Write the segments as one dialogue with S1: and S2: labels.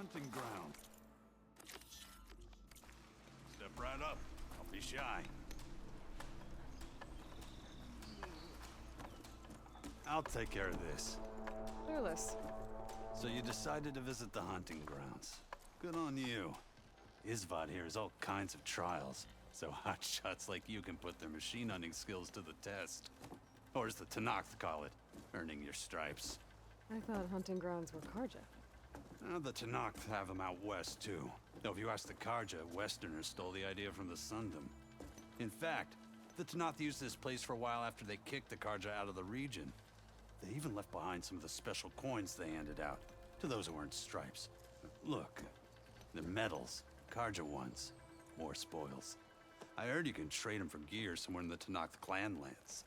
S1: hunting ground. Step right up. Don't be shy. I'll take care of this.
S2: Clueless.
S1: So you decided to visit the hunting grounds. Good on you. Isvad here has all kinds of trials, so hotshots like you can put their machine hunting skills to the test. Or as the Tenakth call it, earning your stripes.
S2: I thought hunting grounds were Karja.
S1: The Tenakth have them out west, too. Though if you ask the Karja, Westerners stole the idea from the Sundom. In fact, the Tenakth used this place for a while after they kicked the Karja out of the region. They even left behind some of the special coins they handed out, to those who earned stripes. Look, they're medals, Karja ones. More spoils. I heard you can trade them for gear somewhere in the Tenakth clan lands.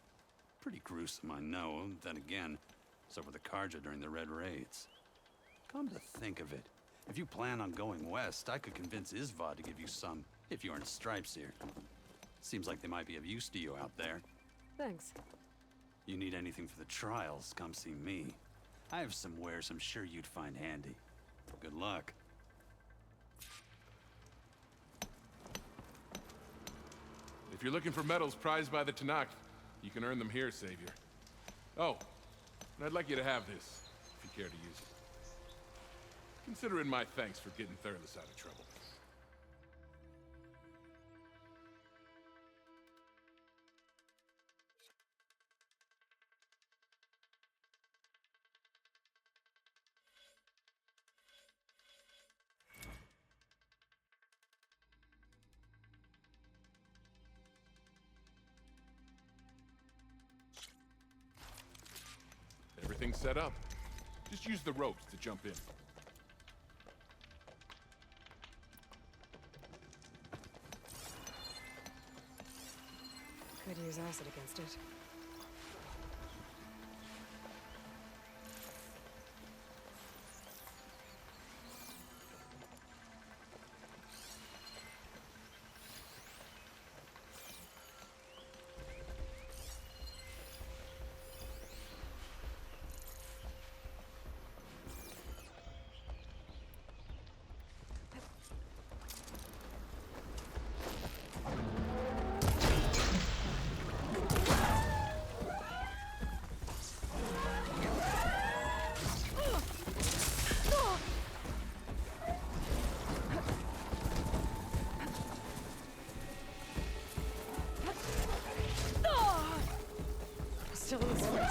S1: Pretty gruesome, I know. Then again, so were the Karja during the Red Raids. Come to think of it, if you plan on going west, I could convince Isvad to give you some, if you earn stripes here. Seems like they might be of use to you out there.
S2: Thanks.
S1: You need anything for the trials, come see me. I have some wares I'm sure you'd find handy. Good luck.
S3: If you're looking for medals prized by the Tenakth, you can earn them here, Savior. Oh, and I'd like you to have this, if you care to use it. Consider it my thanks for getting Thurlis out of trouble. Everything's set up. Just use the ropes to jump in.
S2: Could use acid against it. Still in the sweat.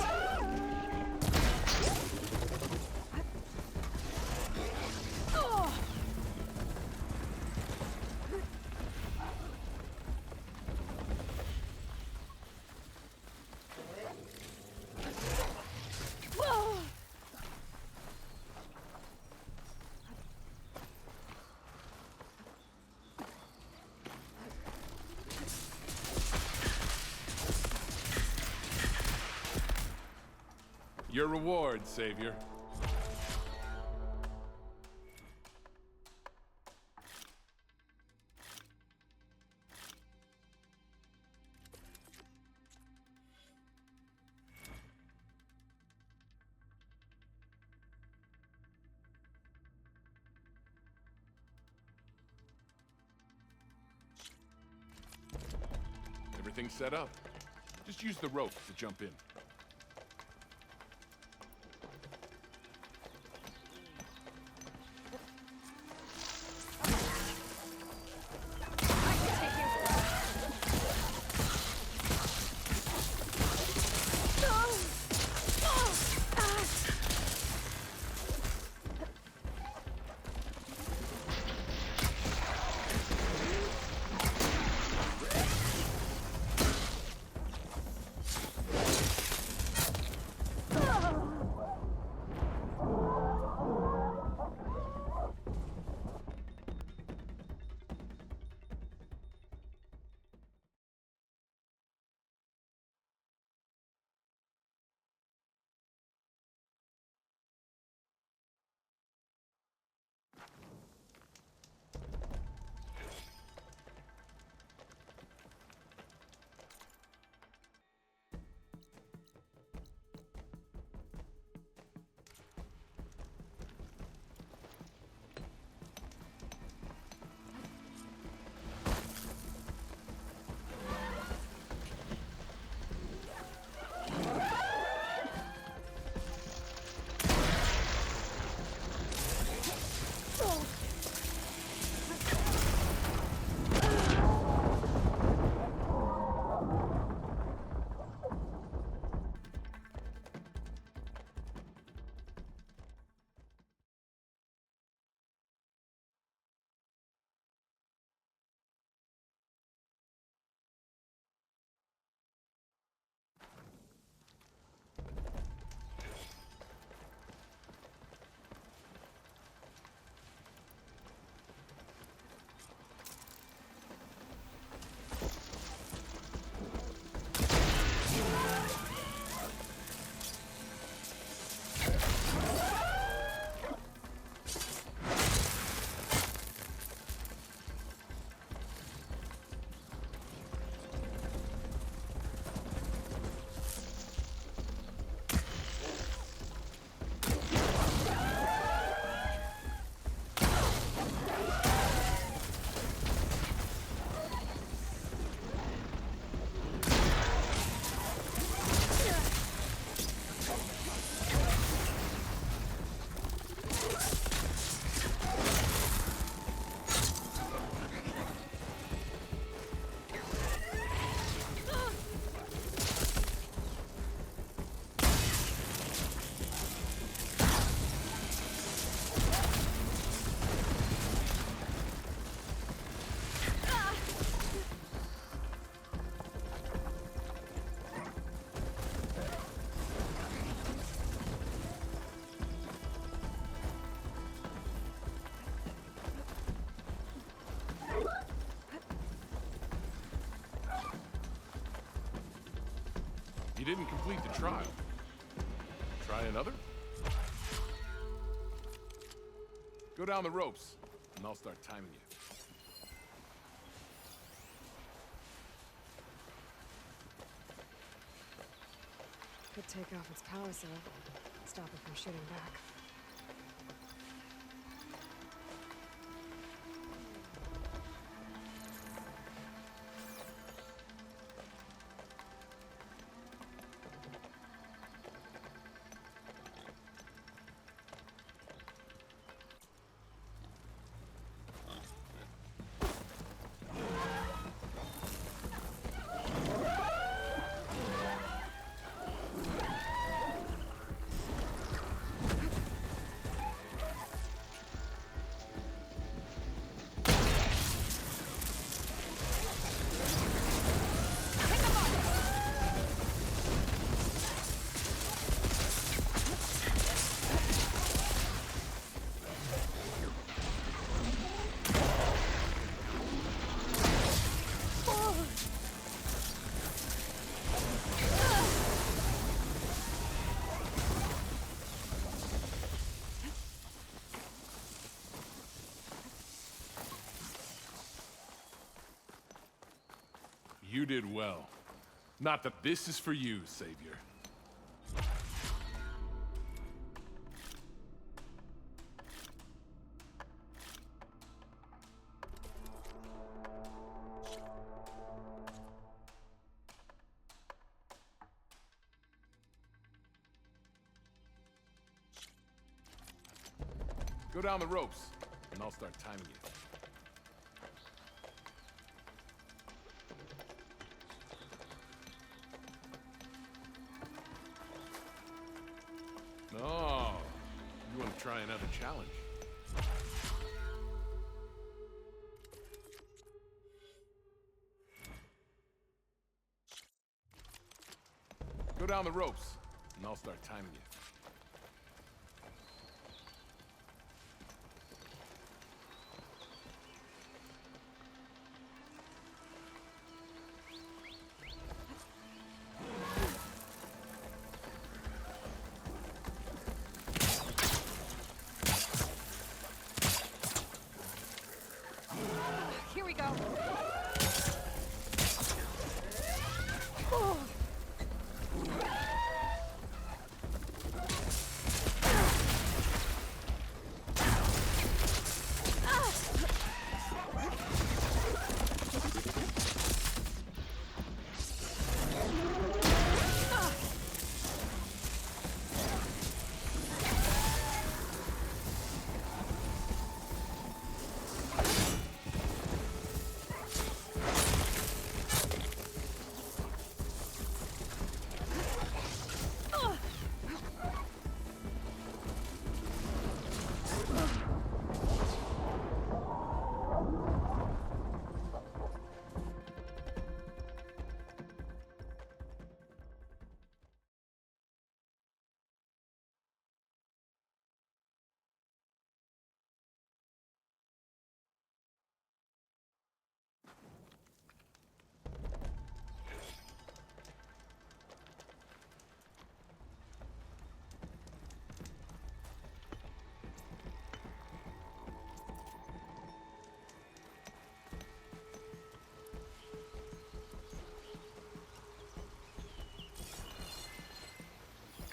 S3: Your reward, Savior. Everything's set up. Just use the ropes to jump in. You didn't complete the trial. Try another? Go down the ropes, and I'll start timing you.
S2: Could take off its power cell, stop it from shooting back.
S3: You did well. Not that this is for you, Savior. Go down the ropes, and I'll start timing you. Oh, you want to try another challenge? Go down the ropes, and I'll start timing you.
S2: Here we go. Oh.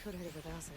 S2: Could hit it with acid.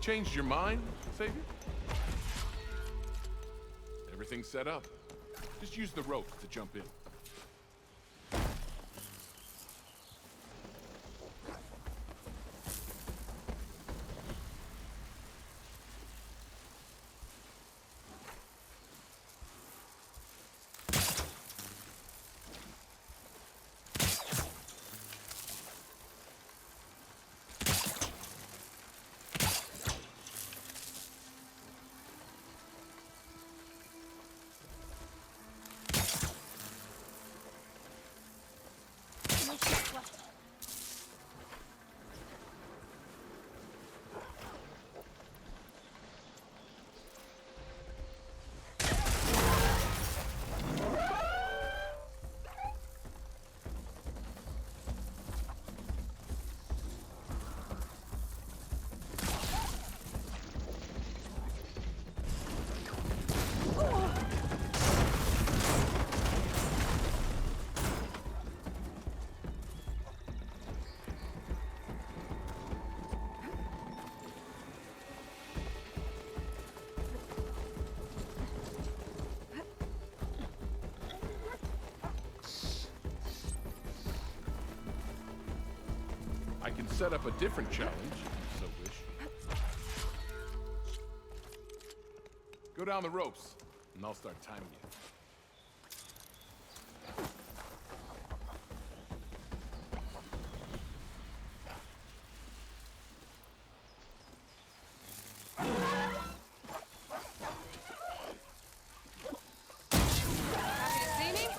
S3: Changed your mind, Savior? Everything's set up. Just use the rope to jump in. I can set up a different challenge, if you so wish. Go down the ropes, and I'll start timing you.
S2: Happy to see me?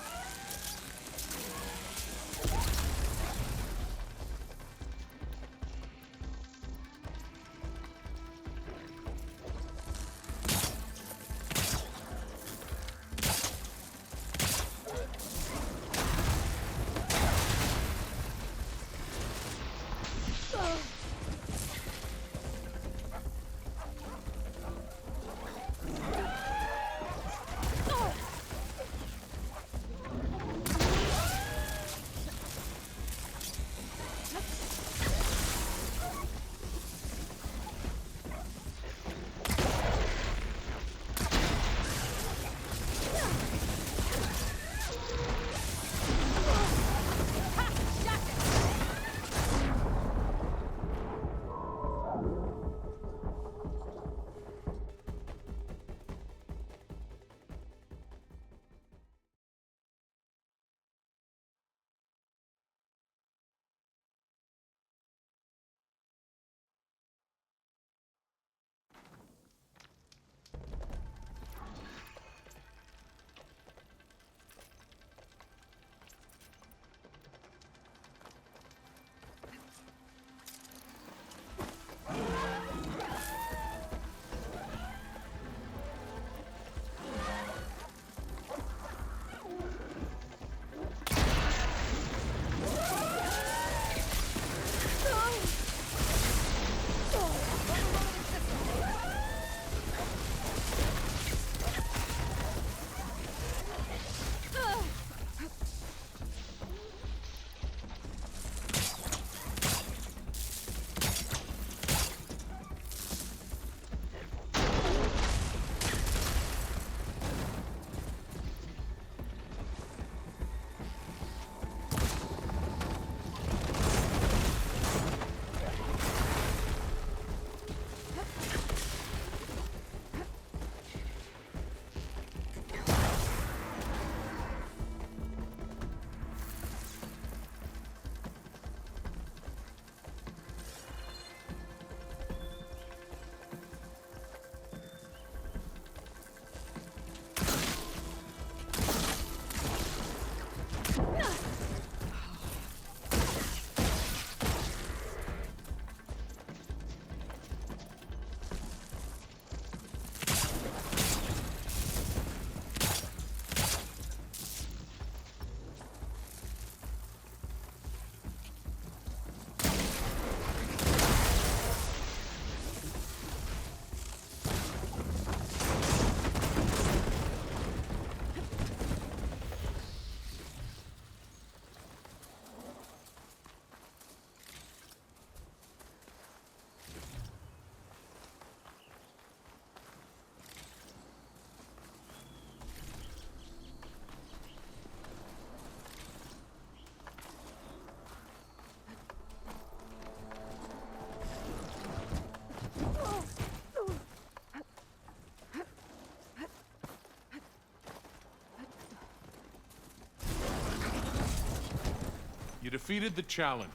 S3: You defeated the challenge.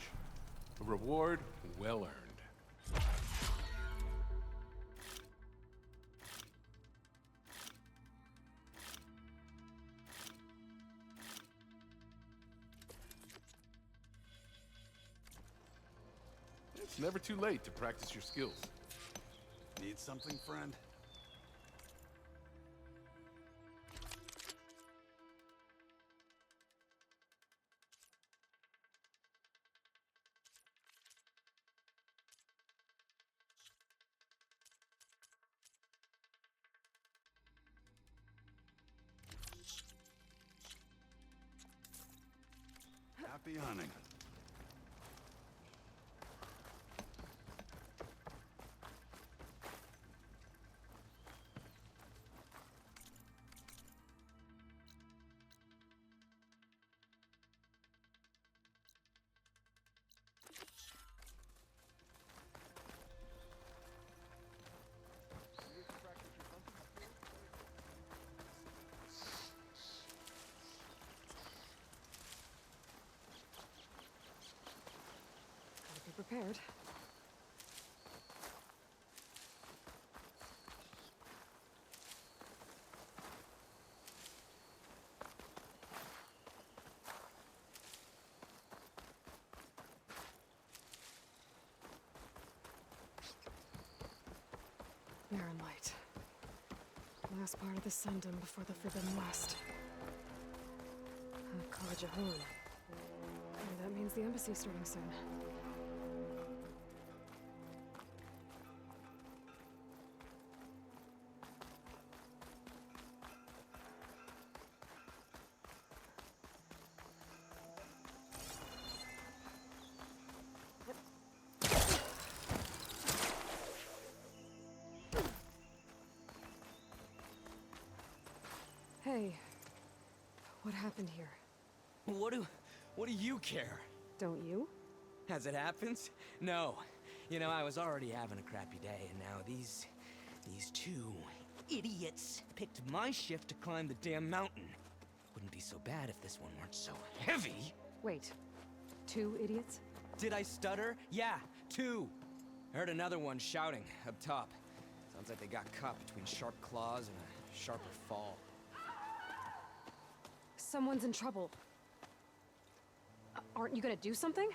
S3: A reward well earned. It's never too late to practice your skills.
S1: Need something, friend? Happy hunting.
S2: Gotta be prepared. Mirror light. Last part of the Sundom before the Forbidden West. College of Hoon. Maybe that means the embassy's starting soon. Hey, what happened here?
S4: What do you care?
S2: Don't you?
S4: As it happens? No. You know, I was already having a crappy day, and now these two idiots picked my shift to climb the damn mountain. Wouldn't be so bad if this one weren't so heavy.
S2: Wait, 2 idiots?
S4: Did I stutter? Yeah, 2. I heard another one shouting up top. Sounds like they got caught between sharp claws and a sharper fall.
S2: Someone's in trouble. Aren't you gonna do something?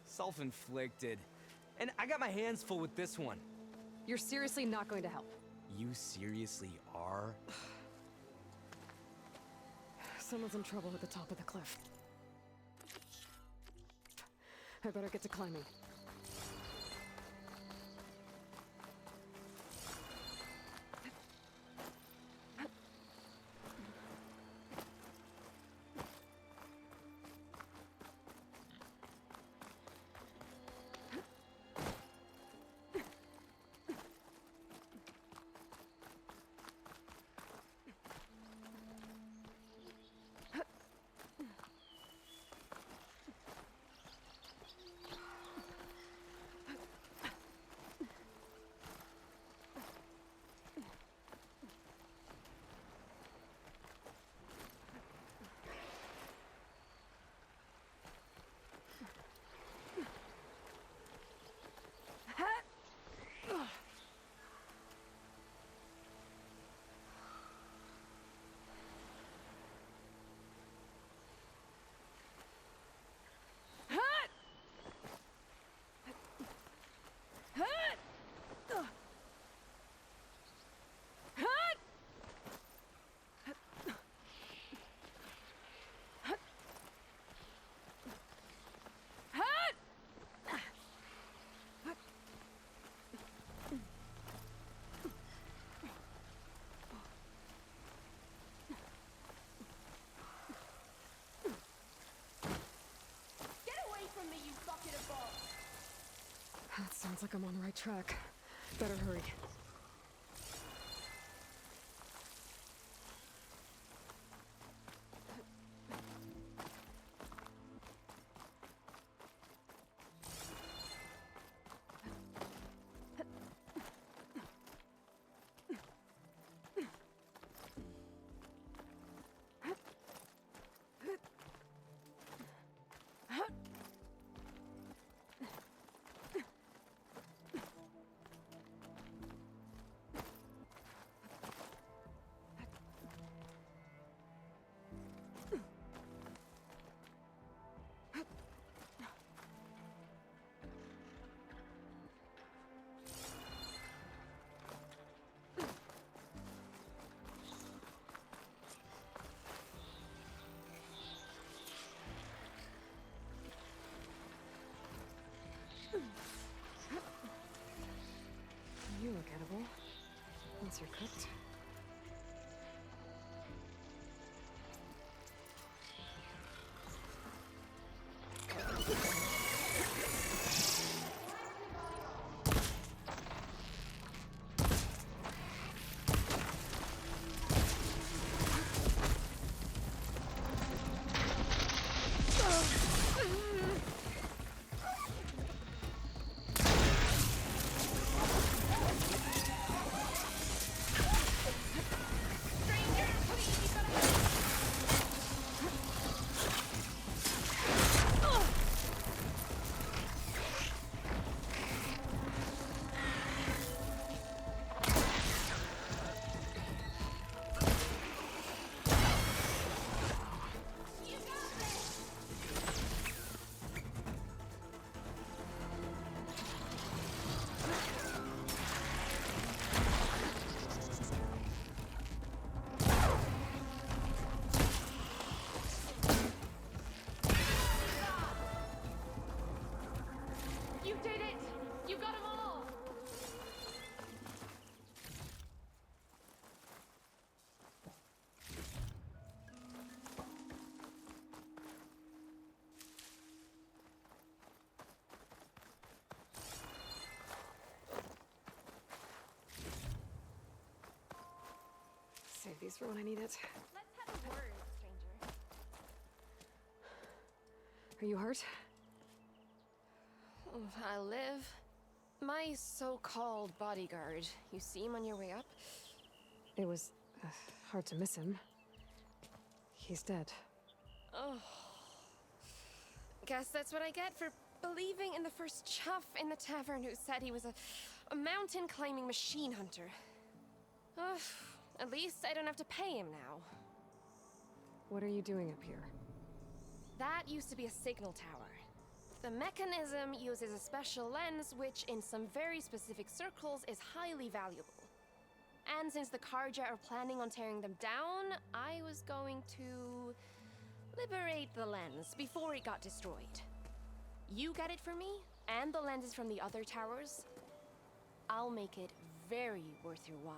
S4: Self-inflicted. And I got my hands full with this one.
S2: You're seriously not going to help.
S4: You seriously are?
S2: Someone's in trouble at the top of the cliff. I better get to climbing. That sounds like I'm on the right track. Better hurry. once you're cooked.
S5: You did it! You got them all!
S2: Save these for when I need it.
S5: Let's have a word, stranger.
S2: Are you hurt?
S5: I live. My so-called bodyguard. You see him on your way up?
S2: It was hard to miss him. He's dead.
S5: Oh. Guess that's what I get for believing in the first chuff in the tavern who said he was a mountain climbing machine hunter. Ugh. At least I don't have to pay him now.
S2: What are you doing up here?
S5: That used to be a signal tower. The mechanism uses a special lens which, in some very specific circles, is highly valuable. And since the Carja are planning on tearing them down, I was going to liberate the lens before it got destroyed. You get it for me, and the lenses from the other towers. I'll make it very worth your while.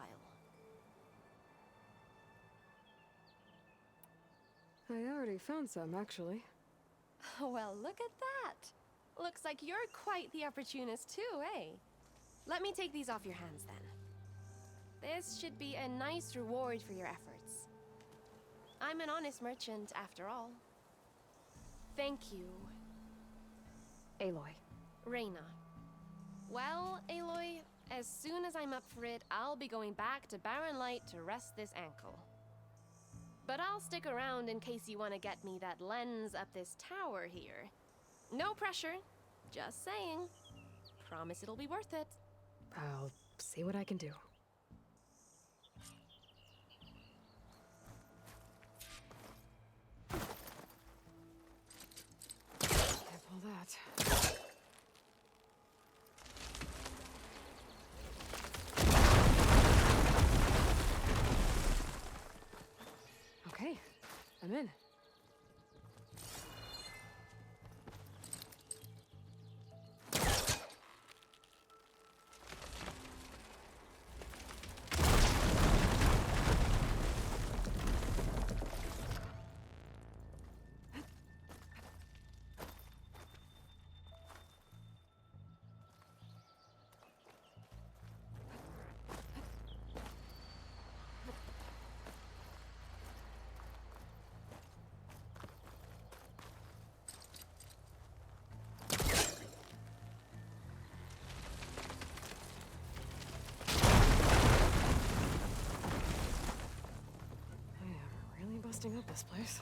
S2: I already found some, actually.
S5: Well, look at that. Looks like you're quite the opportunist too, eh? Let me take these off your hands then. This should be a nice reward for your efforts. I'm an honest merchant, after all. Thank you,
S2: Aloy.
S5: Reyna. Well, Aloy, as soon as I'm up for it, I'll be going back to Barren Light to rest this ankle. But I'll stick around in case you want to get me that lens up this tower here. No pressure, just saying. Promise it'll be worth it.
S2: I'll see what I can do. Can't pull that. Okay, I'm in. Busting up this place.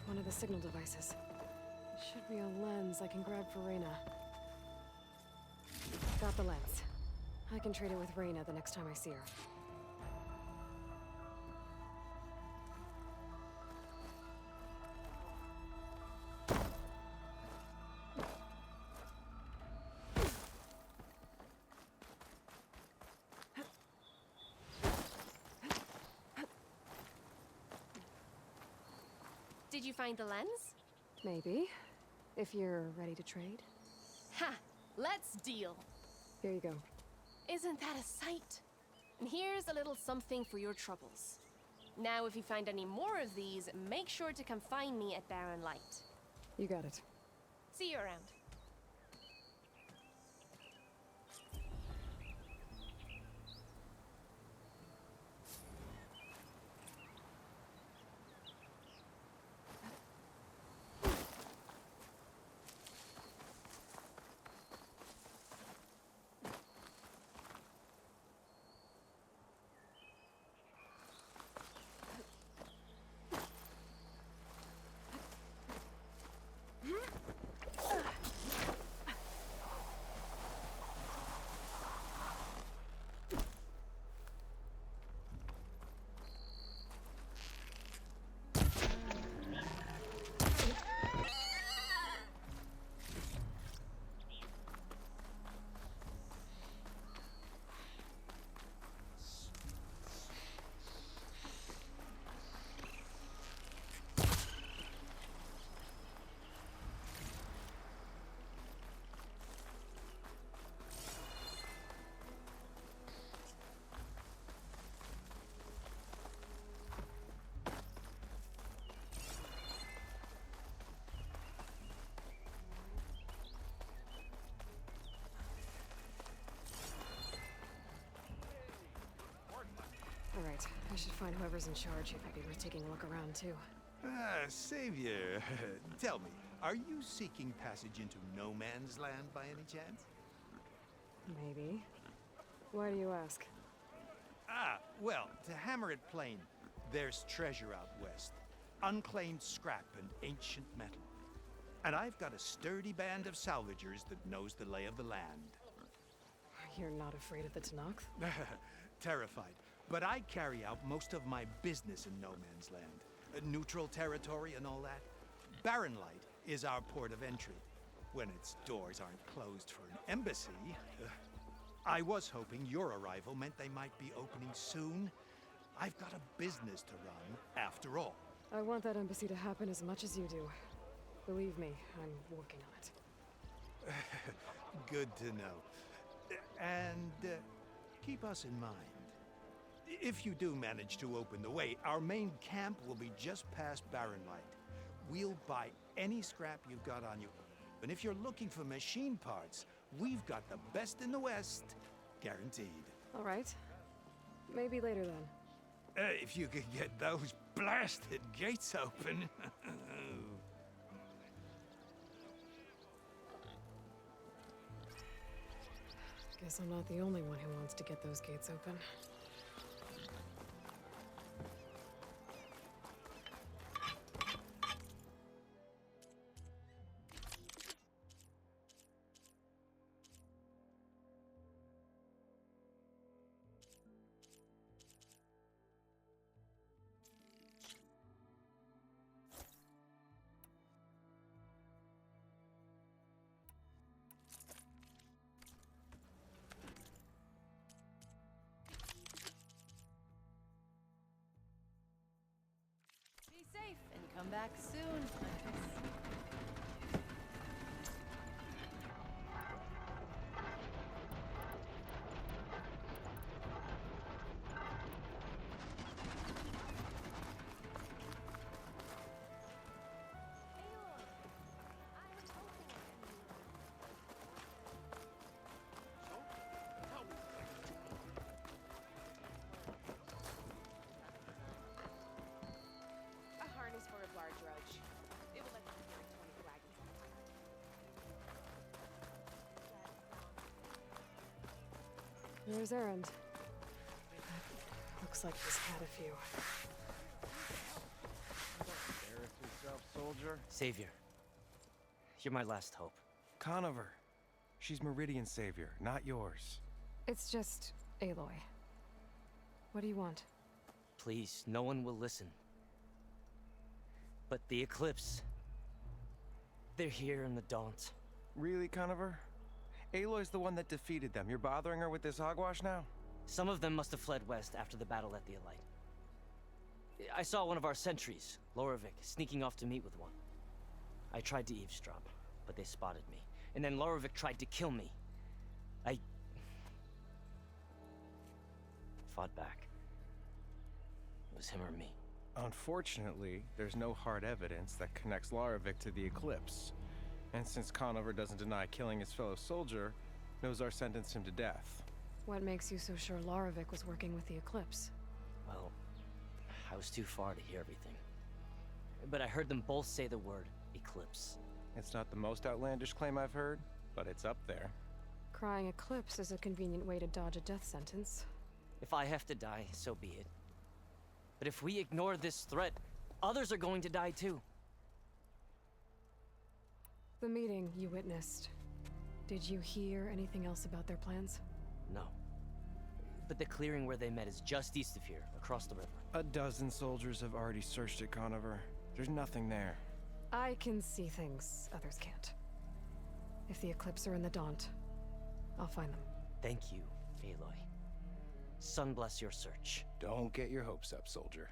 S2: One of the signal devices. Maybe a lens I can grab for Reyna. Got the lens. I can trade it with Reyna the next time I see her.
S5: Did you find the lens?
S2: Maybe. If you're ready to trade.
S5: Ha! Let's deal!
S2: Here you go.
S5: Isn't that a sight? And here's a little something for your troubles. Now, if you find any more of these, make sure to come find me at Barren Light.
S2: You got it.
S5: See you around.
S2: All right. I should find whoever's in charge. It might be worth taking a look around, too.
S6: Ah, Savior, tell me, are you seeking passage into no man's land by any chance?
S2: Maybe. Why do you ask?
S6: Ah, well, to hammer it plain, there's treasure out west. Unclaimed scrap and ancient metal. And I've got a sturdy band of salvagers that knows the lay of the land.
S2: You're not afraid of the Tenakth?
S6: Terrified. But I carry out most of my business in no man's land. Neutral territory and all that. Barren Light is our port of entry. When its doors aren't closed for an embassy. I was hoping your arrival meant they might be opening soon. I've got a business to run, after all.
S2: I want that embassy to happen as much as you do. Believe me, I'm working on it.
S6: Good to know. And keep us in mind. If you do manage to open the way, our main camp will be just past Barren Light. We'll buy any scrap you've got on you. And if you're looking for machine parts, we've got the best in the West, guaranteed.
S2: All right. Maybe later then.
S6: If you could get those blasted gates open.
S2: Guess I'm not the only one who wants to get those gates open.
S7: Be safe and come back soon, Cletus.
S5: A harness for a barge roach. It will let you carry 20 wagons at a time.
S2: There's Erend. Looks like he's had a few.
S8: Embarrass yourself, soldier.
S4: Savior, You're my last hope.
S8: Conover. She's Meridian's savior, not yours.
S2: It's just Aloy. What do you want?
S4: Please, no one will listen. But the Eclipse... they're here in the Daunt.
S8: Really, Conover? Aloy's the one that defeated them. You're bothering her with this hogwash now?
S4: Some of them must have fled west after the battle at the Elite. I saw one of our sentries, Loravik, sneaking off to meet with one. I tried to eavesdrop, but they spotted me. And then Loravik tried to kill me. I... fought back. It was him or me.
S8: Unfortunately, there's no hard evidence that connects Loravik to the Eclipse. And since Conover doesn't deny killing his fellow soldier, Nozar sentenced him to death.
S2: What makes you so sure Laravik was working with the Eclipse?
S4: Well, I was too far to hear everything. But I heard them both say the word Eclipse.
S8: It's not the most outlandish claim I've heard, but it's up there.
S2: Crying Eclipse is a convenient way to dodge a death sentence.
S4: If I have to die, so be it. But if we ignore this threat, others are going to die too.
S2: The meeting you witnessed. Did you hear anything else about their plans?
S4: No. But the clearing where they met is just east of here, across the river.
S8: A dozen soldiers have already searched it, Conover. There's nothing there.
S2: I can see things others can't. If the Eclipse are in the Daunt, I'll find them.
S4: Thank you, Aloy. Sun bless your search.
S8: Don't get your hopes up, soldier.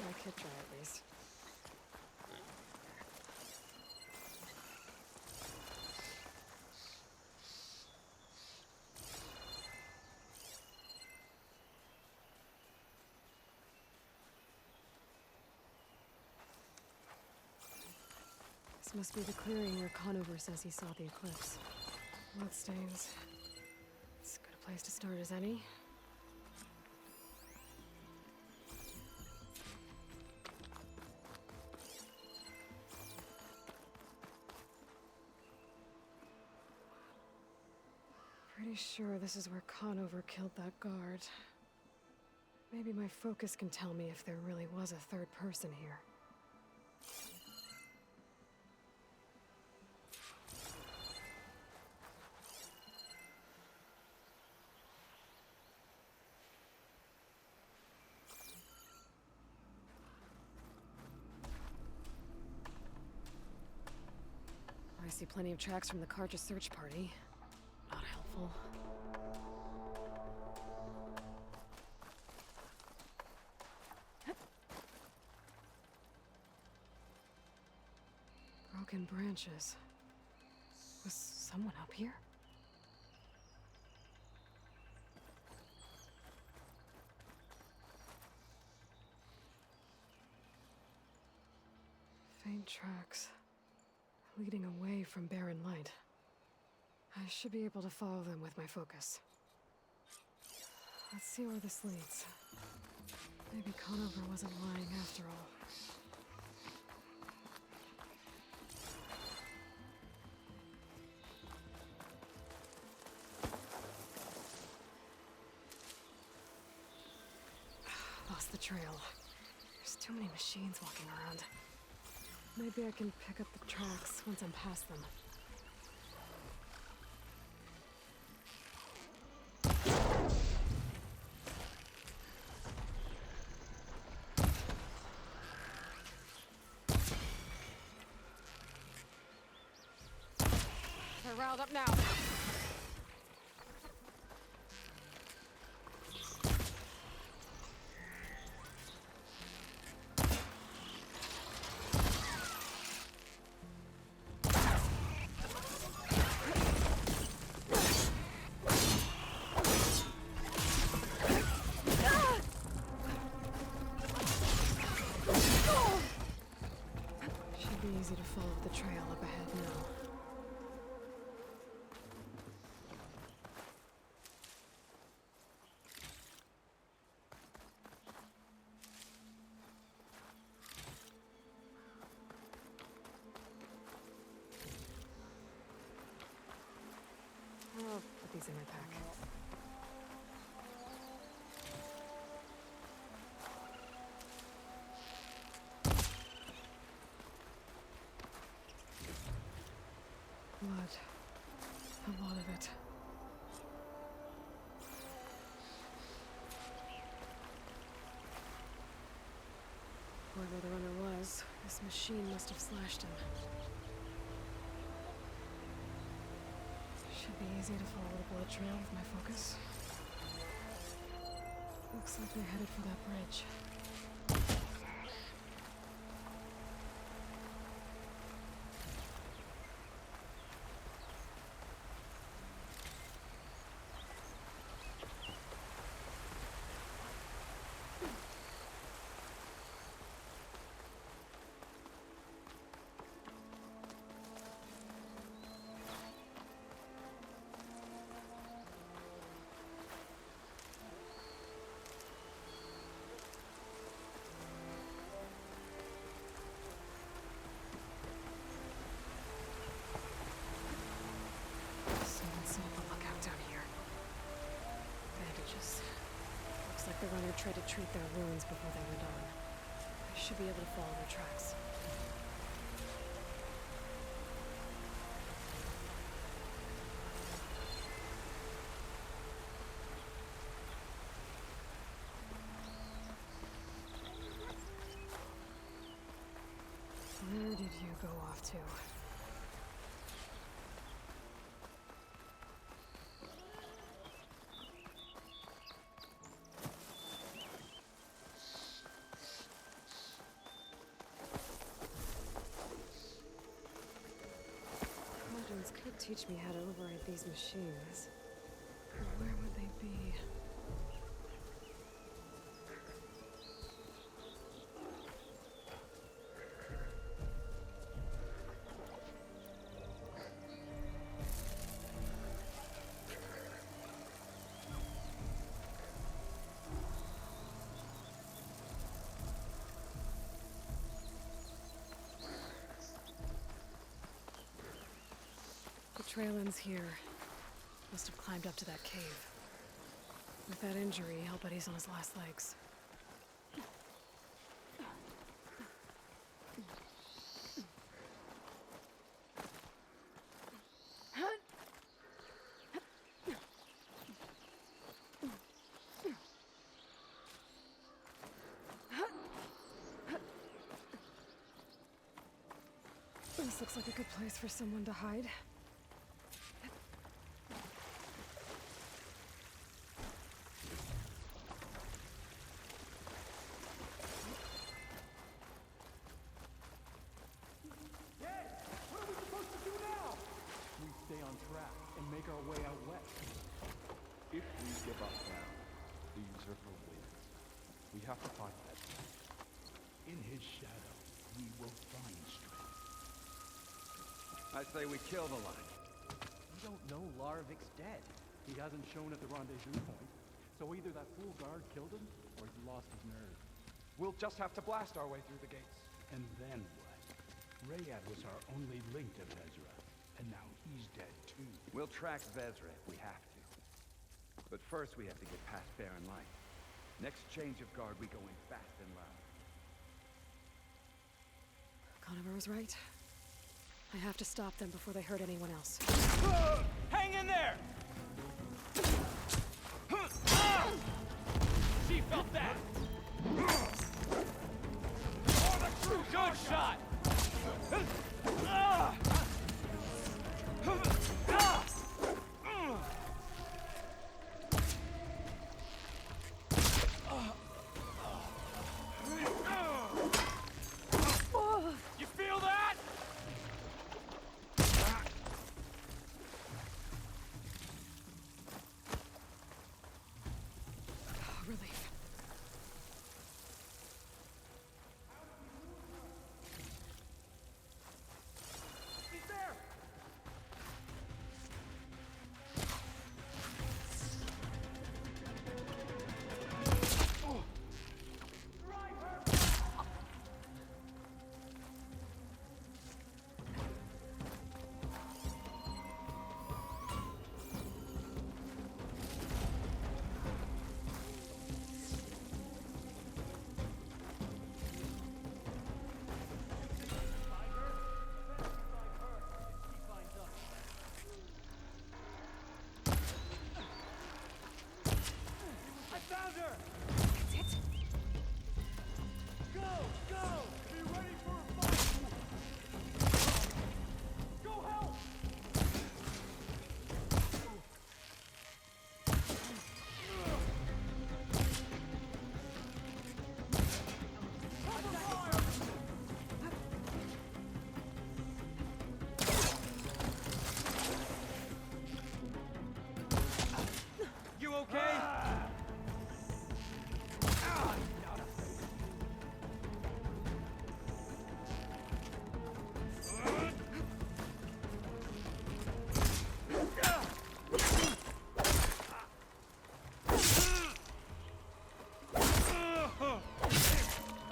S2: I could try at least. This must be the clearing where Conover says he saw the eclipse. Bloodstains. It's as good a place to start as any. Pretty sure this is where Conover killed that guard. Maybe my focus can tell me if there really was a third person here. I see plenty of tracks from the Karja search party. Not helpful. Broken branches. Was someone up here? Faint tracks. Leading away from Barren Light. I should be able to follow them with my focus. Let's see where this leads. Maybe Conover wasn't lying after all. lost the trail. There's too many machines walking around. Maybe I can pick up the tracks once I'm past them. They're riled up now. Should be easy to follow the trail up ahead now. I'll put these in my pack. Blood. A lot of it. Whoever the runner was, this machine must have slashed him. Should be easy to follow the bullet trail with my focus. Looks like they're headed for that bridge. Someone saw the lookout down here. Bandages. Looks like the runner tried to treat their wounds before they went on. I should be able to follow their tracks. Where did you go off to? Modrons could teach me how to override these machines. But where would they be? The trail ends here. Must have climbed up to that cave. With that injury, I'll bet he's on his last legs. This looks like a good place for someone to hide.
S9: Stay on track and make our way out west. If we give up now, the usurper wins. We have to find that.
S6: In his shadow, we will find strength.
S10: I say we kill the line.
S9: We don't know Larovik's dead. He hasn't shown at the rendezvous point. So either that fool guard killed him, or he lost his nerve. We'll just have to blast our way through the gates.
S6: And then what? Rayad was our only link to Vezra, and now he's dead too.
S10: We'll track Vezra if we have to. But first we have to get past Barren Light. Next change of guard, we go in fast and loud.
S2: Conover was right. I have to stop them before they hurt anyone else.
S4: Hang in there! She felt that! Good shot! You feel that?
S2: Relief.
S9: He's there! I found her!
S2: That's it?
S9: Go! Go! Be ready for a fight! Go help!
S4: You okay?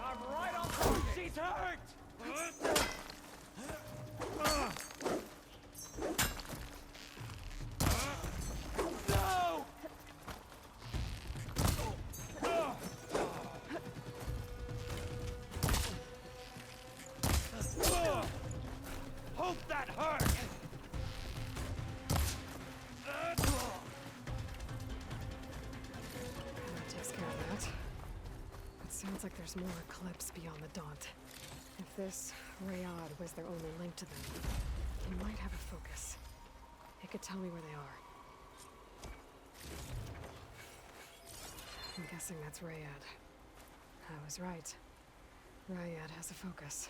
S4: I'm right on top. She's hurt! No! Hope that hurt!
S2: That takes care of that. It sounds like there's more Eclipse beyond the Daunt. If this Rayad was their only link to them, he might have a focus. It could tell me where they are. I'm guessing that's Rayad. I was right. Rayad has a focus.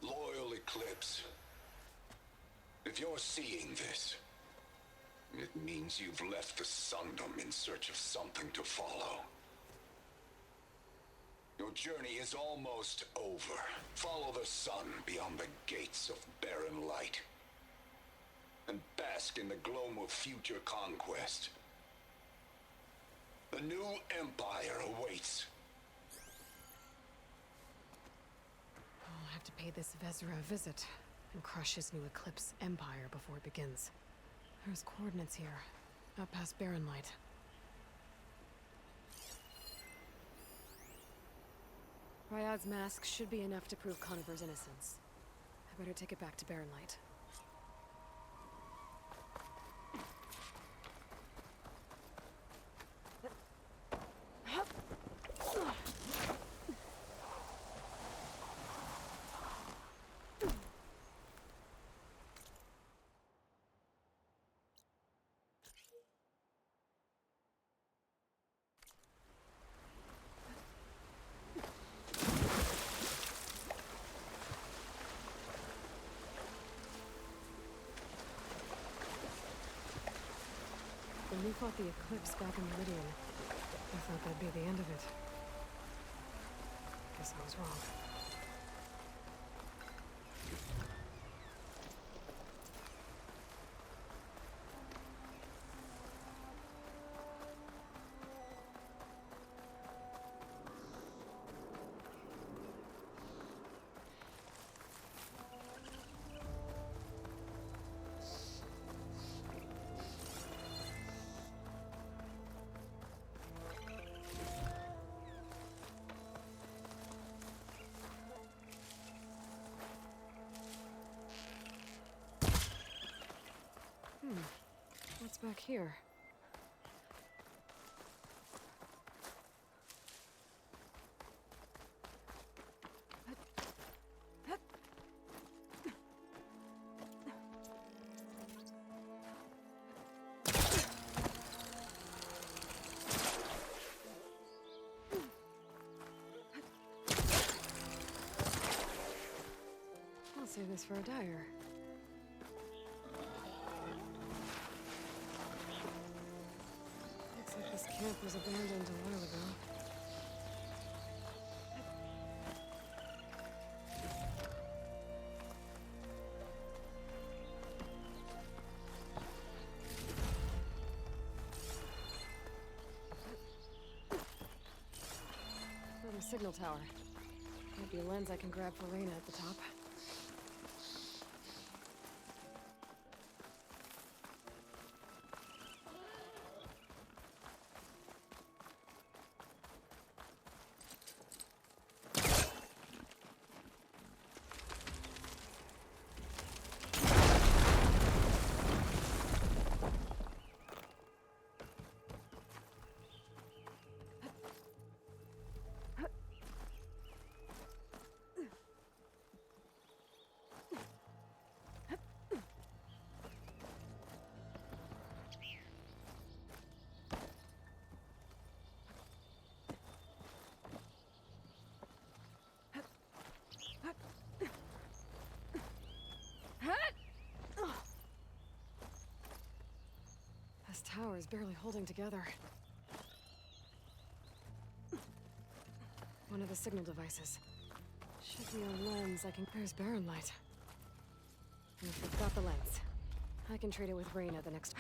S11: Loyal Eclipse. If you're seeing this, it means you've left the Sundom in search of something to follow. Your journey is almost over. Follow the sun beyond the gates of barren light. And bask in the gloam of future conquest. The new empire awaits.
S2: I'll have to pay this Vezra a visit and crush his new Eclipse empire before it begins. There's coordinates here, up past Barren Light. Ryad's mask should be enough to prove Conover's innocence. I better take it back to Barren Light. When we fought the Eclipse back in Meridian, I thought that'd be the end of it. Guess I was wrong. back here? I'll save this for a dyer. Looks like this camp was abandoned a while ago. Another signal tower. Might be a lens I can grab for Reyna at the top. This tower is barely holding together. One of the signal devices. Should be a lens I can... There's Baron Light. And if I've got the lens, I can trade it with Reyna the next...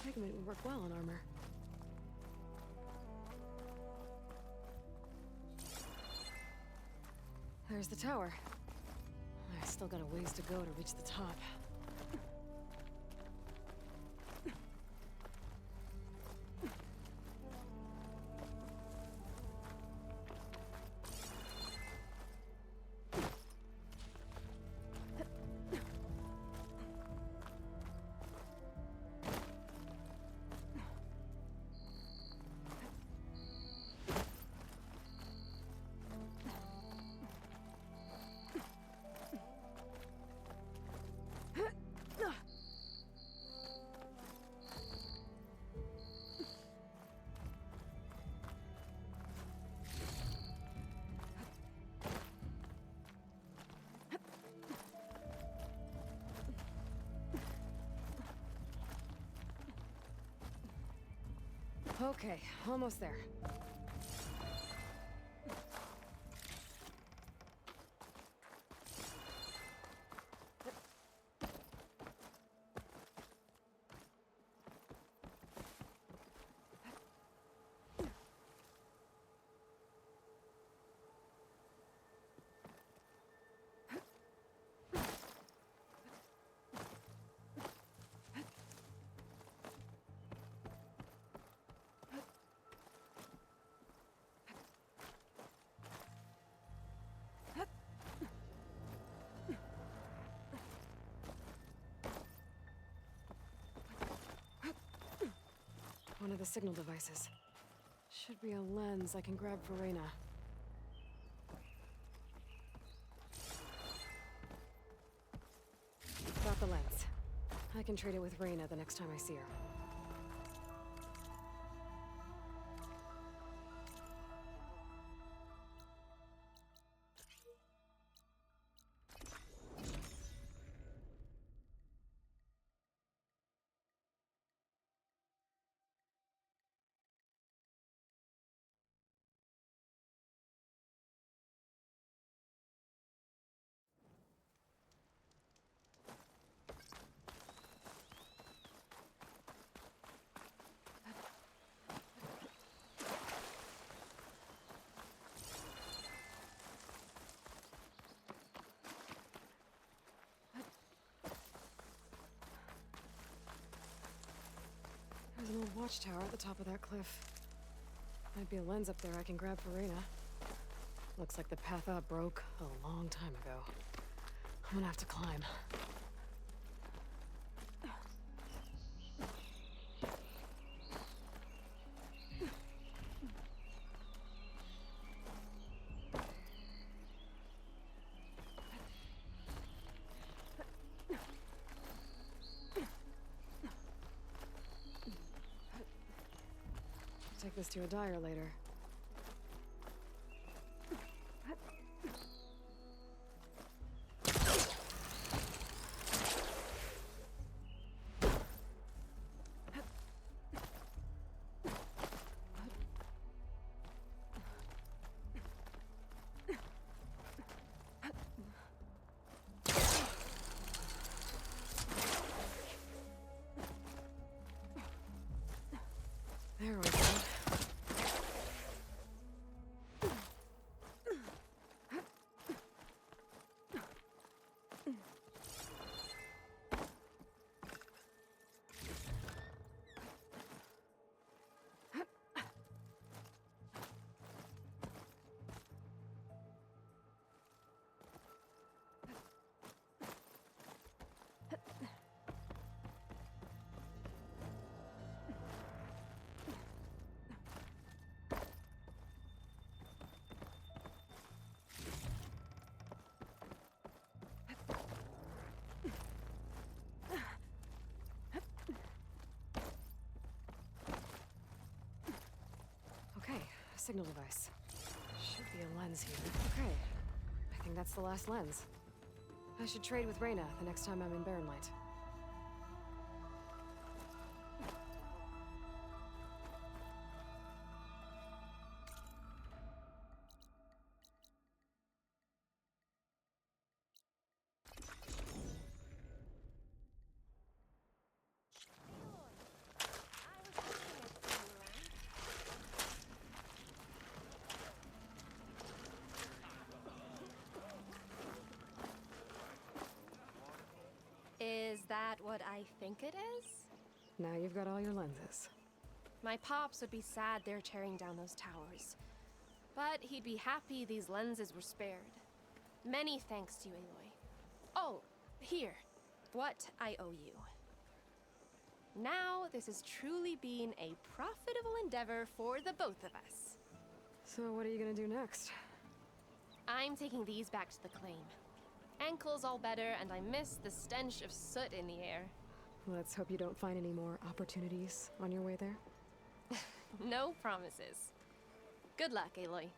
S2: Pigment would work well on armor. There's the tower. I still got a ways to go to reach the top. Okay, almost there. One of the signal devices. Should be a lens I can grab for Reyna. Got the lens. I can trade it with Reyna the next time I see her. There's an old watchtower at the top of that cliff. Might be a lens up there I can grab for Reyna. Looks like the path up broke a long time ago. I'm gonna have to climb. Take this to a dyer later. There we go. Okay, a signal device. Should be a lens here. Okay, I think that's the last lens. I should trade with Reyna the next time I'm in Barren Light.
S5: Is that what I think it is?
S2: Now you've got all your lenses.
S5: My pops would be sad they're tearing down those towers. But he'd be happy these lenses were spared. Many thanks to you, Aloy. Oh, here. What I owe you. Now, this has truly been a profitable endeavor for the both of us.
S2: So what are you gonna do next?
S5: I'm taking these back to the claim. Ankle's all better, and I miss the stench of soot in the air.
S2: Let's hope you don't find any more opportunities on your way there.
S5: No promises. Good luck, Aloy.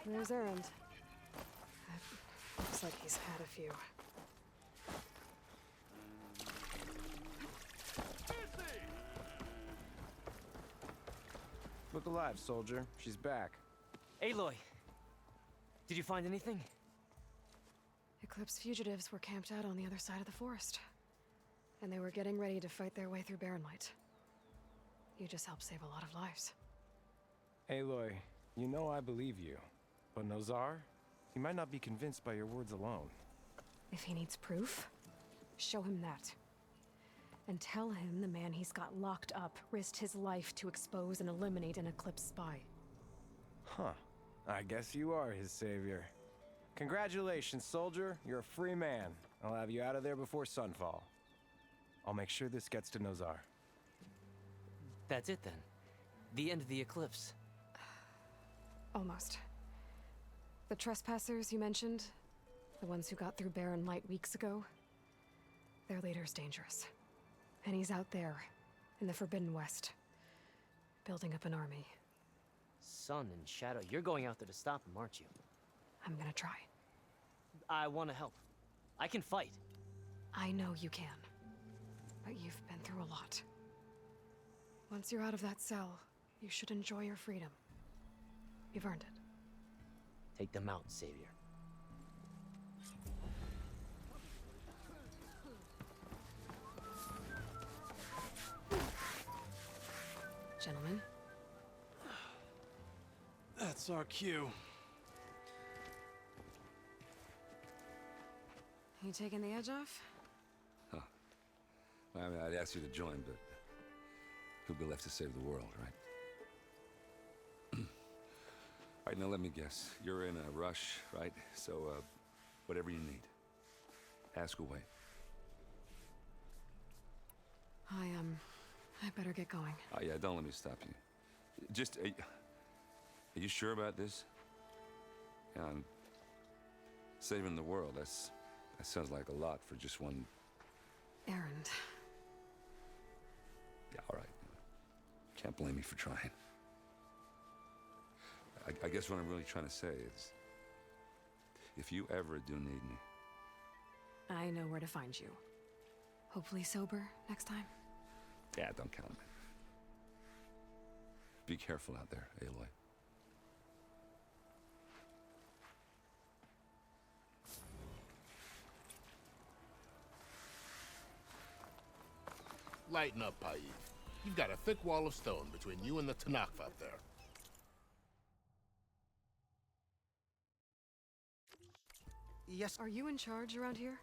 S2: There's Erend. Looks like he's had a few.
S8: Look alive, soldier. She's back.
S4: Aloy! Did you find anything?
S2: Eclipse fugitives were camped out on the other side of the forest. And they were getting ready to fight their way through Barren Light. You just helped save a lot of lives.
S8: Aloy, you know I believe you. But Nozar? He might not be convinced by your words alone.
S2: If he needs proof, show him that. And tell him the man he's got locked up risked his life to expose and eliminate an Eclipse spy.
S8: Huh. I guess you are his savior. Congratulations, soldier. You're a free man. I'll have you out of there before sunfall. I'll make sure this gets to Nozar.
S4: That's it then. The end of the Eclipse.
S2: Almost. The trespassers you mentioned, the ones who got through Barren Light weeks ago, their leader's dangerous. And he's out there, in the Forbidden West, building up an army.
S4: Sun and Shadow, you're going out there to stop him, aren't you?
S2: I'm gonna try.
S4: I want to help. I can fight.
S2: I know you can. But you've been through a lot. Once you're out of that cell, you should enjoy your freedom. You've earned it.
S4: Take them out, Savior.
S2: Gentlemen.
S12: That's our cue.
S2: You taking the edge off?
S10: Huh. I mean, I'd ask you to join, but who'd be left to save the world, right? All right, now let me guess. You're in a rush, right? So, whatever you need. Ask away.
S2: I better get going.
S10: Oh, yeah, don't let me stop you. Just, are you sure about this? Yeah, I'm saving the world. That sounds like a lot for just one...
S2: Errand.
S10: Yeah, all right. Can't blame me for trying. I guess what I'm really trying to say is, if you ever do need me...
S2: I know where to find you. Hopefully sober next time.
S10: Yeah, don't count on me. Be careful out there, Aloy.
S13: Lighten up, Paif. You've got a thick wall of stone between you and the Tanakh up there.
S2: Yes. Are you in charge around here?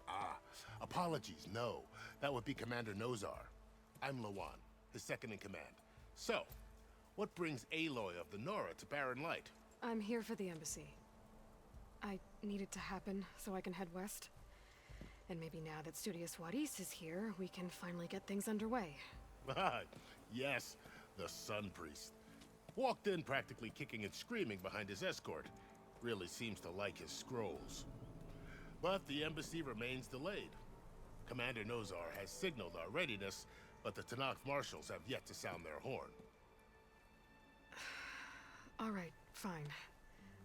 S13: Ah, apologies, no. That would be Commander Nozar. I'm Lawan, his second in command. So, what brings Aloy of the Nora to Barren Light?
S2: I'm here for the embassy. I need it to happen so I can head west. And maybe now that Studious Wadis is here, we can finally get things underway.
S13: Yes, the Sun Priest. Walked in practically kicking and screaming behind his escort. Really seems to like his scrolls. But the embassy remains delayed. Commander Nozar has signaled our readiness, but the Tanakh marshals have yet to sound their horn.
S2: All right, fine.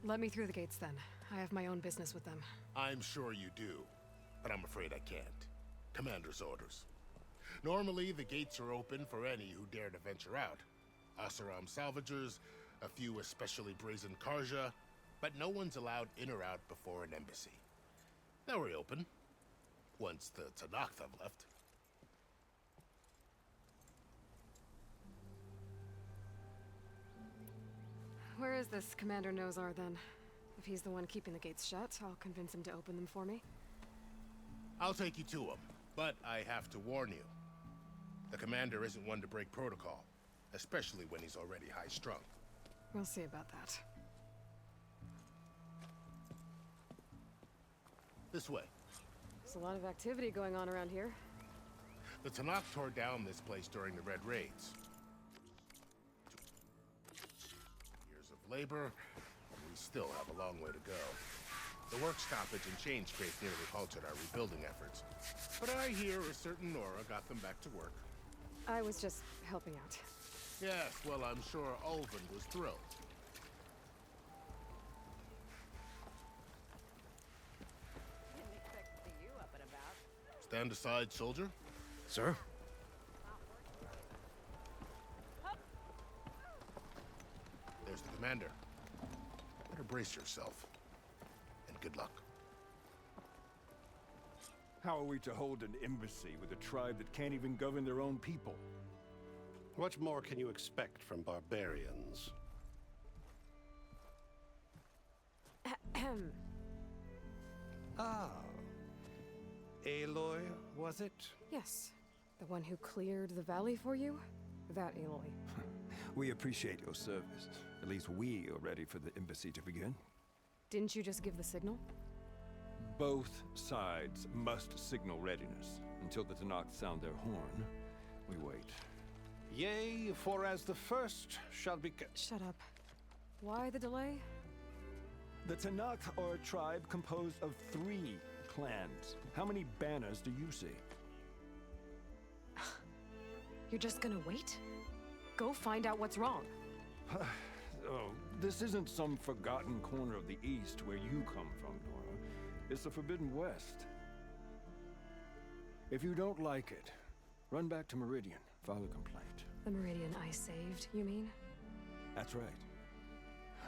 S2: Let me through the gates then. I have my own business with them.
S13: I'm sure you do, but I'm afraid I can't. Commander's orders. Normally, the gates are open for any who dare to venture out. Asaram salvagers, a few especially brazen Karja, but no one's allowed in or out before an embassy. Now we're open, once the Tanakh have left.
S2: Where is this Commander Nozar then? If he's the one keeping the gates shut, I'll convince him to open them for me.
S13: I'll take you to him, but I have to warn you. The commander isn't one to break protocol, especially when he's already high-strung.
S2: We'll see about that.
S13: This way.
S2: There's a lot of activity going on around here.
S13: The Tanakh tore down this place during the Red Raids. Years of labor, and we still have a long way to go. The work stoppage and change crate nearly halted our rebuilding efforts. But I hear a certain Nora got them back to work.
S2: I was just helping out.
S13: Yes, well, I'm sure Ulvund was thrilled. Stand aside, soldier.
S6: Sir?
S13: There's the commander. Better brace yourself. And good luck.
S12: How are we to hold an embassy with a tribe that can't even govern their own people?
S14: What more can you expect from barbarians?
S6: Ah. Aloy, was it?
S2: Yes. The one who cleared the valley for you? That Aloy.
S12: We appreciate your service. At least we are ready for the embassy to begin.
S2: Didn't you just give the signal?
S12: Both sides must signal readiness. Until the Tenakth sound their horn, we wait.
S14: Yea, for as the first shall be...
S2: Shut up. Why the delay?
S12: The Tenakth are a tribe composed of 3 clans. How many banners do you see?
S2: You're just gonna wait? Go find out what's wrong.
S12: Oh, this isn't some forgotten corner of the East where you come from, Nora. It's the Forbidden West. If you don't like it, run back to Meridian, file a complaint.
S2: The Meridian I saved, you mean?
S12: That's right.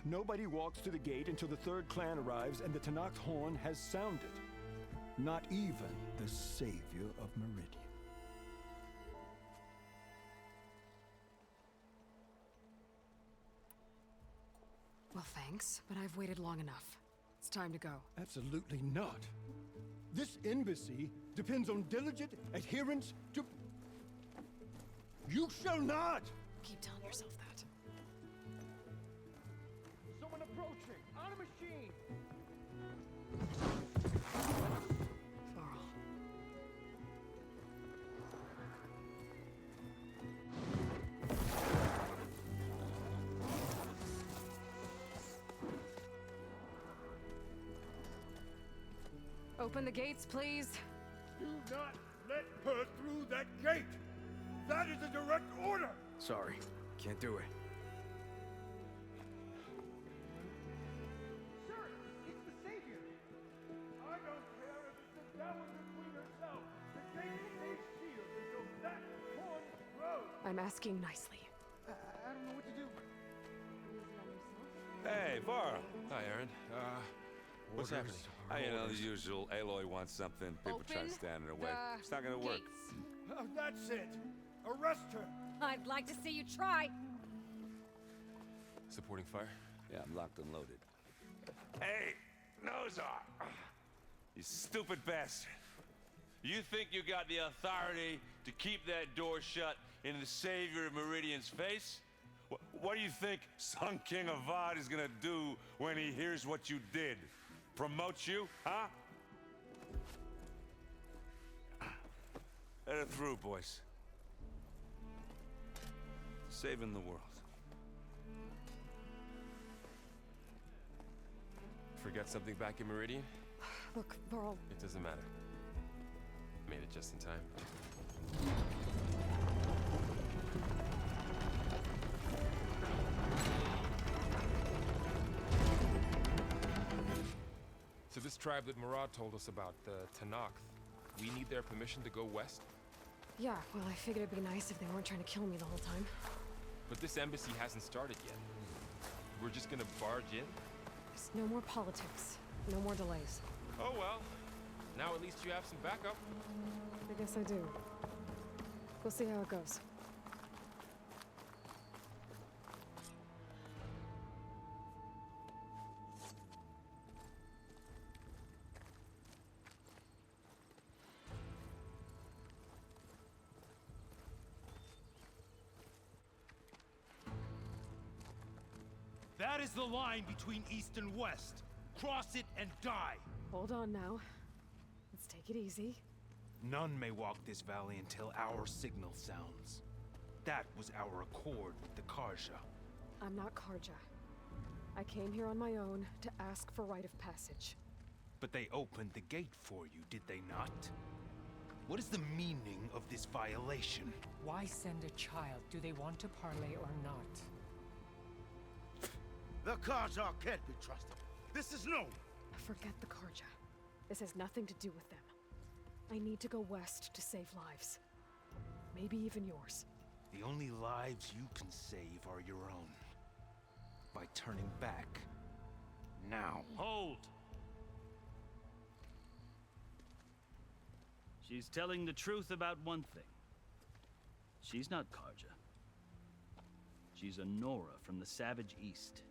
S12: Nobody walks to the gate until the 3rd clan arrives and the Tenakth horn has sounded. Not even the savior of Meridian.
S2: Well, thanks, but I've waited long enough. It's time to go.
S12: Absolutely not. This embassy depends on diligent adherence to... You shall not!
S2: Keep telling yourself that.
S9: Someone approaching! On a machine!
S2: Varl. Open the gates, please.
S12: Do not let her through that gate! That is a direct order!
S8: Sorry, can't do it.
S9: Sir, it's the Savior!
S12: I don't care if it's the Dowager Queen herself. The gate stays sealed until that horn blows.
S2: I'm asking nicely.
S9: I don't know what to do.
S10: Hey, Varl.
S8: Hi, Aaron. What's happening?
S10: You know, the usual. Aloy wants something. People try to stand in her way. It's not gonna work.
S12: That's it! Arrest her!
S7: I'd like to see you try.
S8: Supporting fire?
S10: Yeah, I'm locked and loaded. Hey, Nozar! You stupid bastard. You think you got the authority to keep that door shut in the savior of Meridian's face? What do you think Sun King Avad is gonna do when he hears what you did? Promote you, huh? Let it through, boys. Saving the world.
S8: Forget something back in Meridian?
S2: Look, Varl.
S8: It doesn't matter. Made it just in time.
S15: So this tribe that Murad told us about, the Tenakth, we need their permission to go west?
S2: Yeah, well, I figured it'd be nice if they weren't trying to kill me the whole time.
S15: But this embassy hasn't started yet. We're just gonna barge in?
S2: There's no more politics. No more delays.
S15: Oh well. Now at least you have some backup.
S2: I guess I do. We'll see how it goes.
S6: That is the line between East and West. Cross it and die.
S2: Hold on now. Let's take it easy.
S6: None may walk this valley until our signal sounds. That was our accord with the Karja.
S2: I'm not Karja. I came here on my own to ask for rite of passage.
S6: But they opened the gate for you, did they not? What is the meaning of this violation?
S16: Why send a child? Do they want to parley or not?
S13: The Karja can't be trusted. This is known.
S2: Forget the Karja. This has nothing to do with them. I need to go west to save lives. Maybe even yours.
S6: The only lives you can save are your own. By turning back. Now.
S17: Hold! She's telling the truth about one thing. She's not Karja. She's a Nora from the Savage East.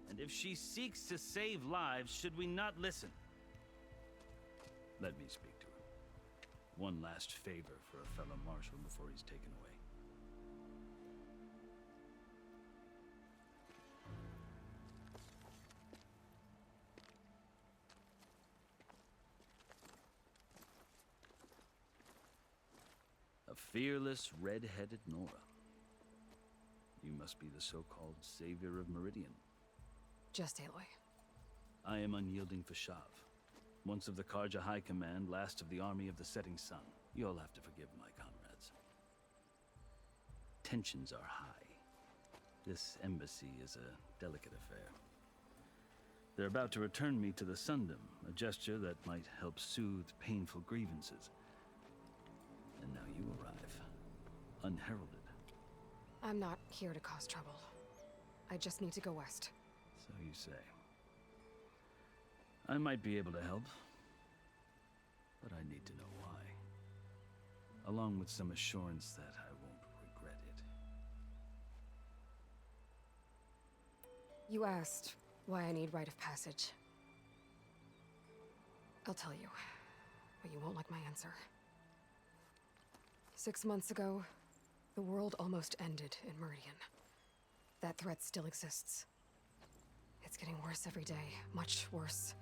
S17: And if she seeks to save lives, should we not listen? Let me speak to her. One last favor for a fellow marshal before he's taken away. A fearless, red-headed Nora. You must be the so-called savior of Meridian.
S2: Just Aloy.
S17: I am unyielding Fashav. Once of the Karja High Command, last of the army of the Setting Sun. You'll have to forgive my comrades. Tensions are high. This embassy is a delicate affair. They're about to return me to the Sundom, a gesture that might help soothe painful grievances. And now you arrive, unheralded.
S2: I'm not here to cause trouble. I just need to go west.
S17: So you say. I might be able to help, but I need to know why. Along with some assurance that I won't regret it.
S2: You asked why I need rite of passage. I'll tell you, but you won't like my answer. 6 months ago, the world almost ended in Meridian. That threat still exists. It's getting worse every day, much worse.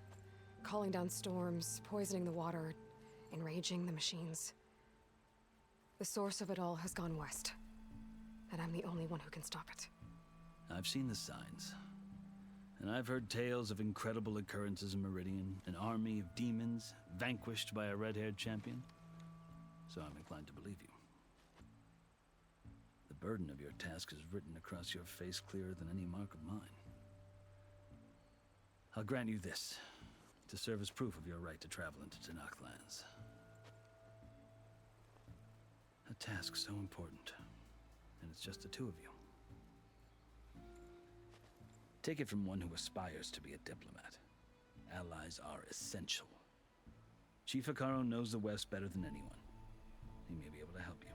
S2: Calling down storms, poisoning the water, enraging the machines. The source of it all has gone west, and I'm the only one who can stop it.
S17: I've seen the signs, and I've heard tales of incredible occurrences in Meridian, an army of demons vanquished by a red-haired champion. So I'm inclined to believe you. The burden of your task is written across your face clearer than any mark of mine. I'll grant you this, to serve as proof of your right to travel into Tenakth lands. A task so important, and it's just the two of you. Take it from one who aspires to be a diplomat. Allies are essential. Chief Hekarro knows the West better than anyone. He may be able to help you.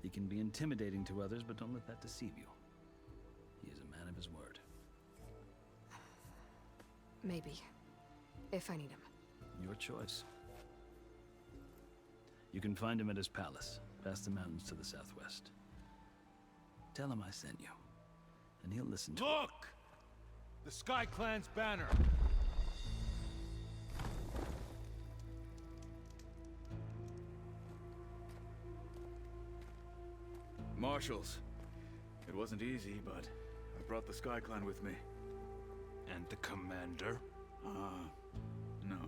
S17: He can be intimidating to others, but don't let that deceive you. He is a man of his word.
S2: Maybe. If I need him.
S17: Your choice. You can find him at his palace, past the mountains to the southwest. Tell him I sent you, and he'll listen to you.
S6: Look! The Sky Clan's banner!
S18: Marshals. It wasn't easy, but I brought the Sky Clan with me.
S6: And the commander?
S18: No.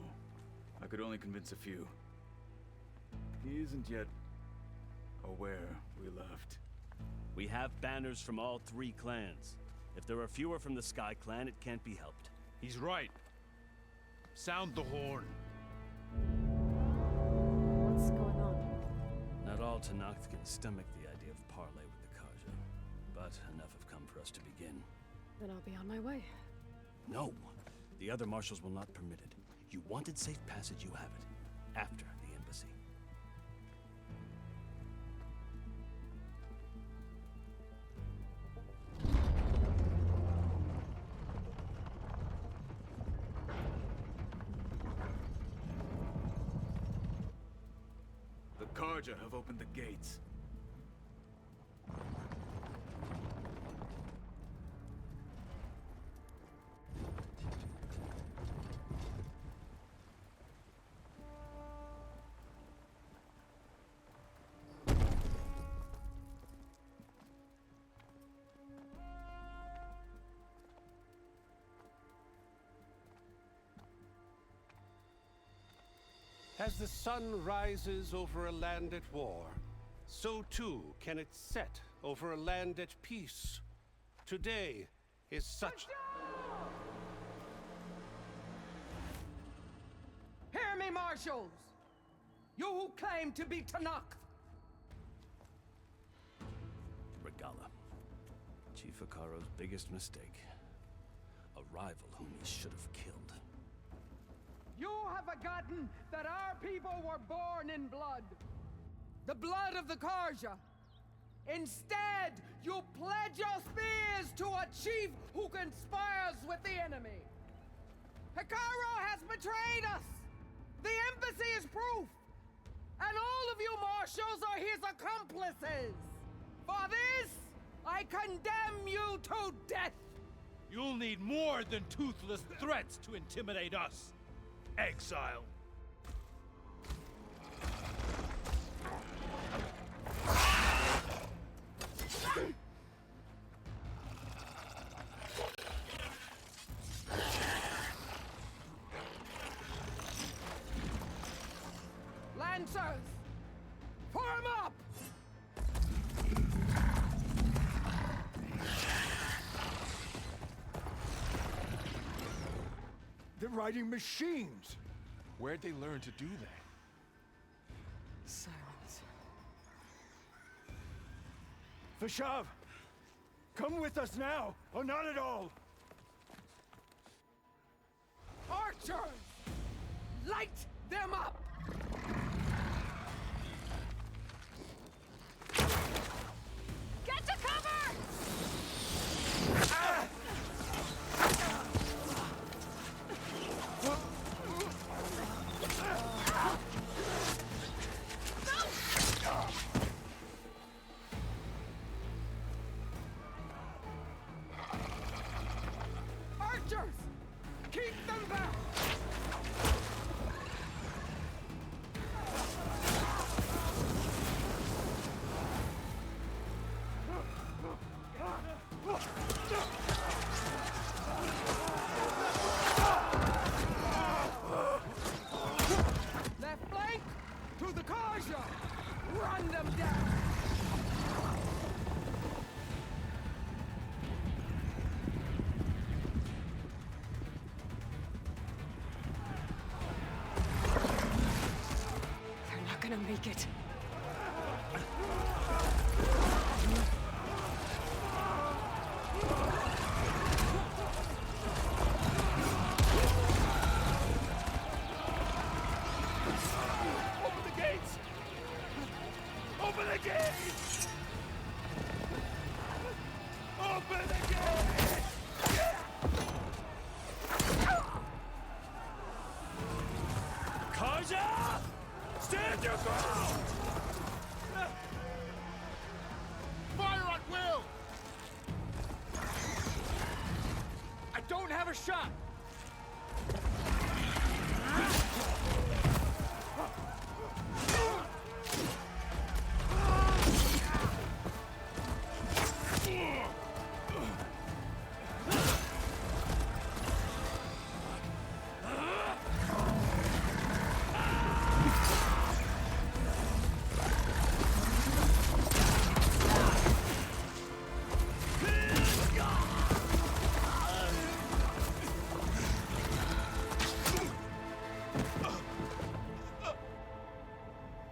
S18: I could only convince a few. He isn't yet aware we left.
S17: We have banners from all 3 clans. If there are fewer from the Sky Clan, it can't be helped.
S6: He's right. Sound the horn.
S2: What's going on?
S17: Not all Tenakth can stomach the idea of parley with the Karja, but enough have come for us to begin.
S2: Then I'll be on my way.
S17: No! The other marshals will not permit it. You wanted safe passage, you have it. After the embassy.
S18: The Karja have opened the gates.
S14: As the sun rises over a land at war, so too can it set over a land at peace. Today is such...
S19: Hear me, marshals! You who claim to be Tanakh!
S17: Regala. Chief Hikaro's biggest mistake. A rival whom he should have killed.
S19: You have forgotten that our people were born in blood. The blood of the Karja. Instead, you pledge your spears to a chief who conspires with the enemy. Hikaro has betrayed us! The embassy is proof! And all of you marshals are his accomplices! For this, I condemn you to death!
S20: You'll need more than toothless threats to intimidate us. Exile.
S19: Lancers! Form up!
S12: They're riding machines!
S3: Where'd they learn to do that?
S2: Silence.
S12: Vashav! Come with us now, or not at all!
S19: Archers! Light them up!
S5: Get to cover!
S19: Archers! Keep them back! Left flank! To the Karja! Run them down!
S2: They're not gonna make it.
S20: Open the gates! Open the gates! Open the gates! Karja! Stand your ground!
S19: Fire at will! I don't have a shot!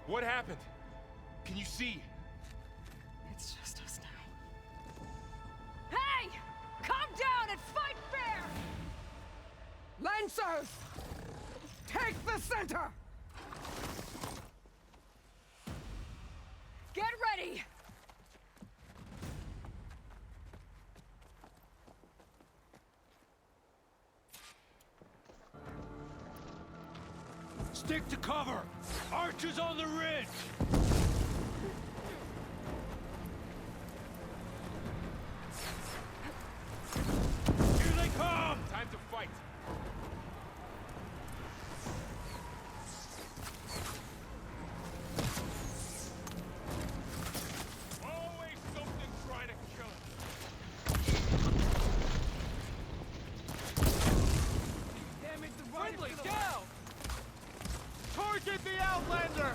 S3: What happened? Can you see?
S2: It's just us now.
S19: Hey! Calm down and fight fair! Lancers! Take the center! Get ready!
S20: Stick to cover! Archers on the ridge! Here they come!
S3: Time to fight! Always something trying to kill us.
S19: Damn it, the
S20: Friendly, down! Target the Outlander!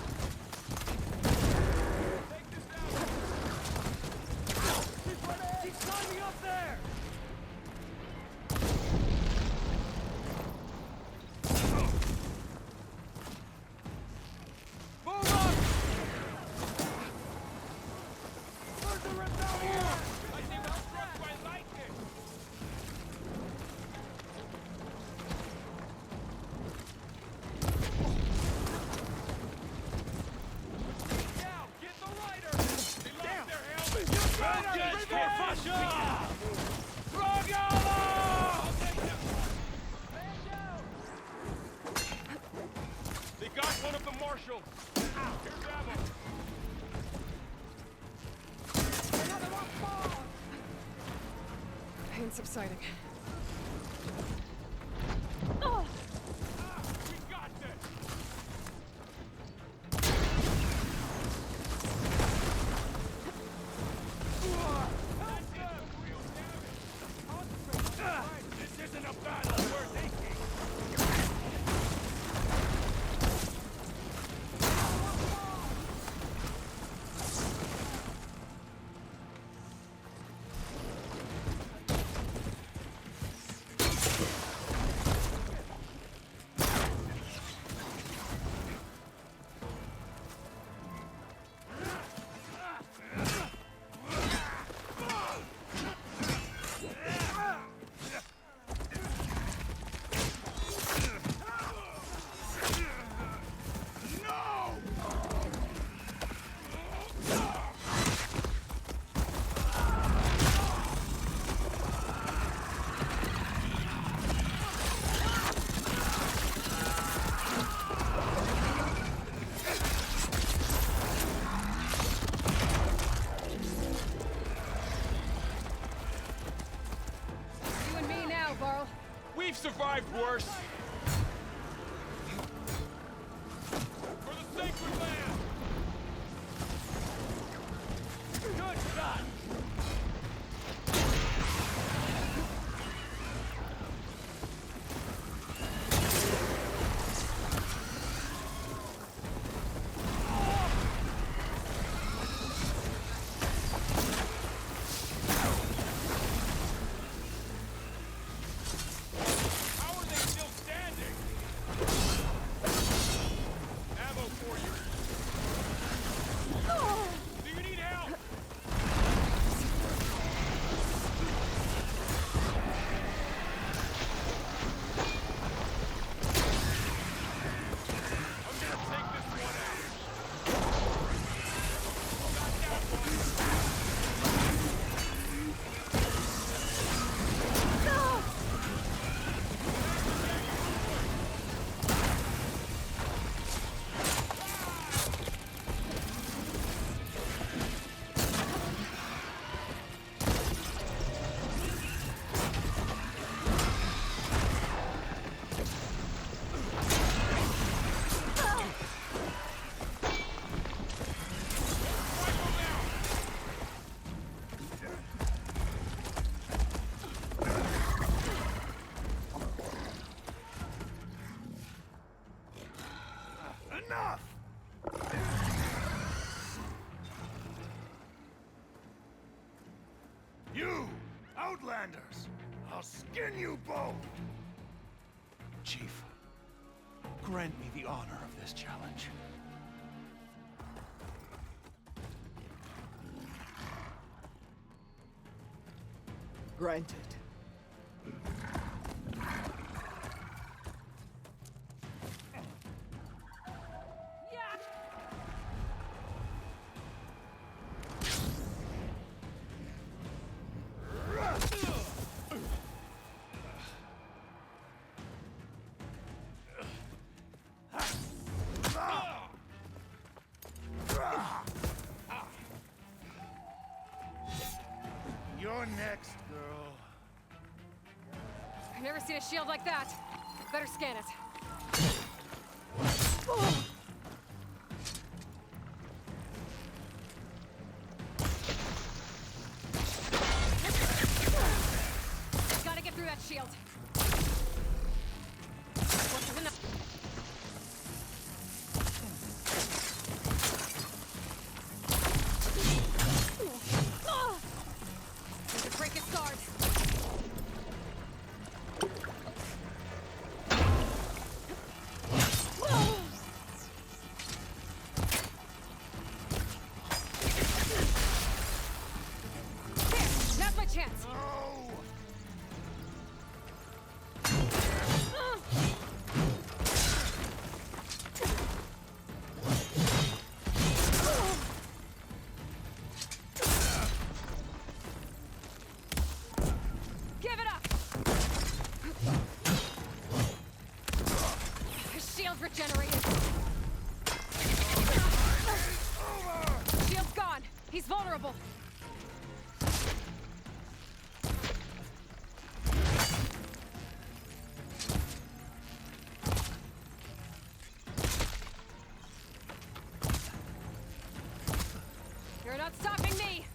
S3: They got one of the marshals. Here's ammo.
S2: Pain subsiding.
S3: We got this. This isn't a battle worth taking. We've survived worse. For the sacred land! Good shot!
S11: You, Outlanders! I'll skin you both!
S6: Chief, grant me the honor of this challenge.
S19: Granted.
S11: You're next, girl.
S2: I've never seen a shield like that. Better scan it. Gotta get through that shield. Once is enough. Need to break its guard. this.
S5: Give it up! His shield regenerated. Shield's gone. He's vulnerable. You're not stopping me!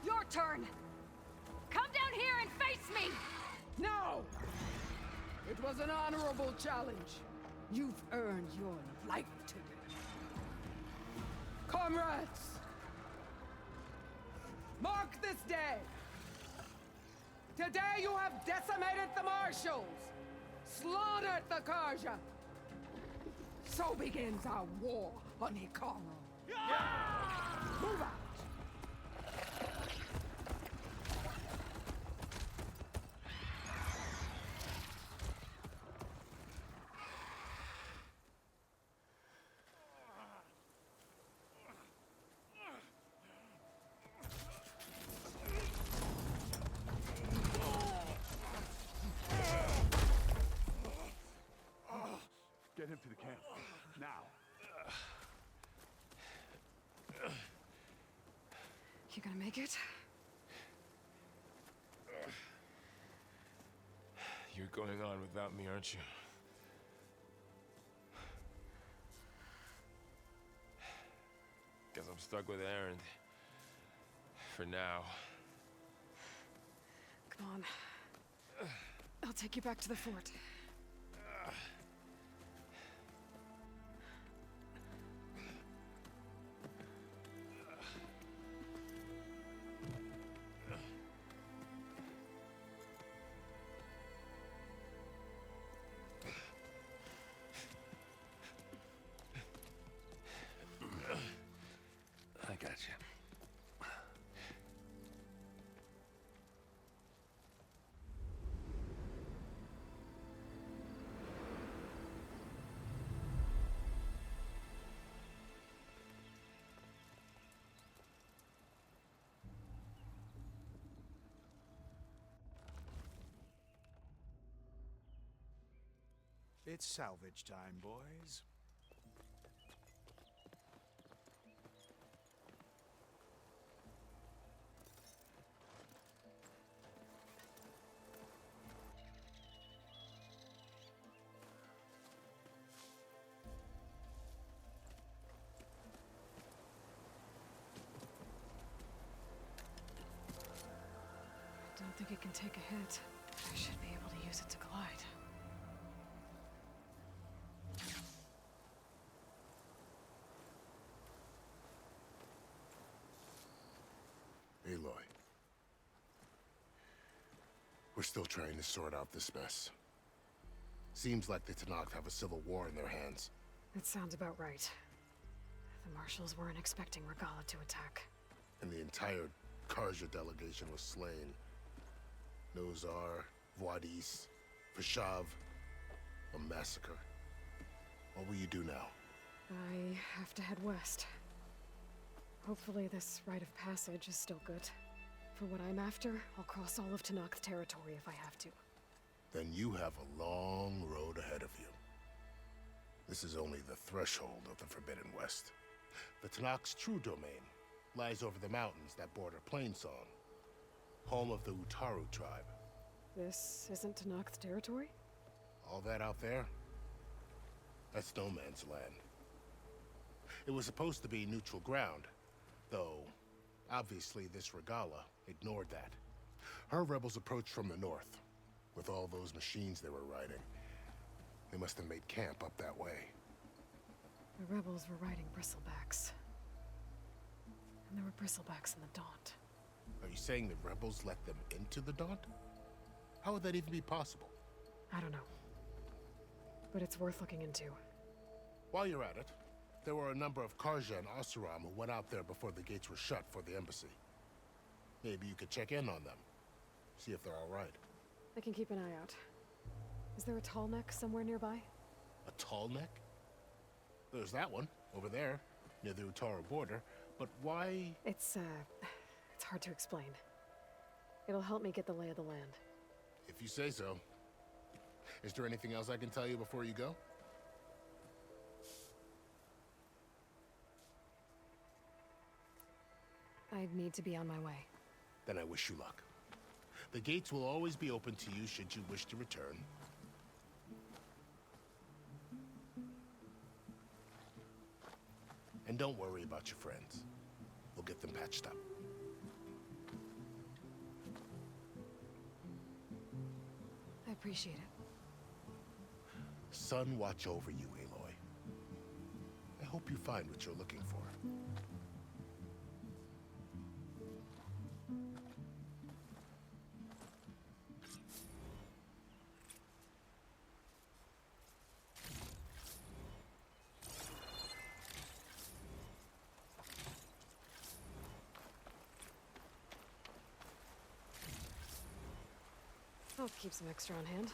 S5: Your turn! Come down here and face me!
S19: No! It was an honorable challenge. You've earned your life today. Comrades! Mark this day! Today you have decimated the Marshals! Slaughtered the Karja! So begins our war on Hikaru. Move out!
S20: Get him to the camp. Now.
S2: You gonna make it?
S15: You're going on without me, aren't you? Guess I'm stuck with Erend. For now.
S2: Come on. I'll take you back to the fort.
S10: I got you.
S6: It's salvage time, boys.
S2: Don't think it can take a hit. I should be able to use it to glide.
S13: Aloy. We're still trying to sort out this mess. Seems like the Tenakth have a civil war in their hands.
S2: That sounds about right. The Marshals weren't expecting Regalla to attack.
S13: And the entire Karja delegation was slain. Nozar, Vuadis, Vashav, a massacre. What will you do now?
S2: I have to head west. Hopefully this rite of passage is still good. For what I'm after, I'll cross all of Tenakth territory if I have to.
S13: Then you have a long road ahead of you. This is only the threshold of the Forbidden West. The Tenakth's true domain lies over the mountains that border Plainsong, home of the Utaru tribe.
S2: This isn't Tenakth territory?
S13: All that out there? That's no man's land. It was supposed to be neutral ground, though obviously this Regalla ignored that. Her rebels approached from the north, with all those machines they were riding. They must have made camp up that way.
S2: The rebels were riding bristlebacks. And there were bristlebacks in the Daunt.
S13: Are you saying the rebels let them into the Daunt? How would that even be possible?
S2: I don't know. But it's worth looking into.
S13: While you're at it, there were a number of Karja and Oseram who went out there before the gates were shut for the embassy. Maybe you could check in on them. See if they're all right.
S2: I can keep an eye out. Is there a tall neck somewhere nearby?
S13: A tall neck? There's that one, over there, near the Utara border. But why?
S2: It's hard to explain. It'll help me get the lay of the land.
S13: If you say so. Is there anything else I can tell you before you go?
S2: I need to be on my way.
S13: Then I wish you luck. The gates will always be open to you should you wish to return. And don't worry about your friends. We'll get them patched up.
S2: I appreciate it.
S13: Sun watch over you, Aloy. I hope you find what you're looking for.
S2: I'll keep some extra on hand.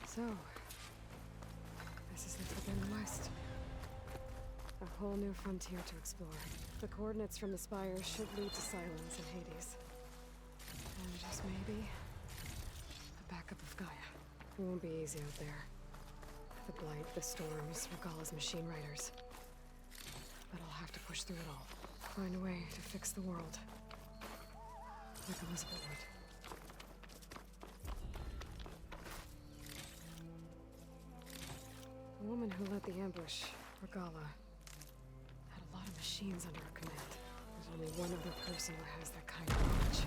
S2: So, this is the Forbidden West. A whole new frontier to explore. The coordinates from the spires should lead to Silence and Hades. And just maybe, a backup of Gaia. It won't be easy out there. The Blight, the Storms, Regalla's machine riders. But I'll have to push through it all. Find a way to fix the world. Like Elizabeth would. The woman who led the ambush, Regalla, had a lot of machines under her command. There's only one other person who has that kind of knowledge.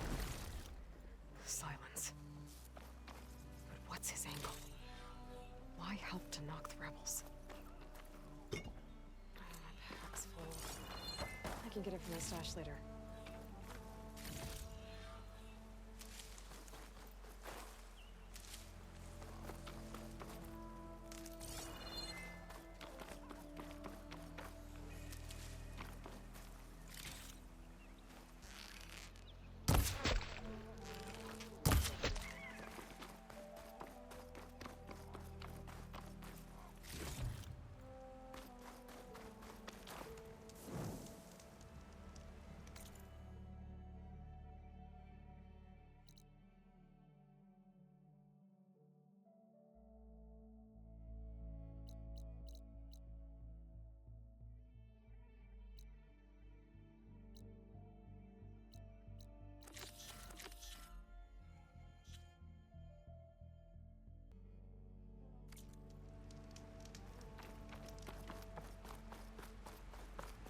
S2: Silence. But what's his angle? Why help to knock the rebels? Oh, my pack's full. I can get it from my stash later.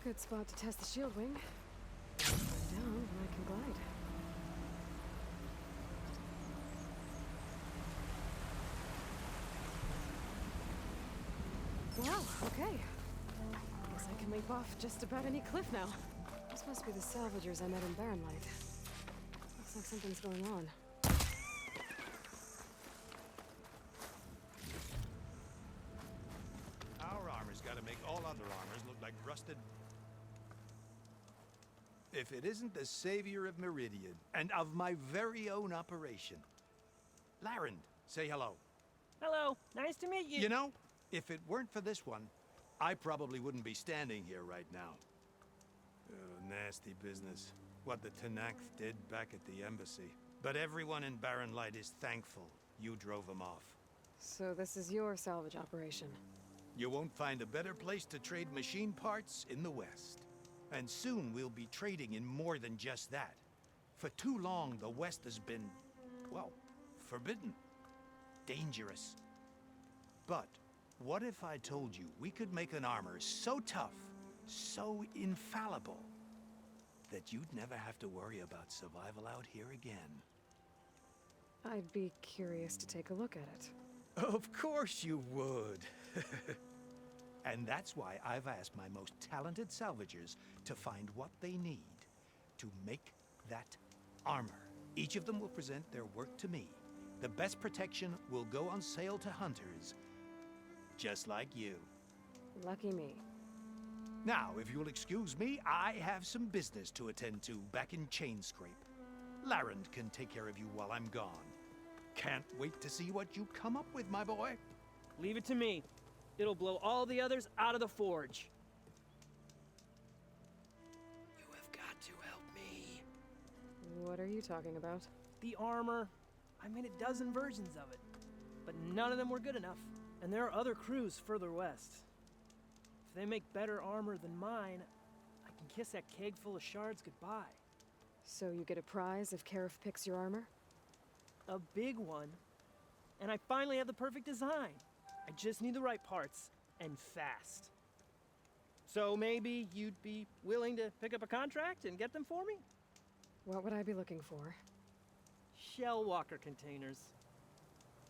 S2: Good spot to test the shield wing. Find down when I can glide. Wow, okay. Guess I can leap off just about any cliff now. This must be the salvagers I met in Barren Light. Looks like something's going on.
S6: Our armor's gotta make all other armors look like rusted. If it isn't the savior of Meridian, and of my very own operation. Larend, say hello.
S21: Hello, nice to meet you.
S6: You know, if it weren't for this one, I probably wouldn't be standing here right now. Oh, nasty business. What the Tenakth did back at the embassy. But everyone in Barren Light is thankful you drove them off.
S2: So this is your salvage operation.
S6: You won't find a better place to trade machine parts in the West. And soon we'll be trading in more than just that. For too long, the West has been, well, forbidden. Dangerous. But what if I told you we could make an armor so tough, so infallible, that you'd never have to worry about survival out here again?
S2: I'd be curious to take a look at it.
S6: Of course you would. And that's why I've asked my most talented salvagers to find what they need to make that armor. Each of them will present their work to me. The best protection will go on sale to hunters, just like you.
S2: Lucky me.
S6: Now, if you'll excuse me, I have some business to attend to back in Chainscrape. Larend can take care of you while I'm gone. Can't wait to see what you come up with, my boy.
S21: Leave it to me. It'll blow all the others out of the forge.
S4: You have got to help me.
S2: What are you talking about?
S21: The armor. I made a dozen versions of it, but none of them were good enough. And there are other crews further west. If they make better armor than mine, I can kiss that keg full of shards goodbye.
S2: So you get a prize if Karif picks your armor?
S21: A big one. And I finally have the perfect design. I just need the right parts, and fast. So maybe you'd be willing to pick up a contract and get them for me?
S2: What would I be looking for?
S21: Shell walker containers.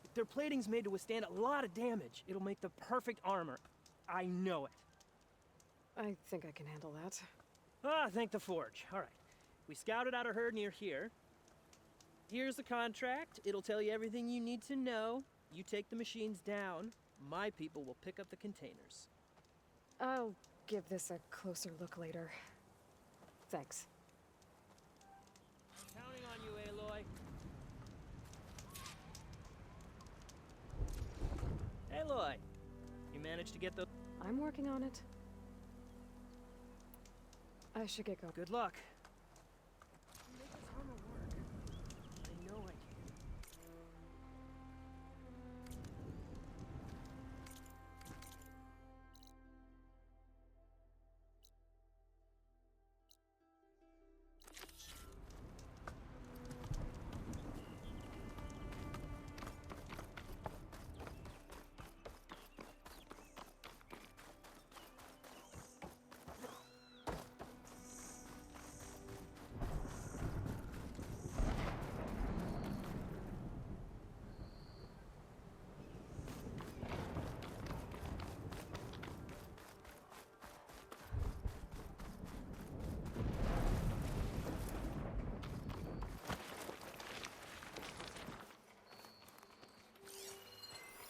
S21: If their plating's made to withstand a lot of damage, it'll make the perfect armor. I know it.
S2: I think I can handle that.
S21: Ah, thank the forge. All right. We scouted out a herd near here. Here's the contract. It'll tell you everything you need to know. You take the machines down. My people will pick up the containers.
S2: I'll give this a closer look later. Thanks.
S21: Counting on you, Aloy. Aloy, you managed to get those?
S2: I'm working on it. I should get going.
S21: Good luck. Make this armor work. I know I can.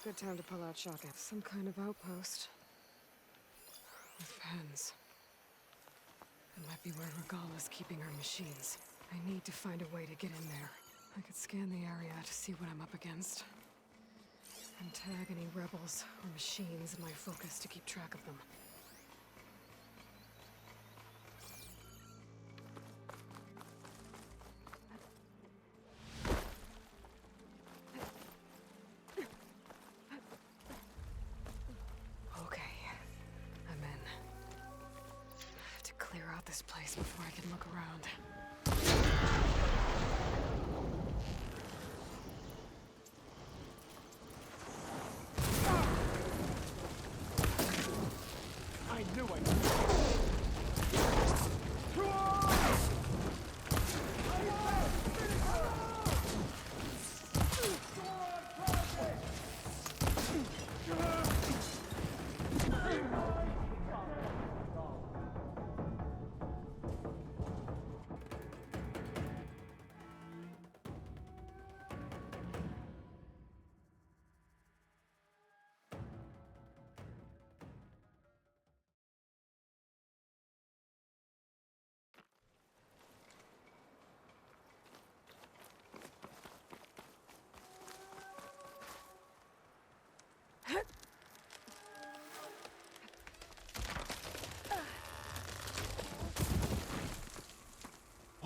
S2: Good time to pull out shotgun. Some kind of outpost. With pens. It might be where Regala's keeping her machines. I need to find a way to get in there. I could scan the area to see what I'm up against. And tag any rebels or machines in my focus to keep track of them. This place before I can look around.
S20: I knew I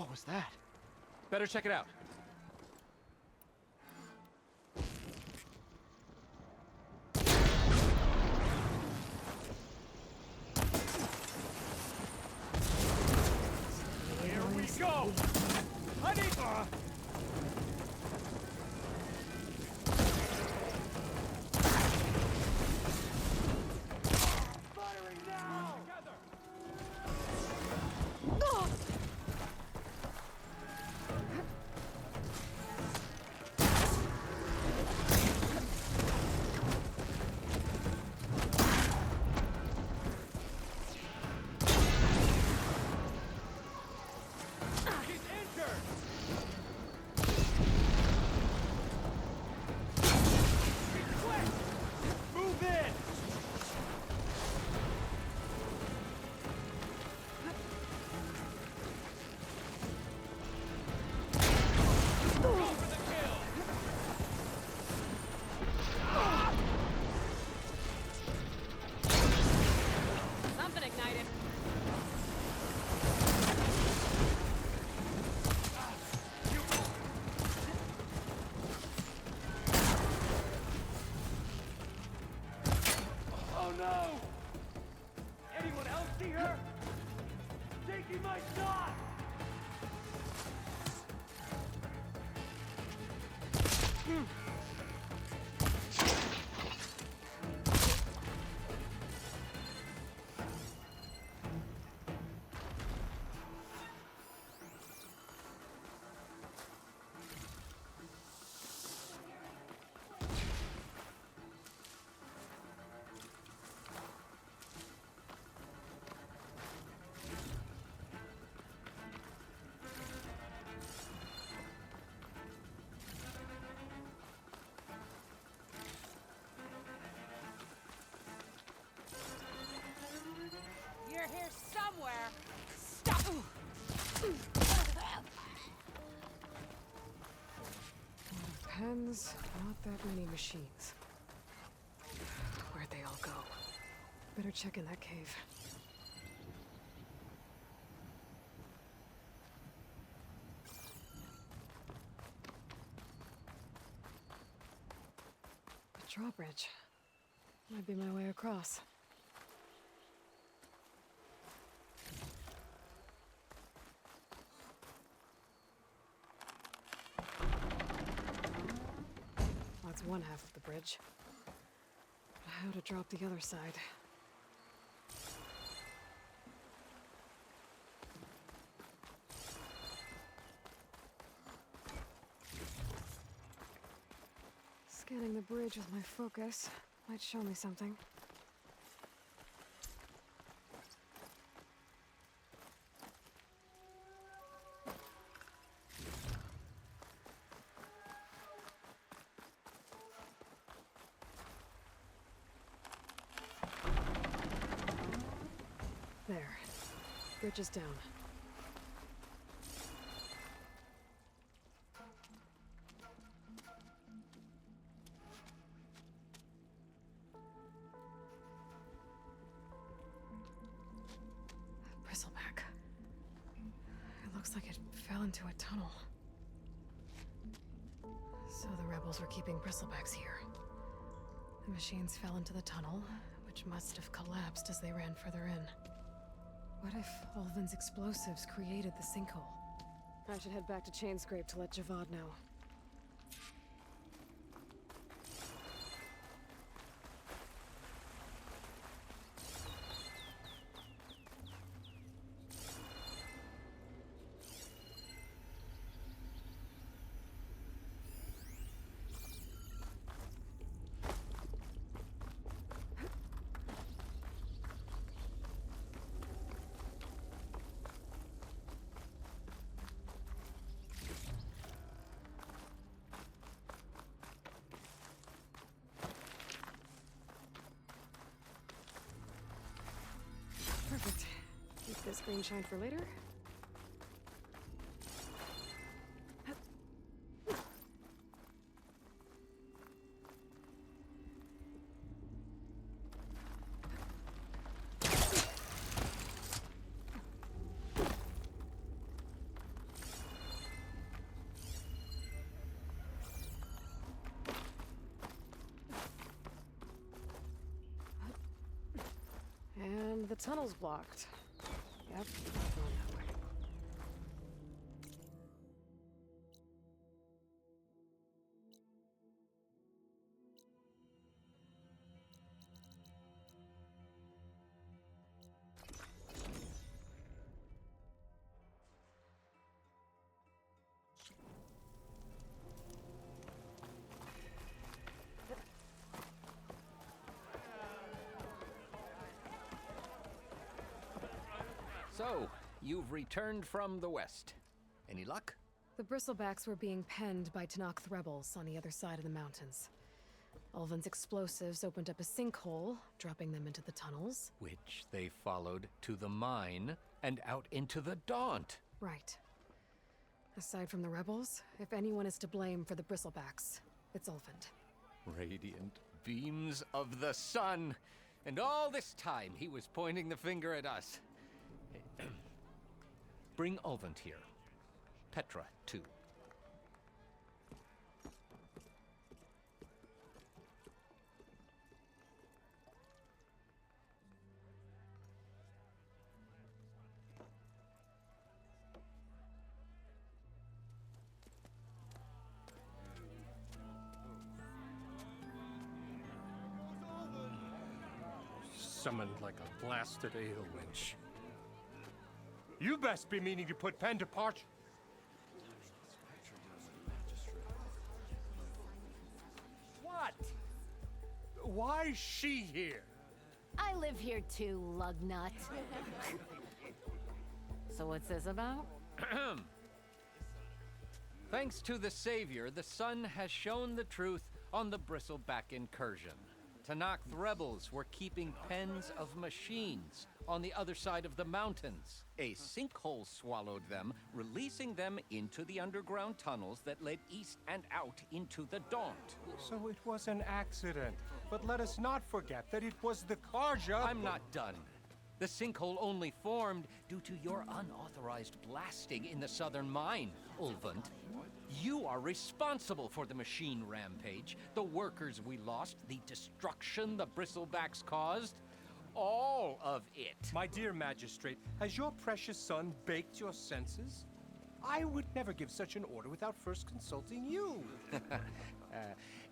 S1: What was that? Better check it out.
S20: Here we go! Hanifa! my shot!
S19: You're here somewhere. Stop!
S2: Pens, not that many machines. Where'd they all go? Better check in that cave. A drawbridge. Might be my way across. That's one half of the bridge. But how to drop the other side? Scanning the bridge with my focus might show me something. There. Bridge is down. Bristleback. It looks like it fell into a tunnel. So the rebels were keeping bristlebacks here. The machines fell into the tunnel, which must have collapsed as they ran further in. What if Ulvin's explosives created the sinkhole? I should head back to Chainscrape to let Javad know. Perfect. Keep this green shine for later. And the tunnel's blocked. Yep, not going that way.
S9: So, you've returned from the west. Any luck?
S2: The Bristlebacks were being penned by Tenakth rebels on the other side of the mountains. Ulvin's explosives opened up a sinkhole, dropping them into the tunnels.
S9: Which they followed to the mine and out into the Daunt.
S2: Right. Aside from the rebels, if anyone is to blame for the Bristlebacks, it's Ulvund.
S9: Radiant beams of the sun! And all this time he was pointing the finger at us. Bring Ulvund here. Petra, too.
S20: summoned like a blasted ale winch. You best be meaning to put pen to parch. What? Why's she here?
S7: I live here too, lugnut. So what's this about?
S9: Thanks to the Savior, the sun has shown the truth on the Bristleback incursion. Tanakh rebels were keeping pens of machines on the other side of the mountains. A sinkhole swallowed them, releasing them into the underground tunnels that led east and out into the Daunt.
S20: So it was an accident. But let us not forget that it was the Karja.
S9: I'm not done. The sinkhole only formed due to your unauthorized blasting in the southern mine, Ulvund. You are responsible for the machine rampage, the workers we lost, the destruction the Bristlebacks caused. All of it.
S20: My dear magistrate, has your precious son baked your senses? I would never give such an order without first consulting you.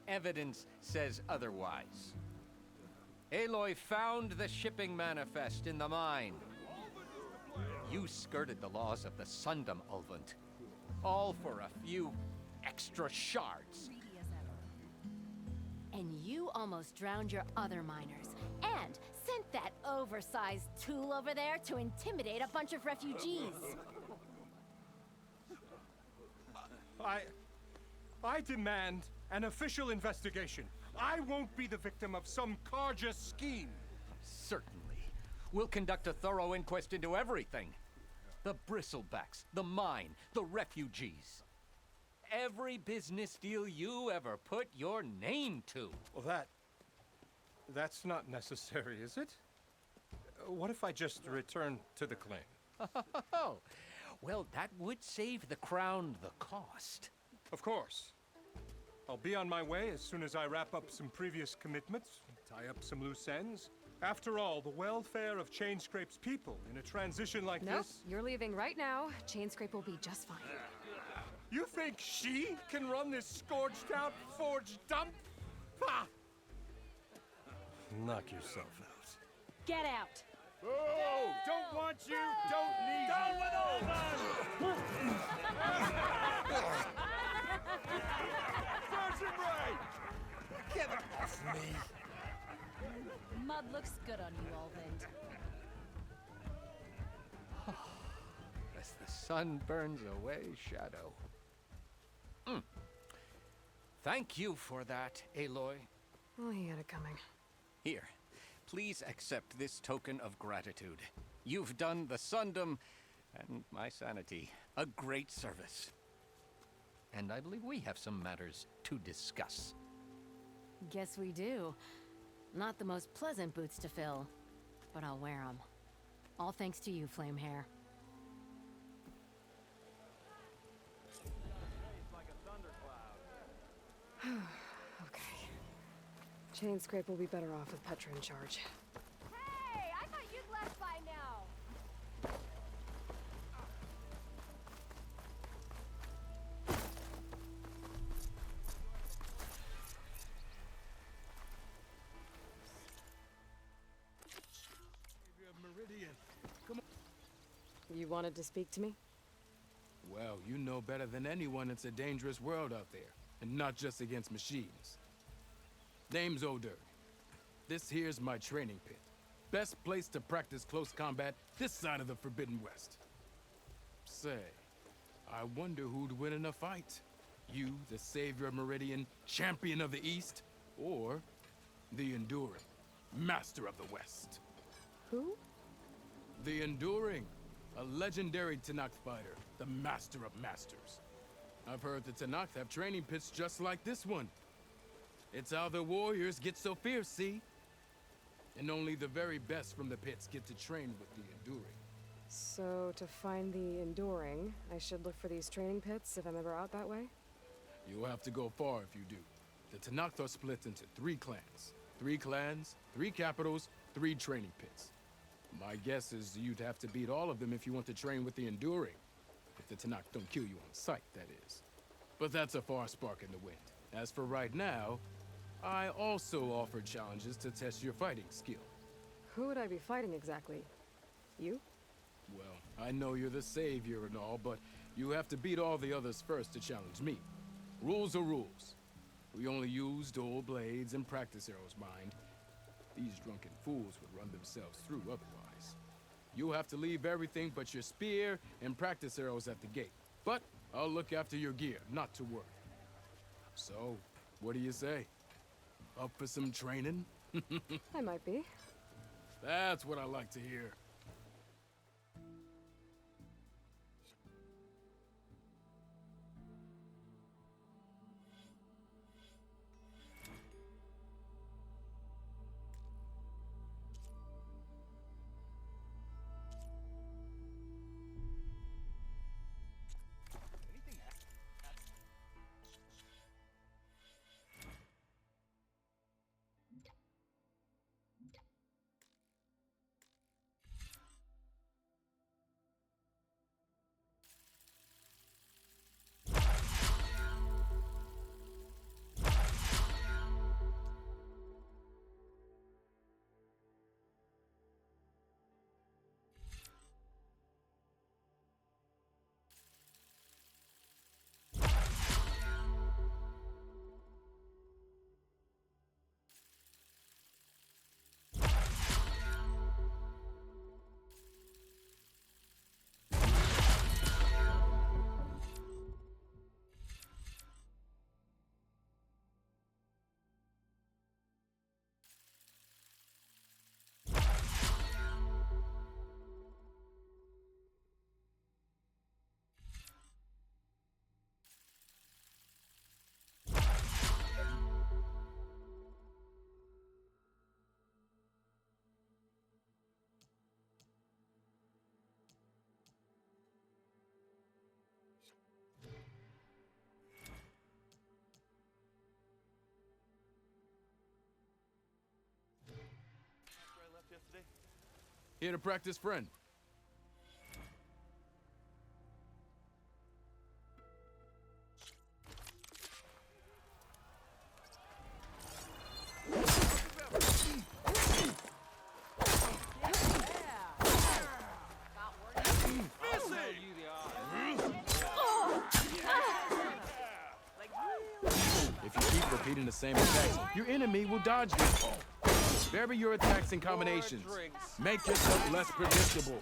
S9: Evidence says otherwise. Aloy found the shipping manifest in the mine. You skirted the laws of the Sundom, Ulvund. All for a few extra shards.
S7: And you almost drowned your other miners. And sent that oversized tool over there to intimidate a bunch of refugees.
S20: I demand an official investigation. I won't be the victim of some Karja scheme.
S9: Certainly. We'll conduct a thorough inquest into everything. The Bristlebacks, the mine, the refugees. Every business deal you ever put your name to.
S20: Well, that's not necessary, is it? What if I just return to the claim?
S9: Oh, well, that would save the crown the cost.
S20: Of course. I'll be on my way as soon as I wrap up some previous commitments, tie up some loose ends. After all, the welfare of Chainscrape's people in a transition like
S2: Nope,
S20: this...
S2: you're leaving right now. Chainscrape will be just fine.
S20: You think she can run this scorched-out forged dump? Ha! Knock yourself out.
S7: Get out!
S20: Oh! Don't want you, don't need
S19: Down
S20: you!
S19: with all that!
S20: Sergeant Ray!
S19: Get off me!
S7: Mud looks good on you, Ulvund.
S9: As the sun burns away shadow. Thank you for that, Aloy.
S2: Well, he had it coming.
S9: Here, please accept this token of gratitude. You've done the Sundom and my sanity a great service. And I believe we have some matters to discuss.
S7: Guess we do. Not the most pleasant boots to fill, but I'll wear them. All thanks to you, Flamehair.
S2: Okay. Chainscrape will be better off with Petra in charge.
S5: Hey, I thought you'd left by now.
S1: Meridian. Come on.
S2: You wanted to speak to me?
S1: Well, you know better than anyone it's a dangerous world out there, and not just against machines. Name's Odur. This here's my training pit. Best place to practice close combat this side of the Forbidden West. Say, I wonder who'd win in a fight. You, the savior of Meridian, champion of the East, or the Enduring, master of the West.
S2: Who?
S1: The Enduring, a legendary Tanakh fighter, the master of masters. I've heard the Tanakh have training pits just like this one. It's how the warriors get so fierce, see? And only the very best from the pits get to train with the Enduring.
S2: So, to find the Enduring, I should look for these training pits if I'm ever out that way?
S1: You'll have to go far if you do. The Tanakh are split into 3 clans. 3 clans, 3 capitals, 3 training pits. My guess is you'd have to beat all of them if you want to train with the Enduring. If the Tanakh don't kill you on sight, that is. But that's a far spark in the wind. As for right now, I also offer challenges to test your fighting skill.
S2: Who would I be fighting exactly? You?
S1: Well, I know you're the savior and all, but you have to beat all the others first to challenge me. Rules are rules. We only use dual blades and practice arrows, mind. These drunken fools would run themselves through otherwise. You'll have to leave everything but your spear and practice arrows at the gate. But I'll look after your gear, not to worry. So, what do you say? Up for some training?
S2: I might be.
S1: That's what I like to hear. Here to practice, friend. If you keep repeating the same attacks, your enemy will dodge them. Vary your attacks and combinations. Make yourself less predictable.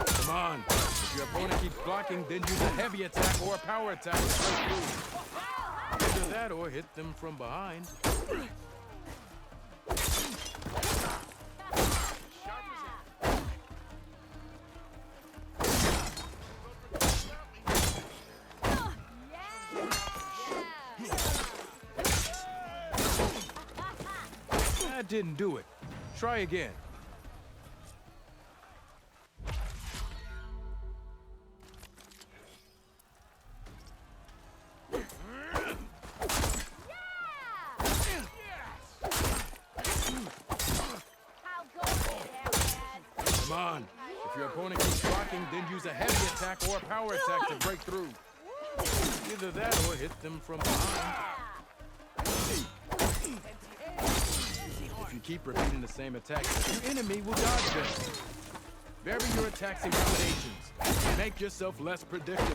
S1: Come on. If your opponent keeps blocking, then use a heavy attack or a power attack to break through. Either that or hit them from behind. That didn't do it. Try again. Come on. If your opponent keeps blocking, then use a heavy attack or a power attack to break through. Either that or hit them from behind. If you keep repeating the same attacks, your enemy will dodge them. Vary your attacks and combinations. Make yourself less predictable.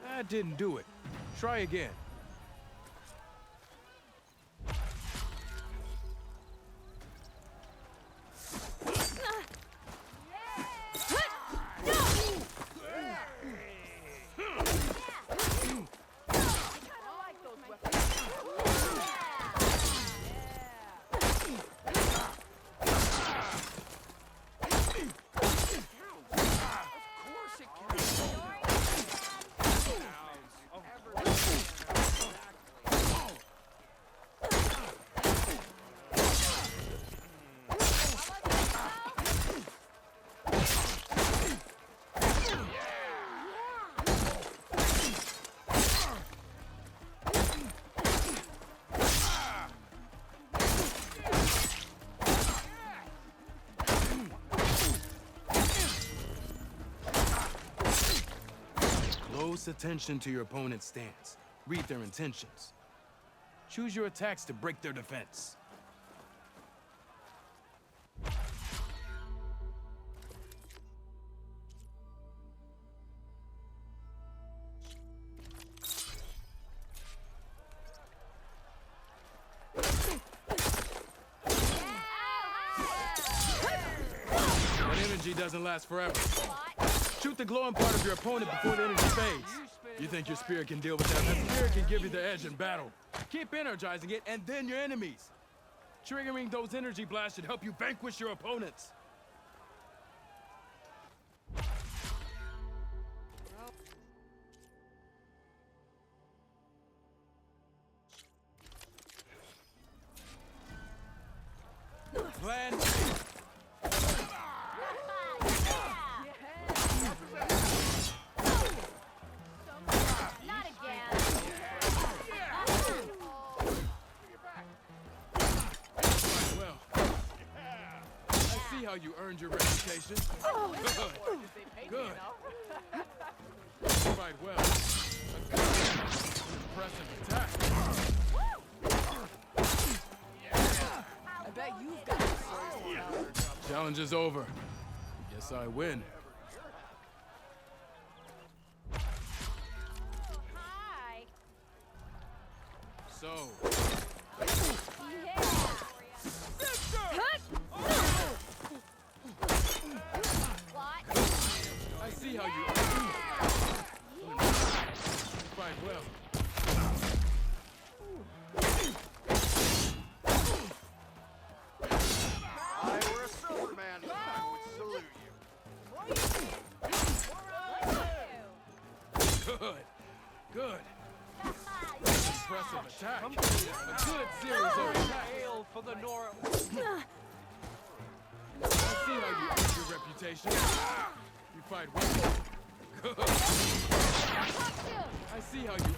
S1: That didn't do it. Try again. close attention to your opponent's stance. Read their intentions. Choose your attacks to break their defense. That energy doesn't last forever. Shoot the glowing part of your opponent before the energy fades. You think your spear can deal with that? That spear can give you the edge in battle. Keep energizing it, and then your enemies. Triggering those energy blasts should help you vanquish your opponents. Plan.
S5: Not again.
S1: Well, I see how you earned your reputation. Good. Good. Right, well. A good, impressive attack.
S19: I bet you've got some stories about her.
S1: Challenge is over. Guess I win.
S5: Hi.
S1: So, I see how you fight well.
S8: I were a silver man, I would salute you.
S1: Good. Good. Impressive attack. A good series of attacks.
S9: Hail for the Nora.
S1: I see how you earned your reputation. You fight well. Good. I see how you.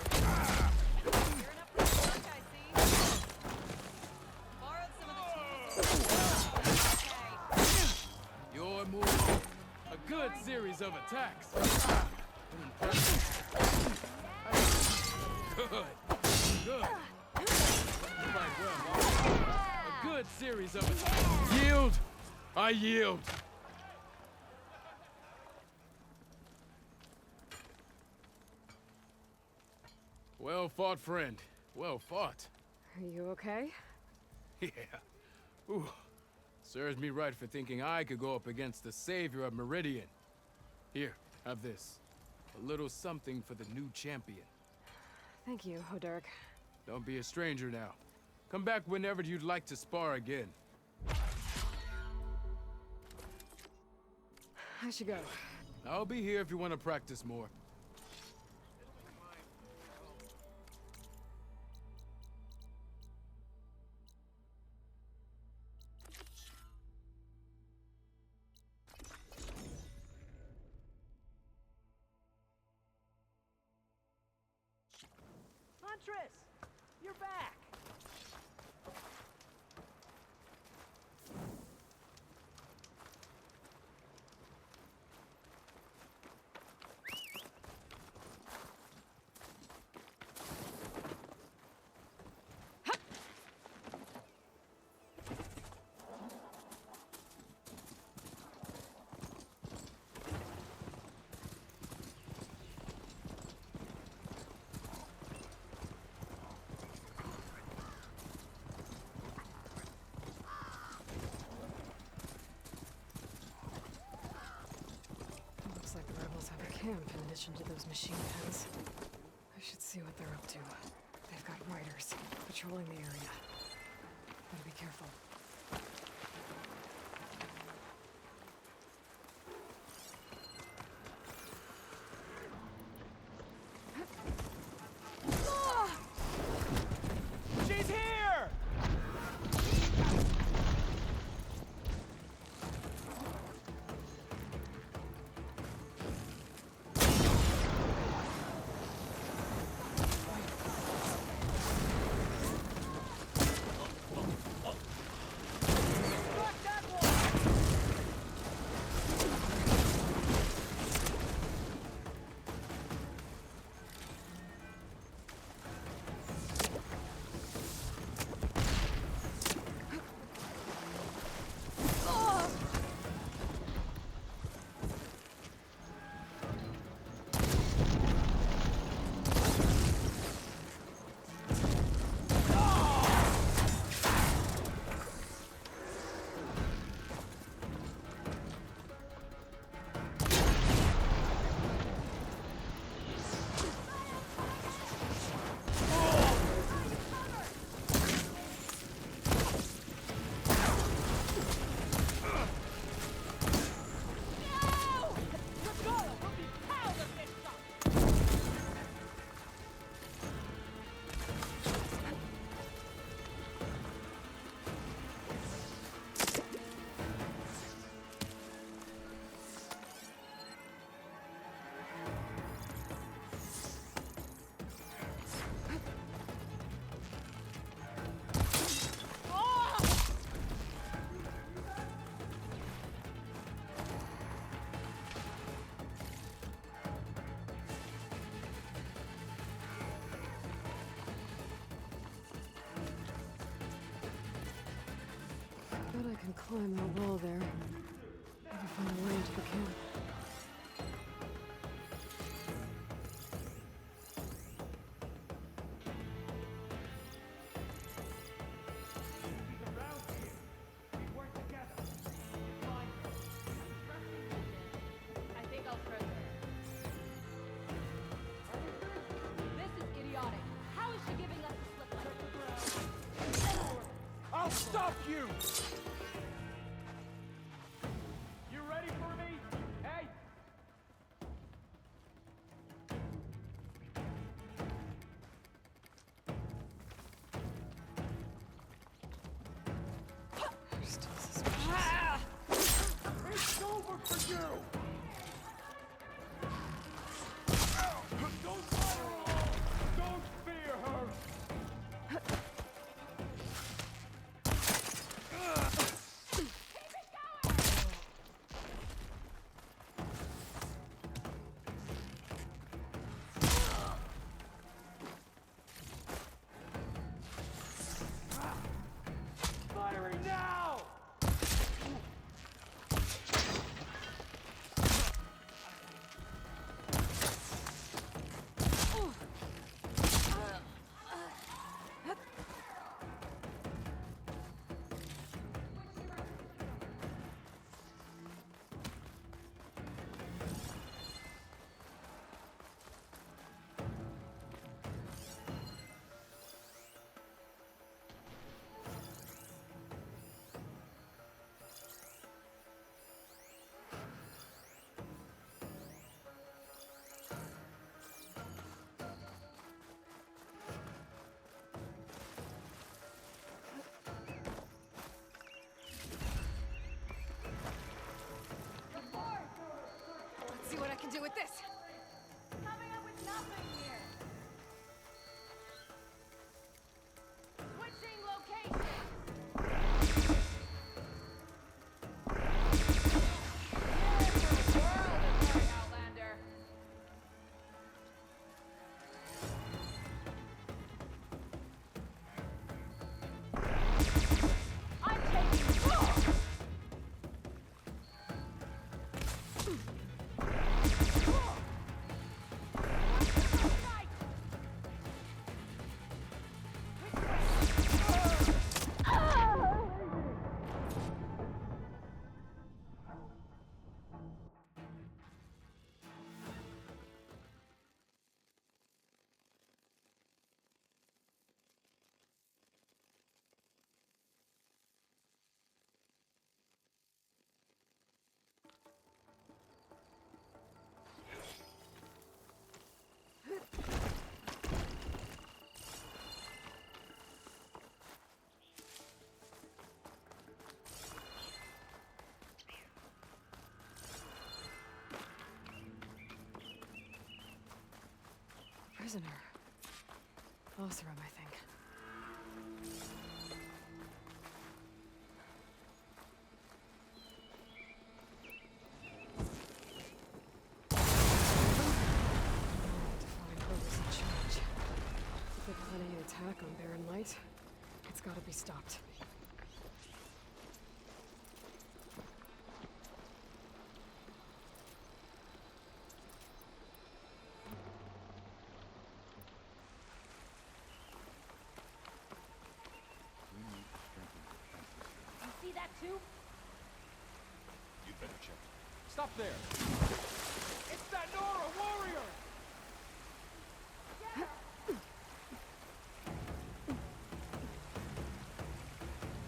S1: Your move. A good series of attacks. Impressive. Good. Good. You fight well. A good series of attacks. Yield. I yield. Well fought, friend. Well fought.
S2: Are you okay?
S1: Yeah. Ooh. Serves me right for thinking I could go up against the savior of Meridian. Here, have this. A little something for the new champion.
S2: Thank you, Hoderick.
S1: Don't be a stranger now. Come back whenever you'd like to spar again.
S2: I should go.
S1: I'll be here if you want to practice more.
S21: Huntress! You're back!
S2: Looks like the rebels have a camp in addition to those machine pens. I should see what they're up to. They've got riders patrolling the area. Better be careful.
S21: She's here!
S2: climb that wall there. Maybe find a way into the camp.
S16: I think I'll throw this. This is idiotic. How is she giving us the slip like this?
S20: I'll stop you! You ready for me? Hey! It's over for you! Don't let her alone! Don't fear her! Firing now!
S2: Let's see what I can do with this.
S16: Coming up with nothing here. Switching location. Outlander. I'm taking
S2: Prisoner. Oseram, I think. Define purpose and change. If they're planning an attack on Barren Light, it's gotta be stopped.
S16: You see that too?
S15: You'd better check.
S20: Stop there! It's that Nora warrior!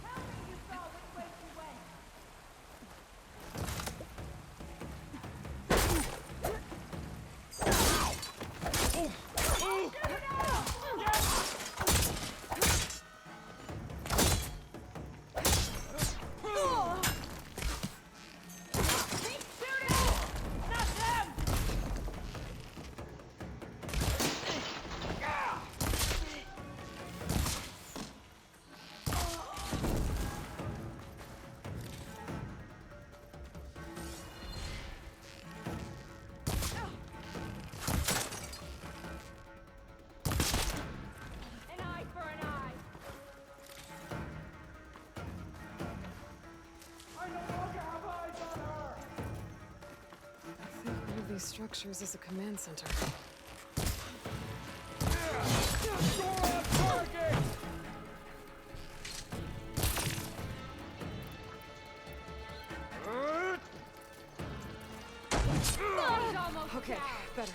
S16: Tell me you saw which way she went. Keep shooting! Not them!
S2: these structures as a command center. Okay, better.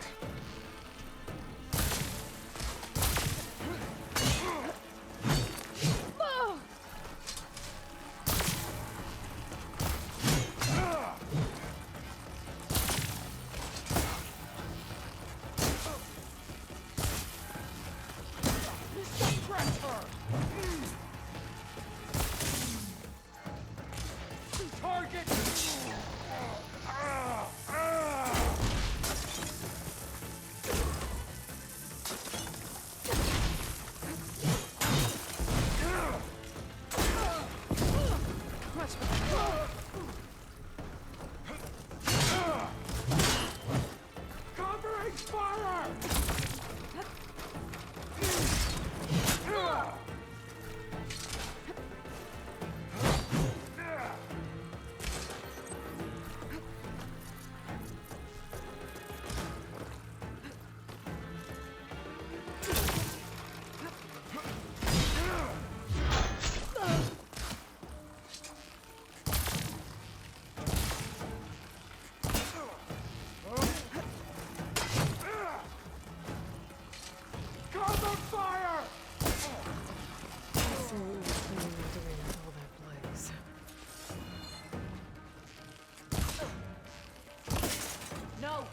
S16: No!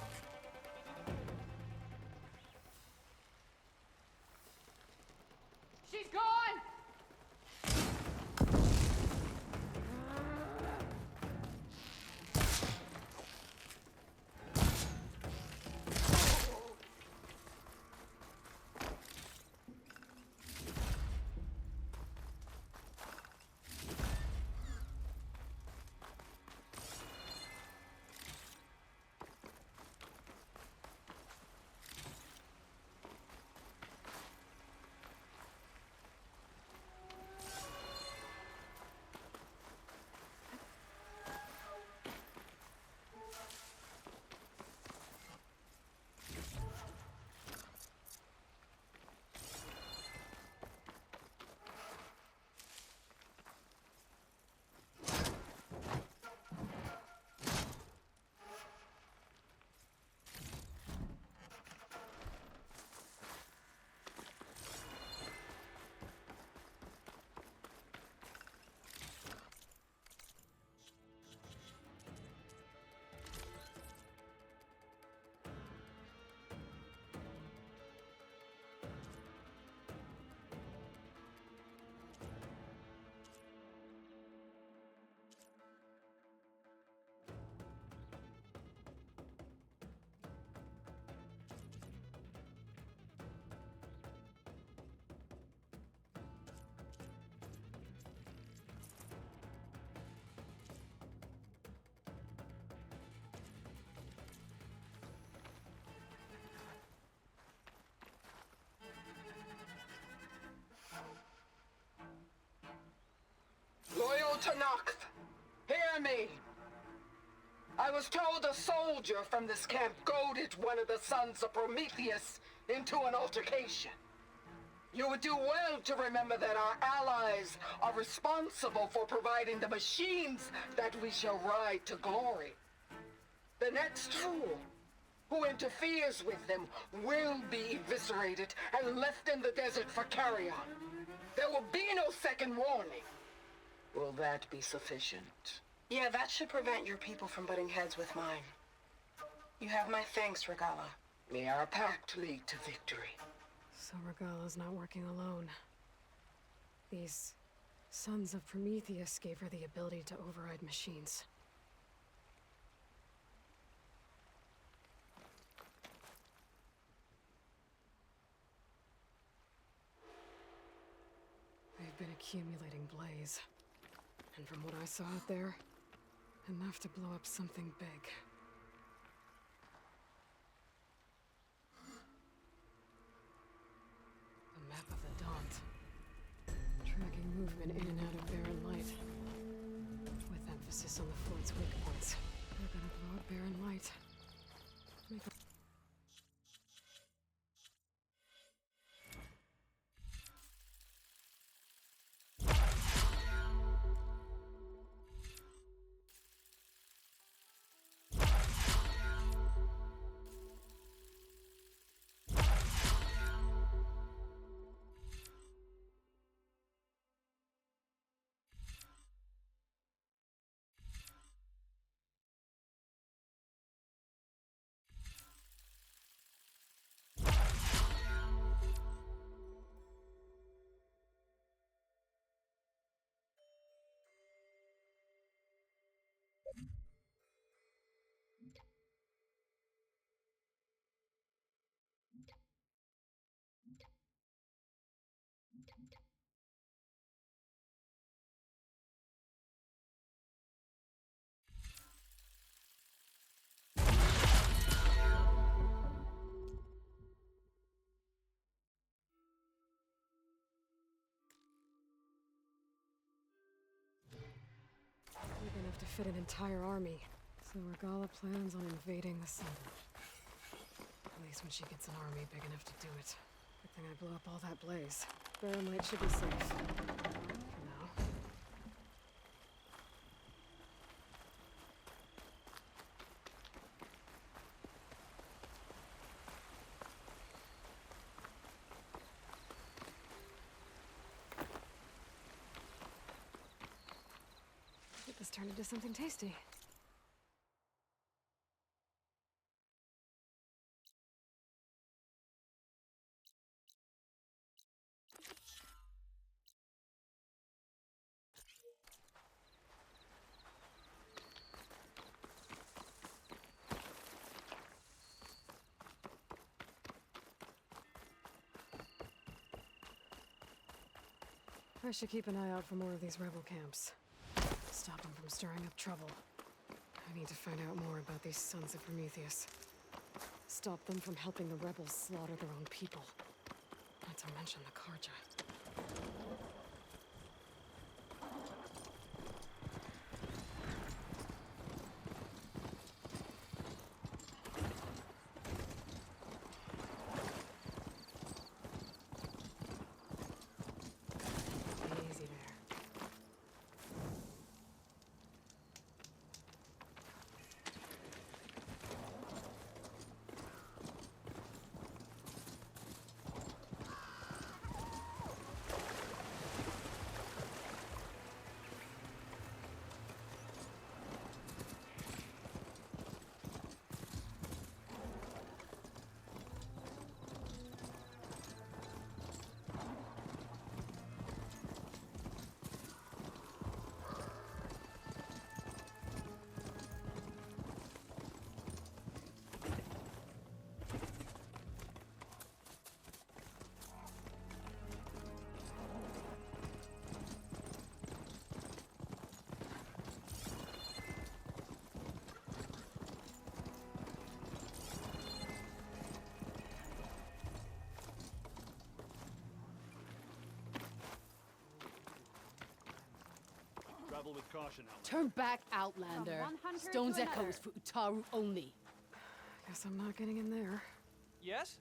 S16: She's gone!
S19: Loyal Tanakh, hear me. I was told a soldier from this camp goaded one of the sons of Prometheus into an altercation. You would do well to remember that our allies are responsible for providing the machines that we shall ride to glory. The next fool who interferes with them will be eviscerated and left in the desert for carrion. There will be no second warning. Will that be sufficient?
S18: Yeah, that should prevent your people from butting heads with mine. You have my thanks, Regala.
S19: May our pact lead to victory.
S2: So Regala's not working alone. These sons of Prometheus gave her the ability to override machines. They've been accumulating blaze. And from what I saw out there, enough to blow up something big. The map of the Daunt. Tracking movement in and out of Barren Light. With emphasis on the fort's weak points. They're gonna blow up Barren Light. Make a big enough to fit an entire army. So Regala plans on invading the sun. At least when she gets an army big enough to do it. Good thing I blew up all that blaze. Barren Light should be safe. For now. Get this turned into something tasty. I should keep an eye out for more of these rebel camps. Stop them from stirring up trouble. I need to find out more about these sons of Prometheus. Stop them from helping the rebels slaughter their own people. Not to mention the Karja. Easy there.
S14: Travel with caution, Outlander.
S16: Turn back, Outlander.
S14: From one hunter
S16: Stone's
S14: to
S16: Echo is for Utaru only.
S2: Guess I'm not getting in there.
S14: Yes?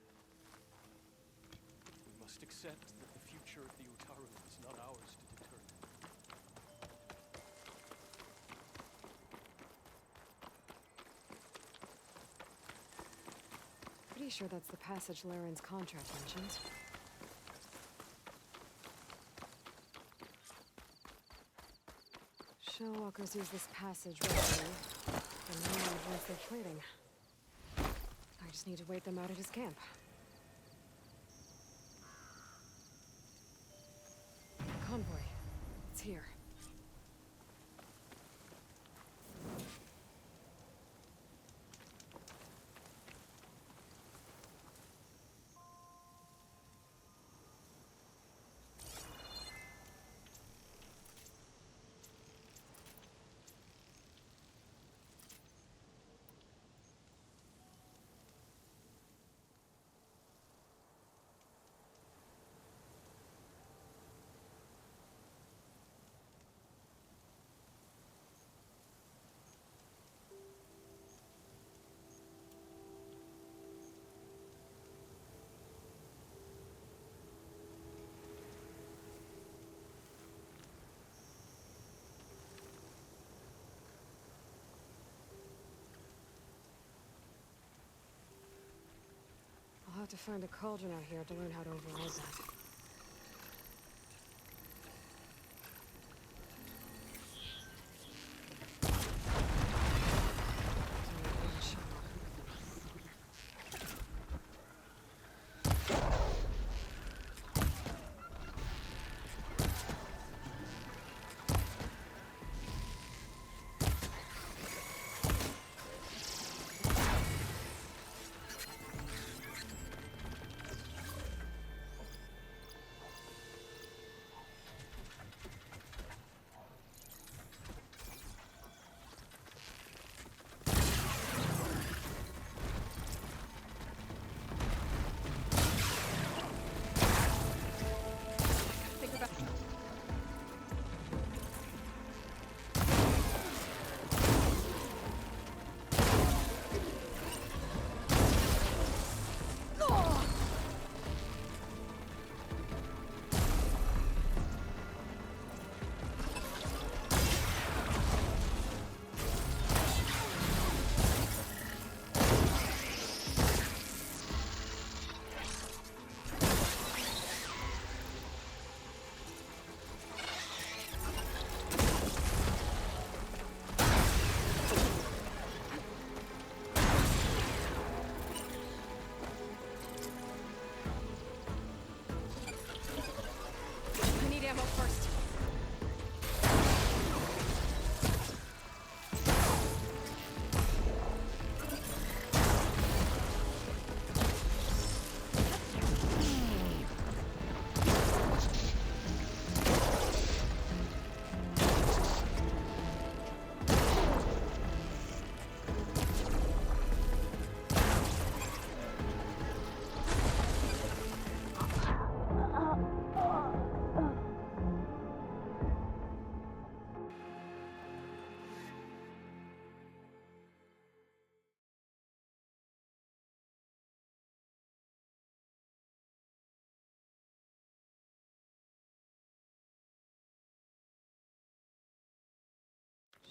S14: We must accept that the future of the Utaru is not ours to determine.
S2: Pretty sure that's the passage Laren's contract mentions. Shellwalkers use this passage regularly, and no one avoids their trading. I just need to wait them out at his camp. Convoy. It's here. find a cauldron out here to learn how to override that.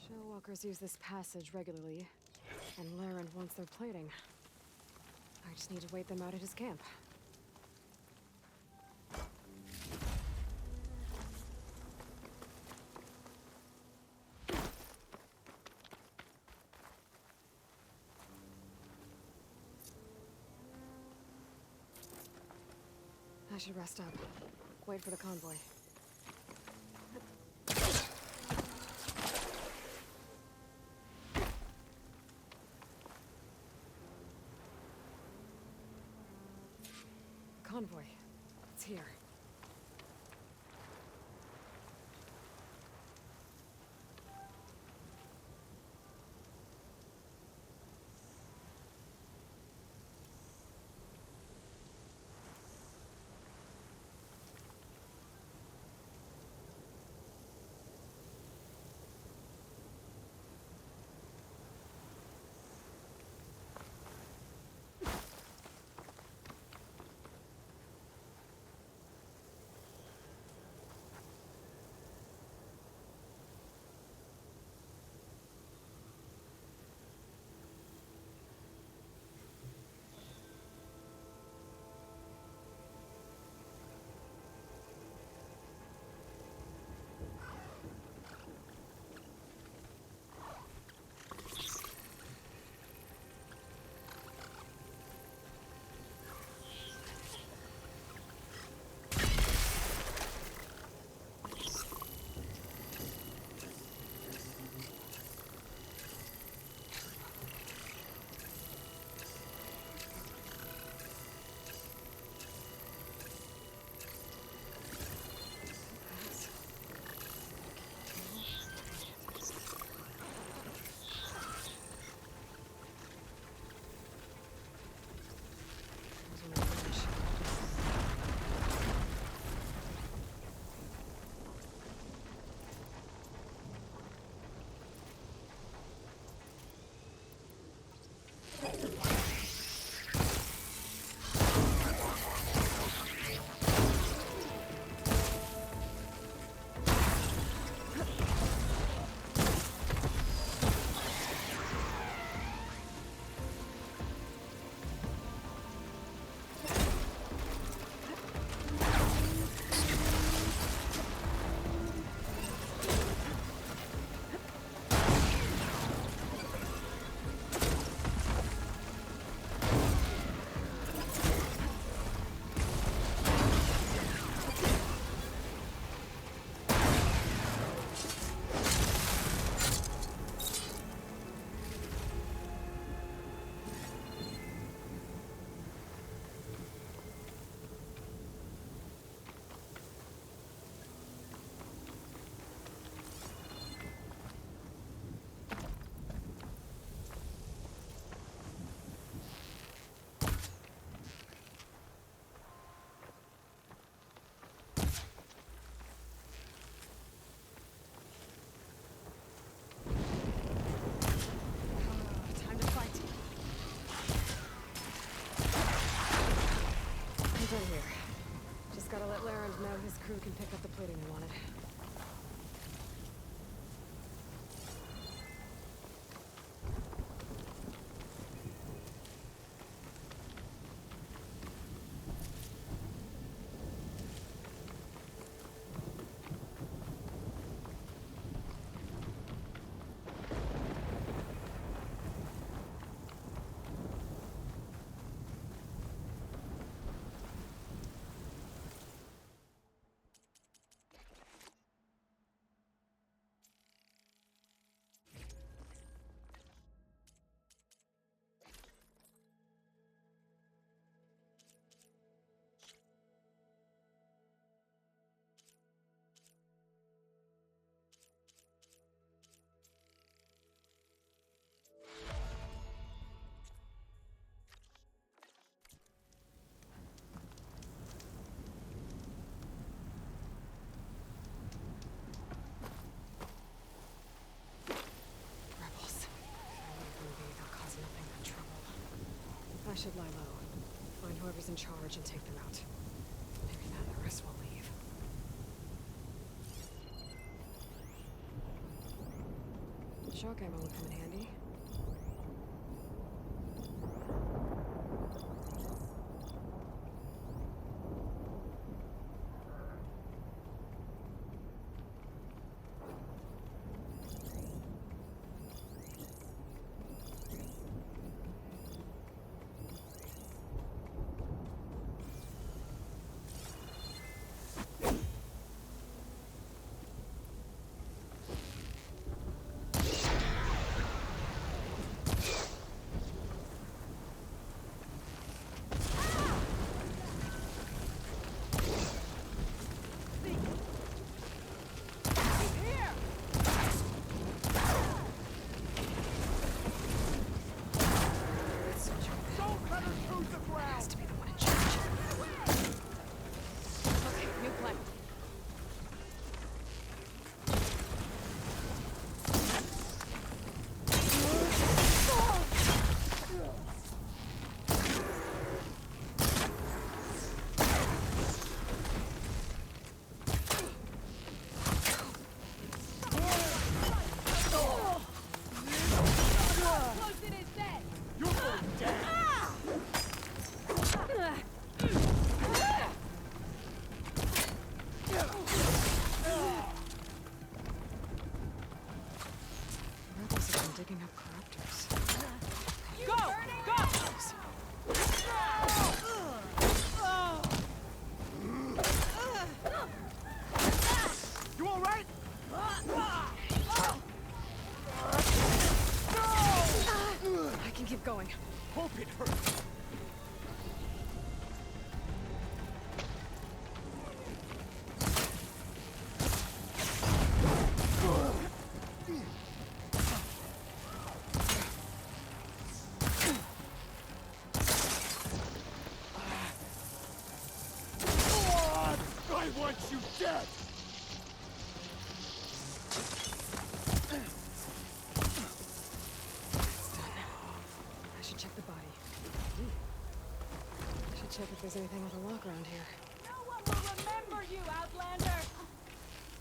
S2: Shellwalkers use this passage regularly, and Laren wants their plating. I just need to wait them out at his camp. I should rest up. Wait for the convoy. Convoy. It's here. Now his crew can pick up the plating they wanted. I should lie low. Find whoever's in charge and take them out. Maybe then the rest will leave. Shock ammo would come in handy. Going.
S20: Hope it hurts. I want you dead!
S2: Check the body. I should check if there's anything with a lock around here.
S16: No one will remember you, Outlander!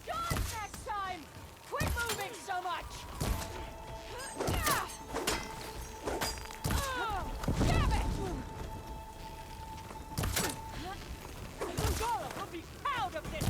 S16: Dodge next time! Quit moving so much! Damn it! Goro will be proud of this!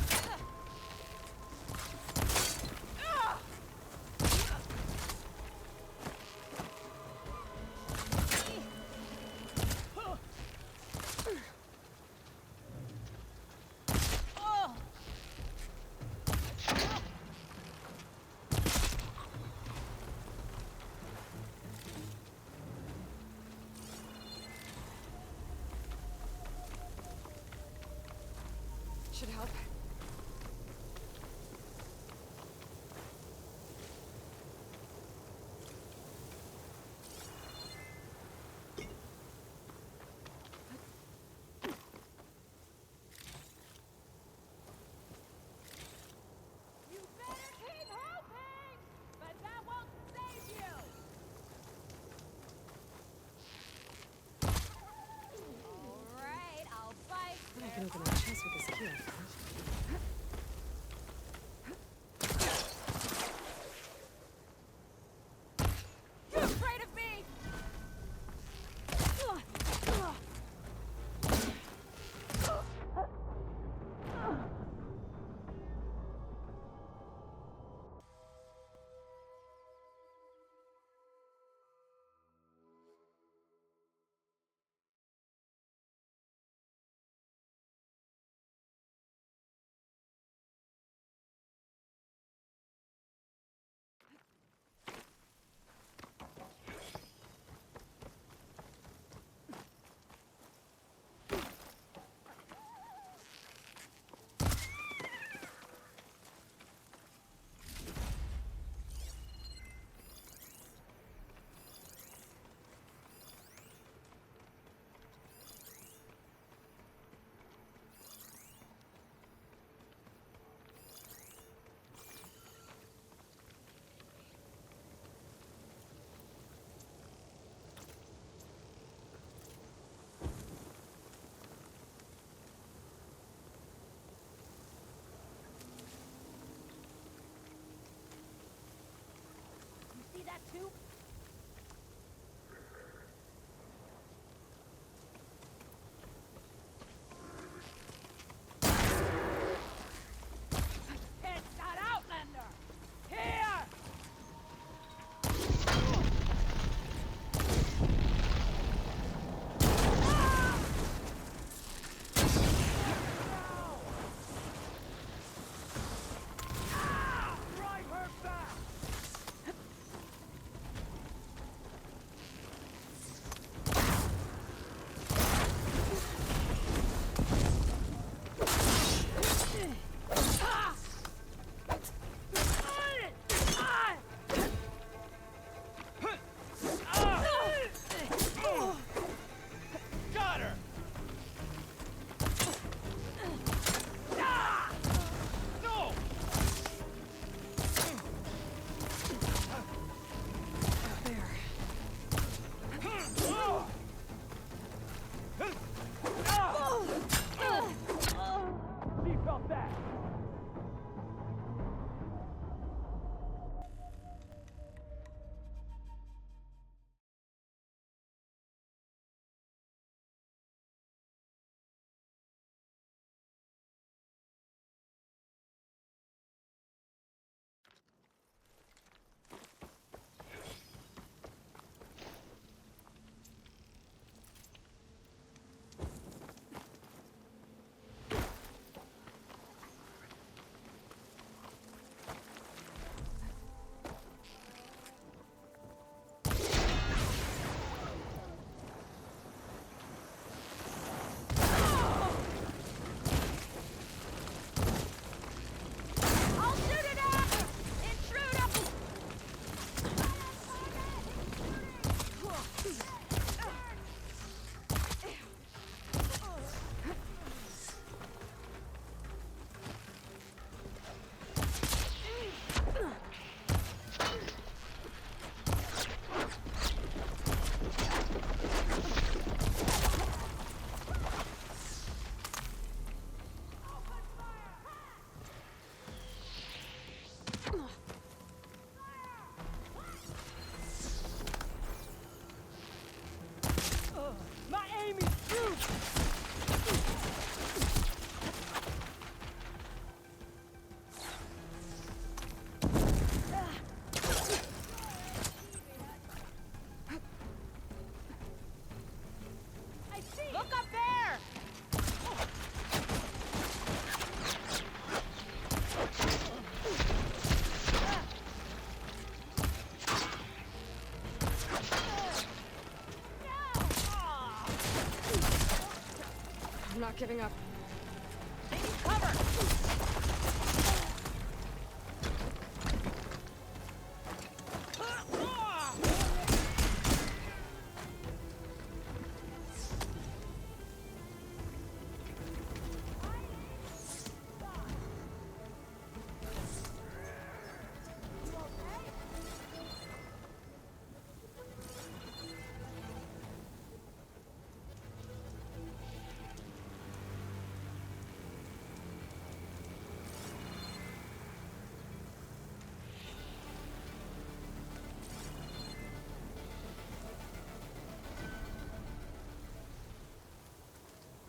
S2: Should help.
S16: You better keep hoping, but that won't save you. All right, I'll bite.
S2: I can open that chest with this key, I thought. I'm not giving up.
S16: Taking cover!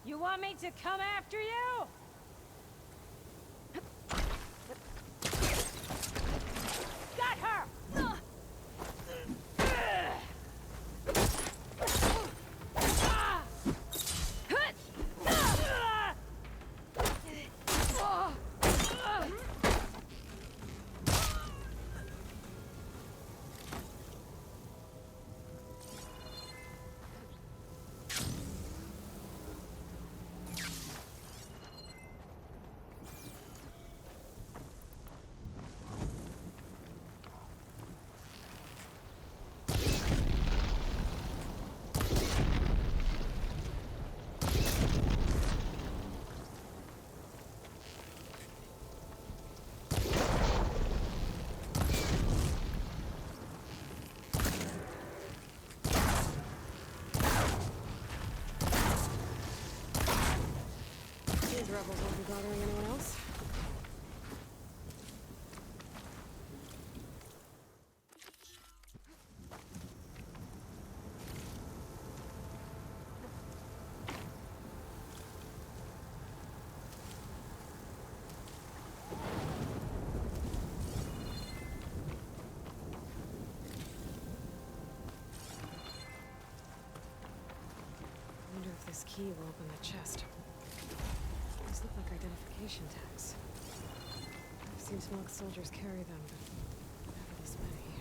S16: You want me to come after you? Got her!
S2: These rebels won't be bothering anyone else. I wonder if this key will open the chest. These look like identification tags. I've seen Smoke soldiers carry them, but never this many.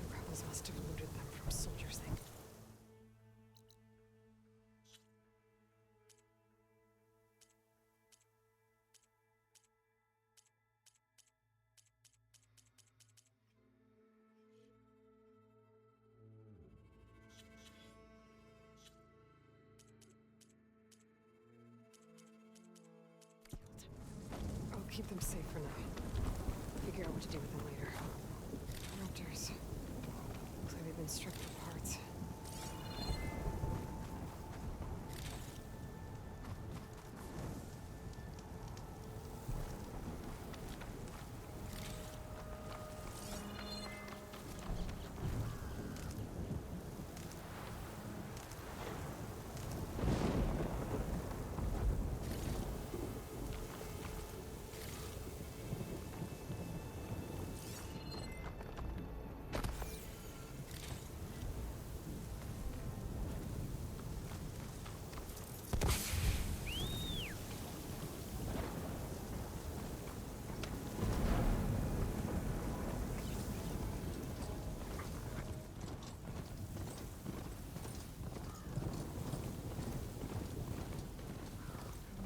S2: The rebels must have looted them from soldiers they... I'll keep them safe for now. Figure out what to do with them later. Raptors. Looks like they've been stripped of parts.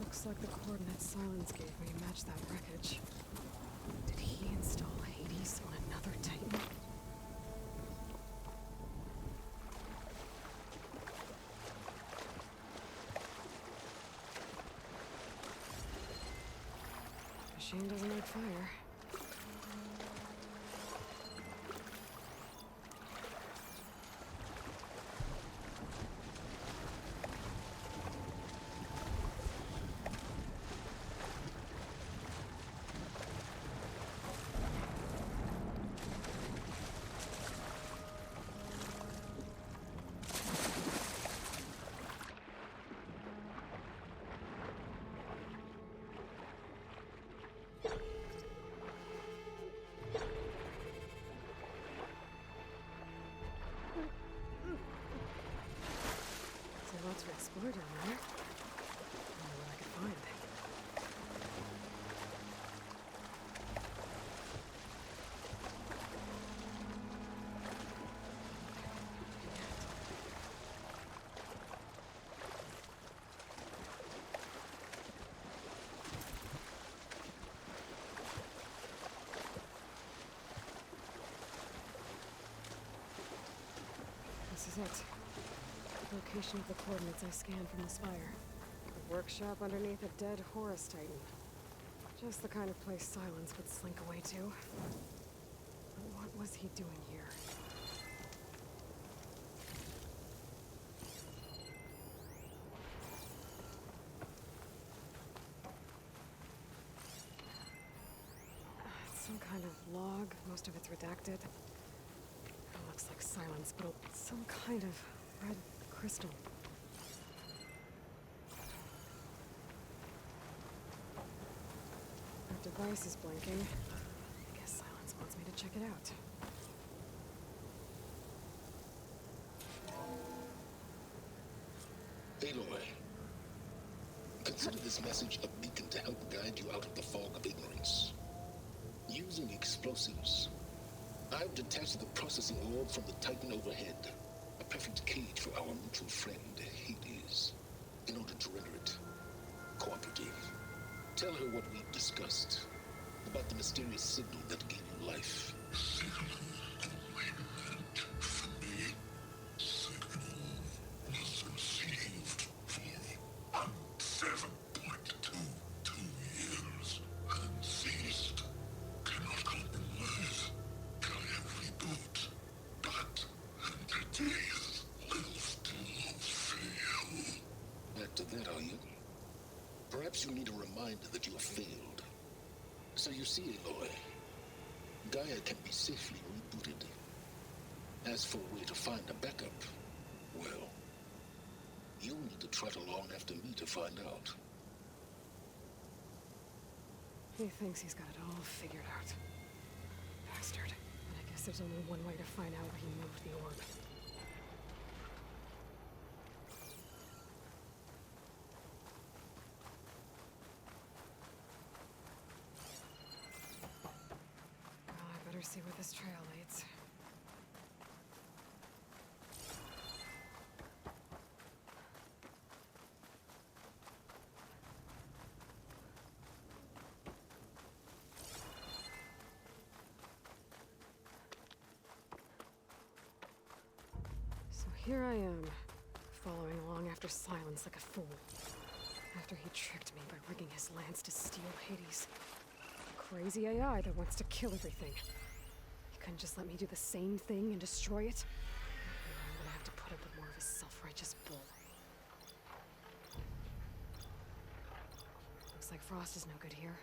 S2: Looks like the coordinates Silence gave me match that wreckage. Did he install Hades on another Titan? Machine doesn't like fire. To explore down there. I wonder what I could find. is it. The location of the coordinates I scanned from the spire. A workshop underneath a dead Horus Titan. Just the kind of place Silence would slink away to. But what was he doing here? Some kind of log, most of it's redacted. It looks like Silence, but some kind of red crystal. That device is blinking. I guess Silence wants me to check it out.
S11: Aloy, consider this message a beacon to help guide you out of the fog of ignorance. Using explosives, I've detached the processing orb from the Titan overhead. A perfect cage for our mutual friend, Hades, in order to render it cooperative. Tell her what we've discussed about the mysterious signal that gave you life. Perhaps you need a reminder that you have failed. So you see, Aloy, Gaia can be safely rebooted. As for a way to find a backup, well, you'll need to trot along after me to find out.
S2: He thinks he's got it all figured out. Bastard. But I guess there's only one way to find out where he moved the orb. See where this trail leads. So here I am, following along after Silence like a fool. After he tricked me by rigging his lance to steal Hades. Crazy AI that wants to kill everything. Couldn't just let me do the same thing and destroy it? I'm gonna have to put up with more of his self-righteous bull. Looks like Frost is no good here.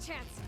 S2: chance!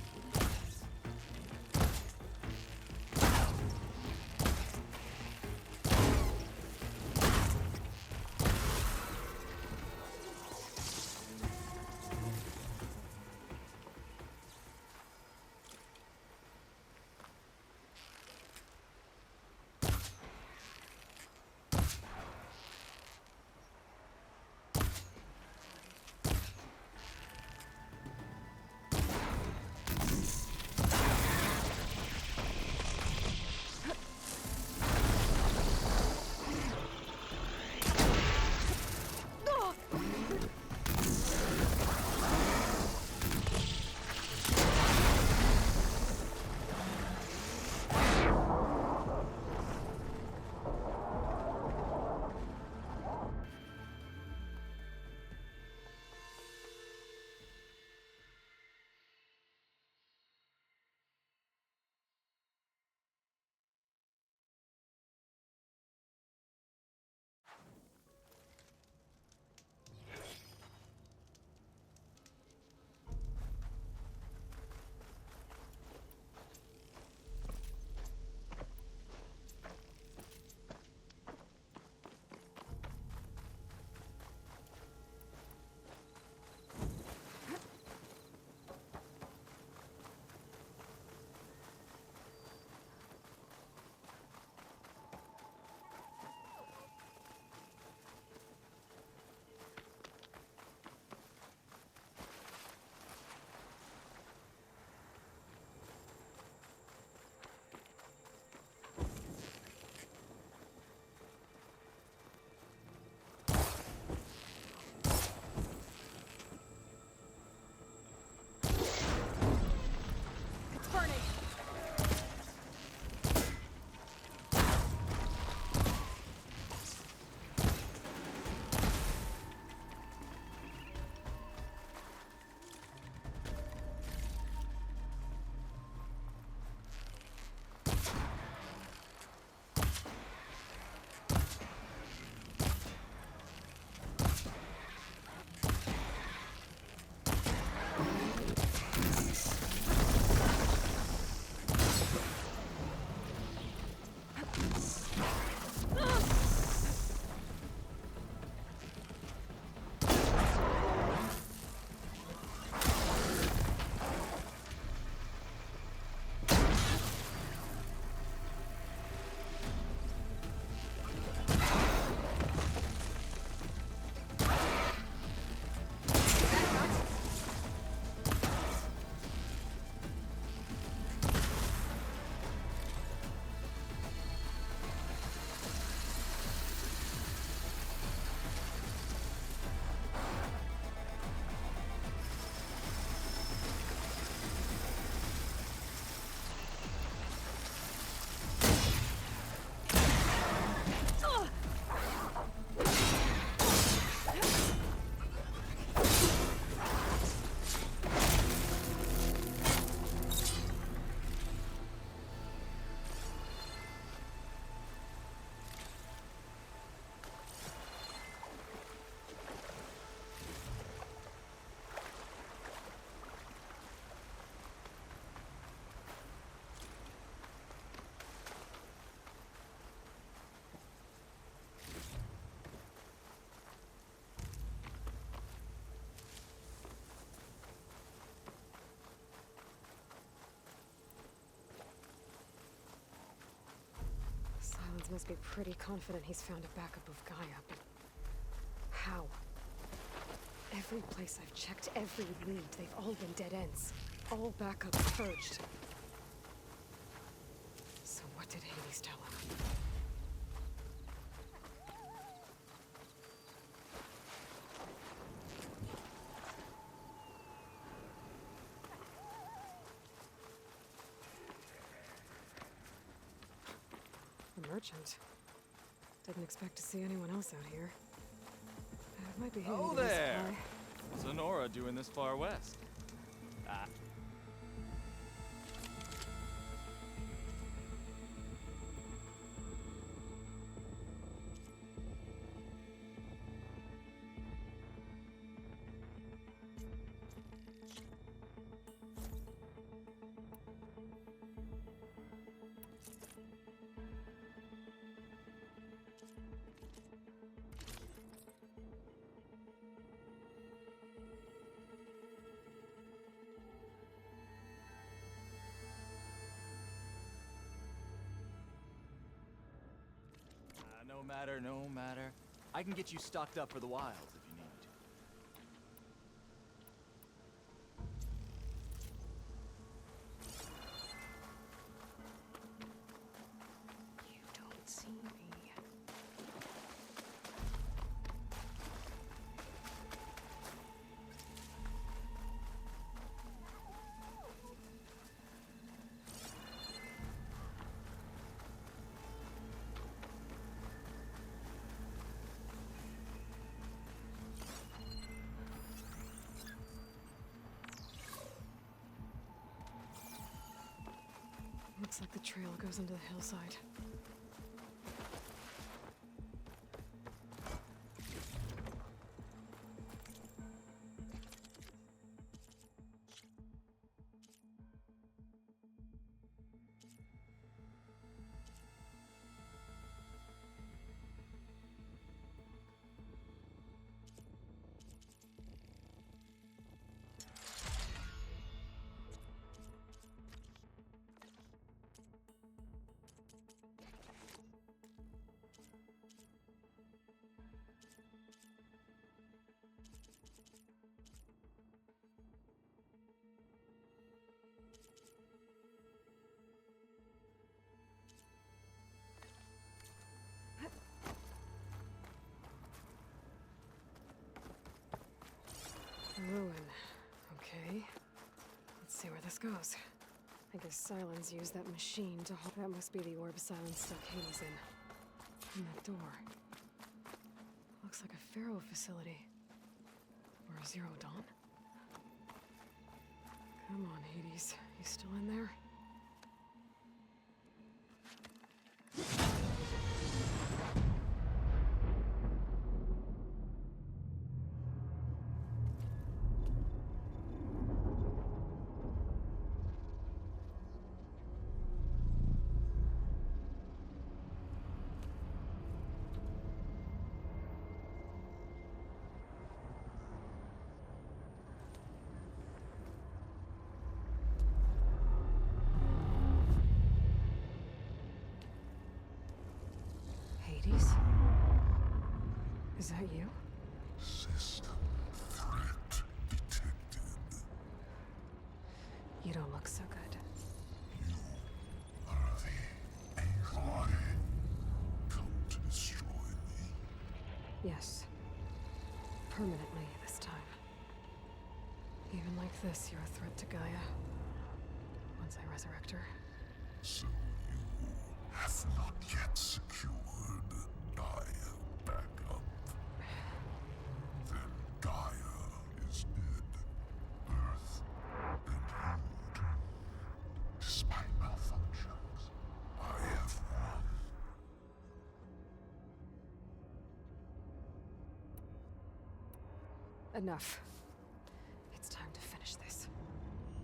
S2: Silence must be pretty confident he's found a backup of Gaia, but how? Every place I've checked, every lead, they've all been dead ends. All backups purged. So what did Hades tell him? A merchant. Didn't expect to see anyone else out here. It might be handy
S17: Oh
S2: to get a
S17: there!
S2: supply.
S17: What's Honora doing this far west? Ah. matter, no matter. I can get you stocked up for the wilds if you need.
S2: You don't see me. Looks like the trail goes into the hillside. Ruin. Okay. Let's see where this goes. I guess Silence used that machine to hold. That must be the orb Silence stuck Hades in. And that door. Looks like a Pharaoh facility. Or a Zero Dawn. Come on, Hades. You still in there? Hades? Is that you?
S12: System threat detected.
S2: You don't look so good.
S12: You are the Aloy. Come to destroy me.
S2: Yes. Permanently this time. Even like this, you're a threat to Gaia. Once I resurrect her.
S12: So you have not yet secured Gaia back up. Then Gaia is dead. Earth and you, despite malfunctions, I have won.
S2: Enough. It's time to finish this.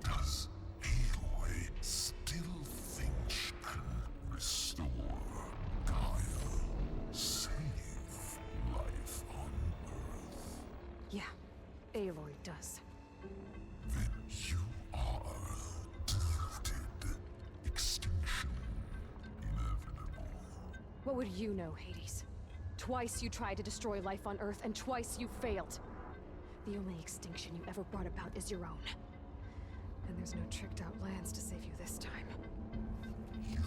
S12: Does Aloy still think she can restore Gaia? Save life on Earth?
S2: Yeah, Aloy does.
S12: Then you are deleted. Extinction inevitable.
S2: What would you know, Hades? Twice you tried to destroy life on Earth, and twice you failed. The only extinction you ever brought about is your own. And there's no tricked-out lands to save you this time.
S12: You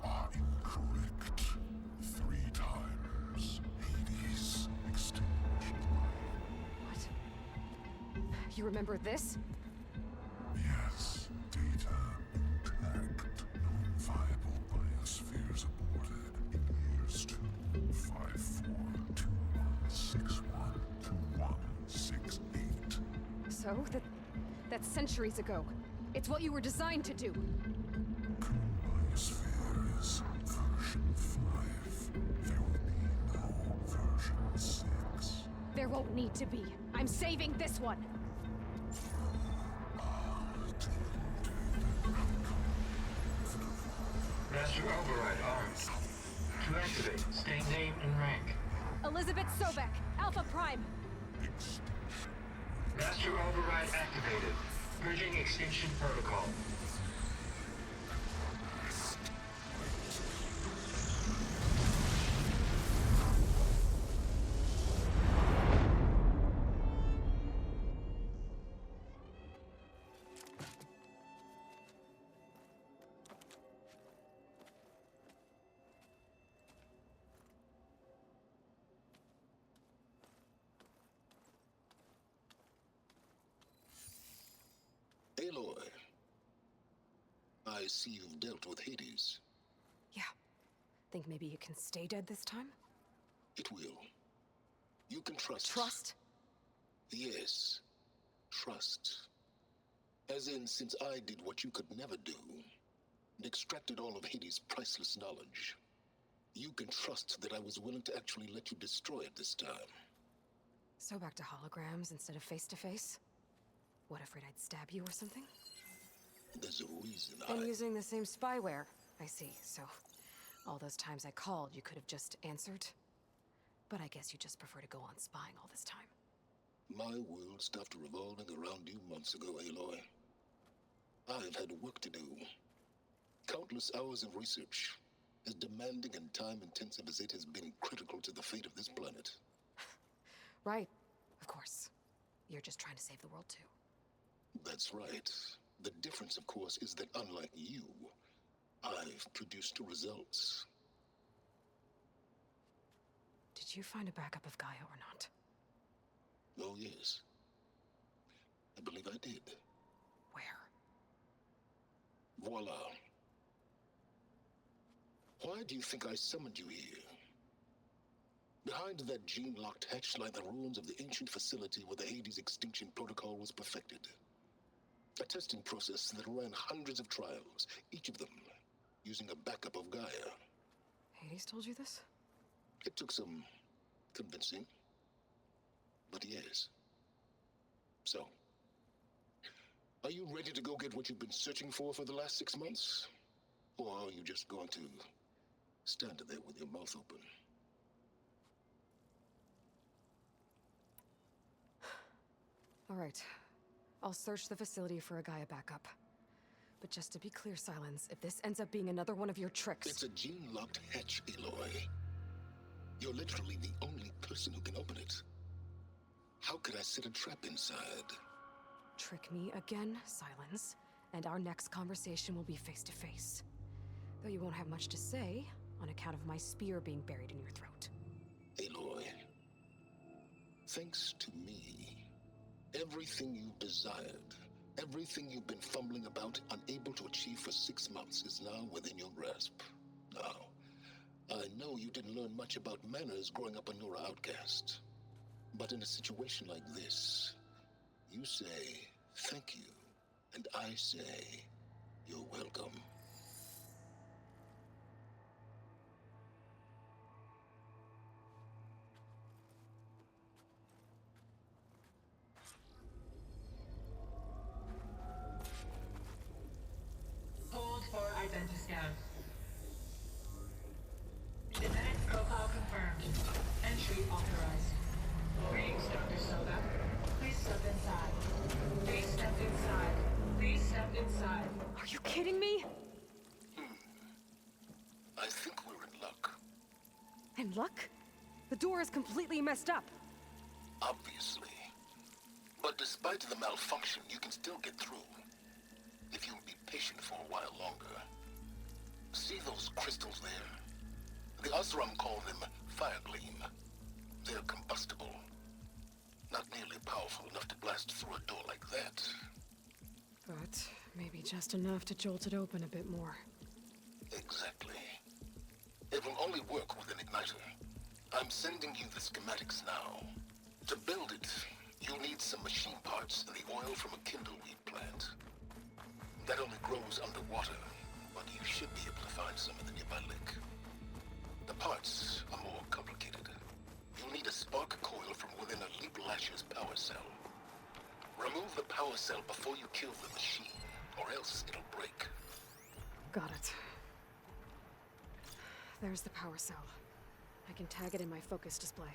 S12: are incorrect. 3 times. Hades extinction.
S2: What? You remember this?
S12: Yes. Data intact. Non-viable biospheres aborted in years 254, 2161, 2168.
S2: So, that's centuries ago. It's what you were designed to do.
S12: Biosphere is version 5. There will be no version 6.
S2: There won't need to be. I'm saving this one.
S22: Master Override armed. To activate, state name and rank.
S2: Elizabeth Sobek, Alpha Prime.
S22: Master Override activated. Purging extinction protocol.
S11: I see you've dealt with Hades.
S2: Yeah. Think maybe you can stay dead this time?
S11: It will. You can trust.
S2: Trust?
S11: Yes. Trust. As in, since I did what you could never do, and extracted all of Hades' priceless knowledge, you can trust that I was willing to actually let you destroy it this time.
S2: So back to holograms instead of face-to-face? What, afraid I'd stab you or something?
S11: There's a reason
S2: And using the same spyware. I see, so all those times I called, you could have just answered? But I guess you just prefer to go on spying all this time.
S11: My world stopped revolving around you months ago, Aloy. I've had work to do. Countless hours of research, as demanding and time-intensive as it has been critical to the fate of this planet.
S2: Right, of course. You're just trying to save the world, too.
S11: That's right. The difference, of course, is that unlike you, I've produced results.
S2: Did you find a backup of Gaia or not?
S11: Oh, yes. I believe I did.
S2: Where?
S11: Voila. Why do you think I summoned you here? Behind that gene-locked hatch lie the ruins of the ancient facility where the Hades extinction protocol was perfected. A testing process that ran hundreds of trials, each of them using a backup of Gaia.
S2: Hades told you this?
S11: It took some convincing, but yes. So, are you ready to go get what you've been searching for the last 6 months? Or are you just going to stand there with your mouth open?
S2: All right. I'll search the facility for a Gaia backup. But just to be clear, Silence, if this ends up being another one of your tricks...
S11: It's a gene-locked hatch, Aloy. You're literally the only person who can open it. How could I set a trap inside?
S2: Trick me again, Silence, and our next conversation will be face-to-face. Though you won't have much to say, on account of my spear being buried in your throat.
S11: Aloy, thanks to me, everything you've desired, everything you've been fumbling about, unable to achieve for 6 months, is now within your grasp. Now, I know you didn't learn much about manners growing up a Nora outcast. But in a situation like this, you say, thank you, and I say, you're welcome.
S22: Hold for identiscan. Genetic profile confirmed. Entry authorized. Greetings, Dr. Soda. Please step inside. Please step inside. Please step inside.
S2: Are you kidding me?
S11: I think we're in luck.
S2: In luck? The door is completely messed up.
S11: Obviously. But despite the malfunction, you can still get through. If you'll be patient for a while longer. See those crystals there? The Oseram call them Firegleam. They're combustible. Not nearly powerful enough to blast through a door like that.
S2: But maybe just enough to jolt it open a bit more.
S11: Exactly. It will only work with an igniter. I'm sending you the schematics now. To build it, you'll need some machine parts and the oil from a kindleweed plant. That only grows underwater, but you should be able to find some in the nearby lake. The parts are more complicated. You'll need a spark coil from within a Leap Lasher's power cell. Remove the power cell before you kill the machine, or else it'll break.
S2: Got it. There's the power cell. I can tag it in my focus display.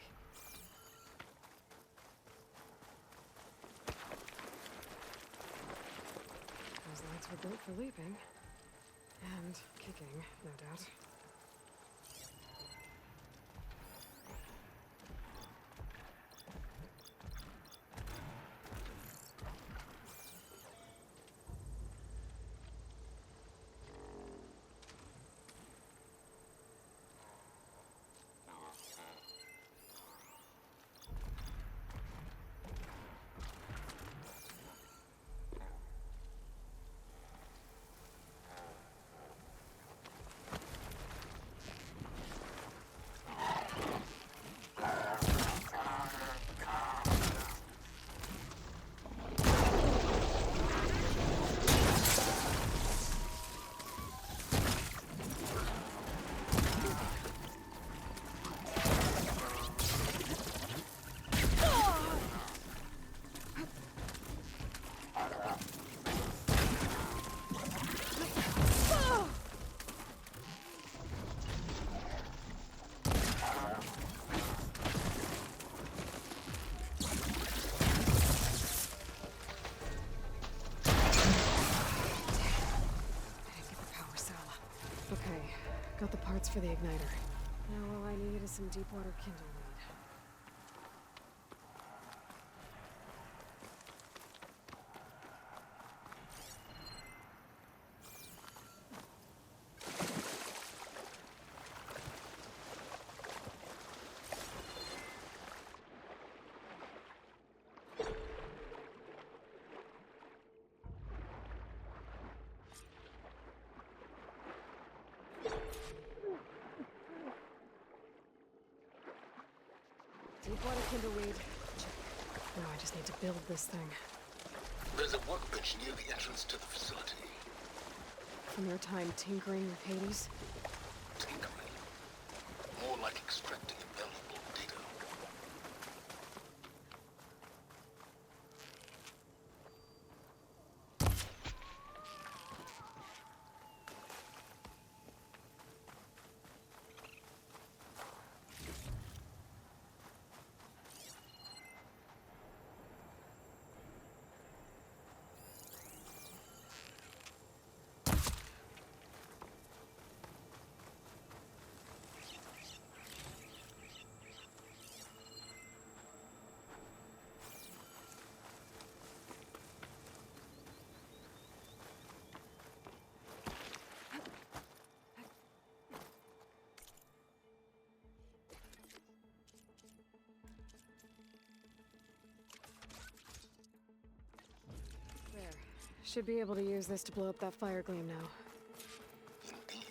S2: Those lights were built for leaping. And kicking, no doubt. parts for the igniter. Now all I need is some deep water kindle weed. Deepwater kindleweed. Check. Now I just need to build this thing.
S11: There's a workbench near the entrance to the facility.
S2: From your time tinkering with Hades?
S11: Tinkering? More like extracting valuable data.
S2: There. Should be able to use this to blow up that fire gleam now.
S11: Indeed.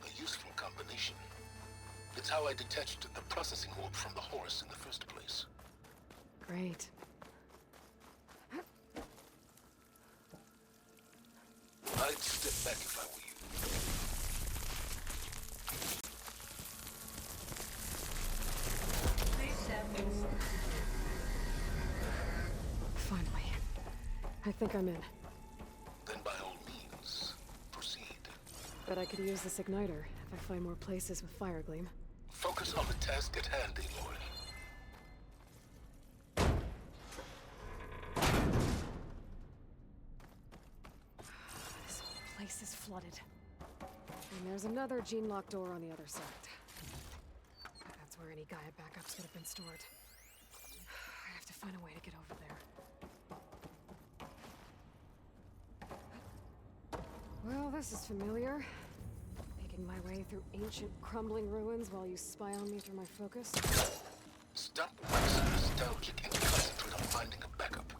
S11: A useful combination. It's how I detached the processing orb from the horse in the first place.
S2: Great.
S11: I'd step back if I were you.
S22: Please step inside.
S2: Finally. I think I'm in.
S11: Then by all means, proceed.
S2: Bet I could use this igniter if I find more places with fire gleam.
S11: Focus on the task at hand, Aloy.
S2: This whole place is flooded. And there's another gene-locked door on the other side. That's where any Gaia backups would have been stored. I have to find a way to get over there. Well, this is familiar. Making my way through ancient, crumbling ruins while you spy on me through my focus.
S11: Stop waxing nostalgic and concentrate on finding a backup.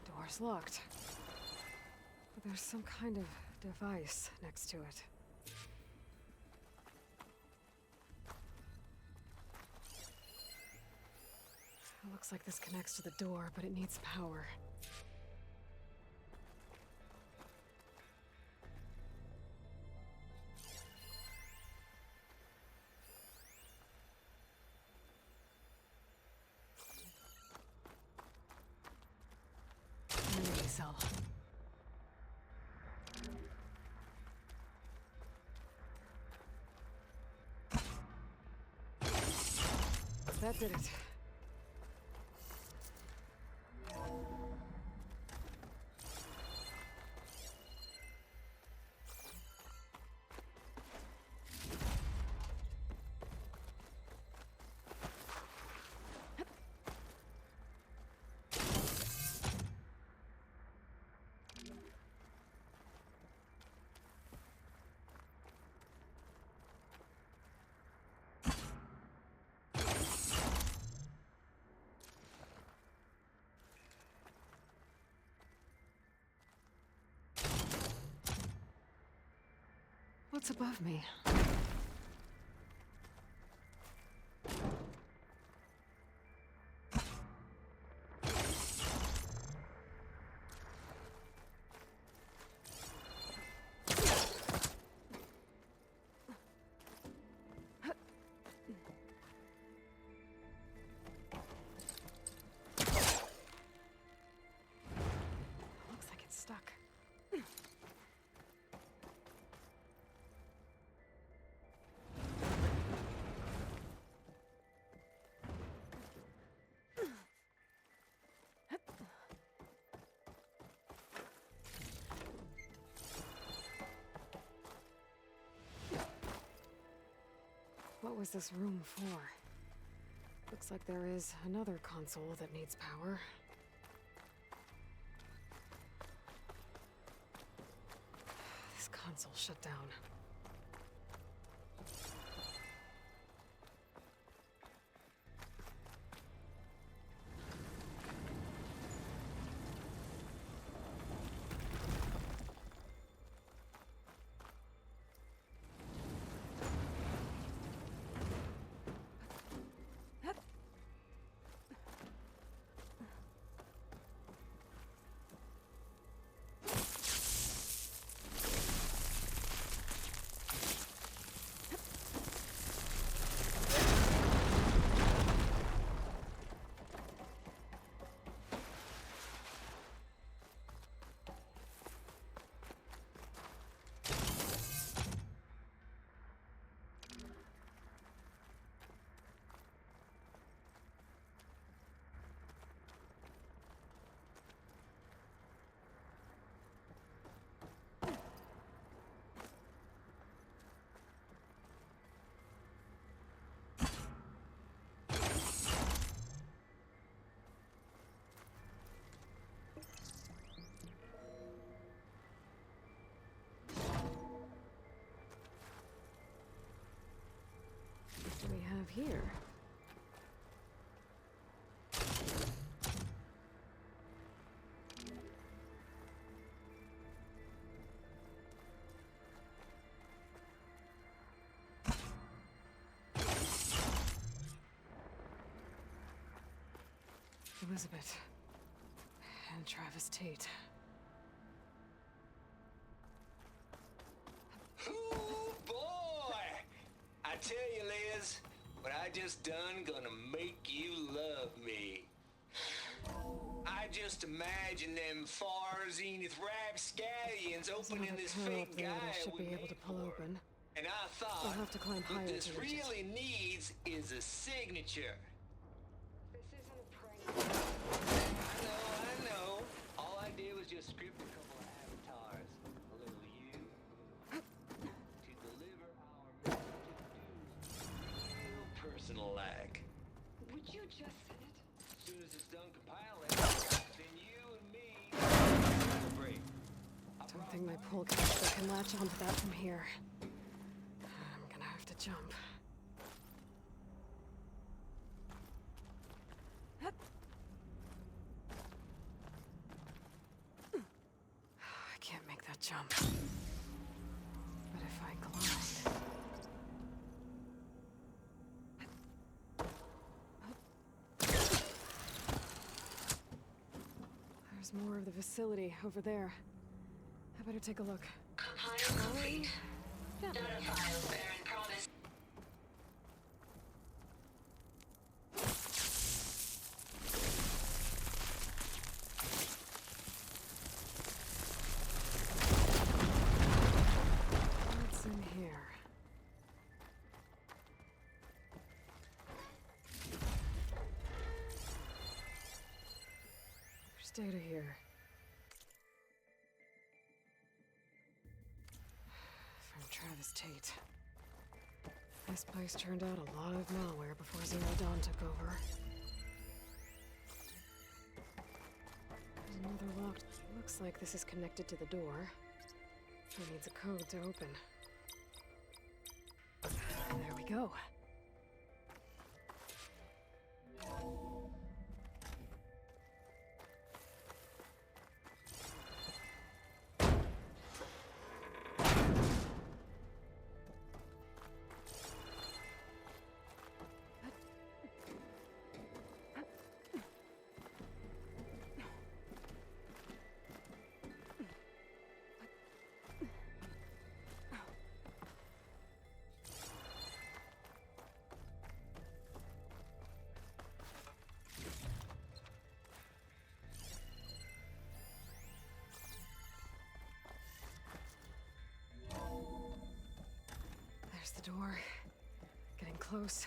S2: Door's locked. But there's some kind of device next to it. It looks like this connects to the door, but it needs power. Energy cell. That did it. What's above me? What was this room for? Looks like there is another console that needs power. This console shut down. What do we have here? Elizabeth and Travis Tate.
S4: Ooh, boy! I tell you, Liz, what I just done gonna make you love me. I just imagine them far zenith rapscallions opening this fake guy
S2: I should
S4: we
S2: be able
S4: made
S2: to pull
S4: for.
S2: open.
S4: And I thought,
S2: We'll have to climb higher
S4: what this
S2: to reach it.
S4: really needs is a signature. I know. All I did was just script a couple of avatars. A little you to deliver our message of doom real personal-like.
S2: Would you just send it?
S4: As soon as it's done compiling, then you and me celebrate.
S2: Don't think my pull caster can latch onto that from here. I'm gonna have to jump. I can't make that jump. But if I glide... There's more of the facility over there. I better take a look.
S22: Compile complete.
S2: Yeah.
S22: Data files bearing promise.
S2: What's in here? There's data here. From Travis Tate. This place turned out a lot of malware before Zero Dawn took over. There's another locked. Looks like this is connected to the door. It needs a code to open. There we go. There's the door. Getting close.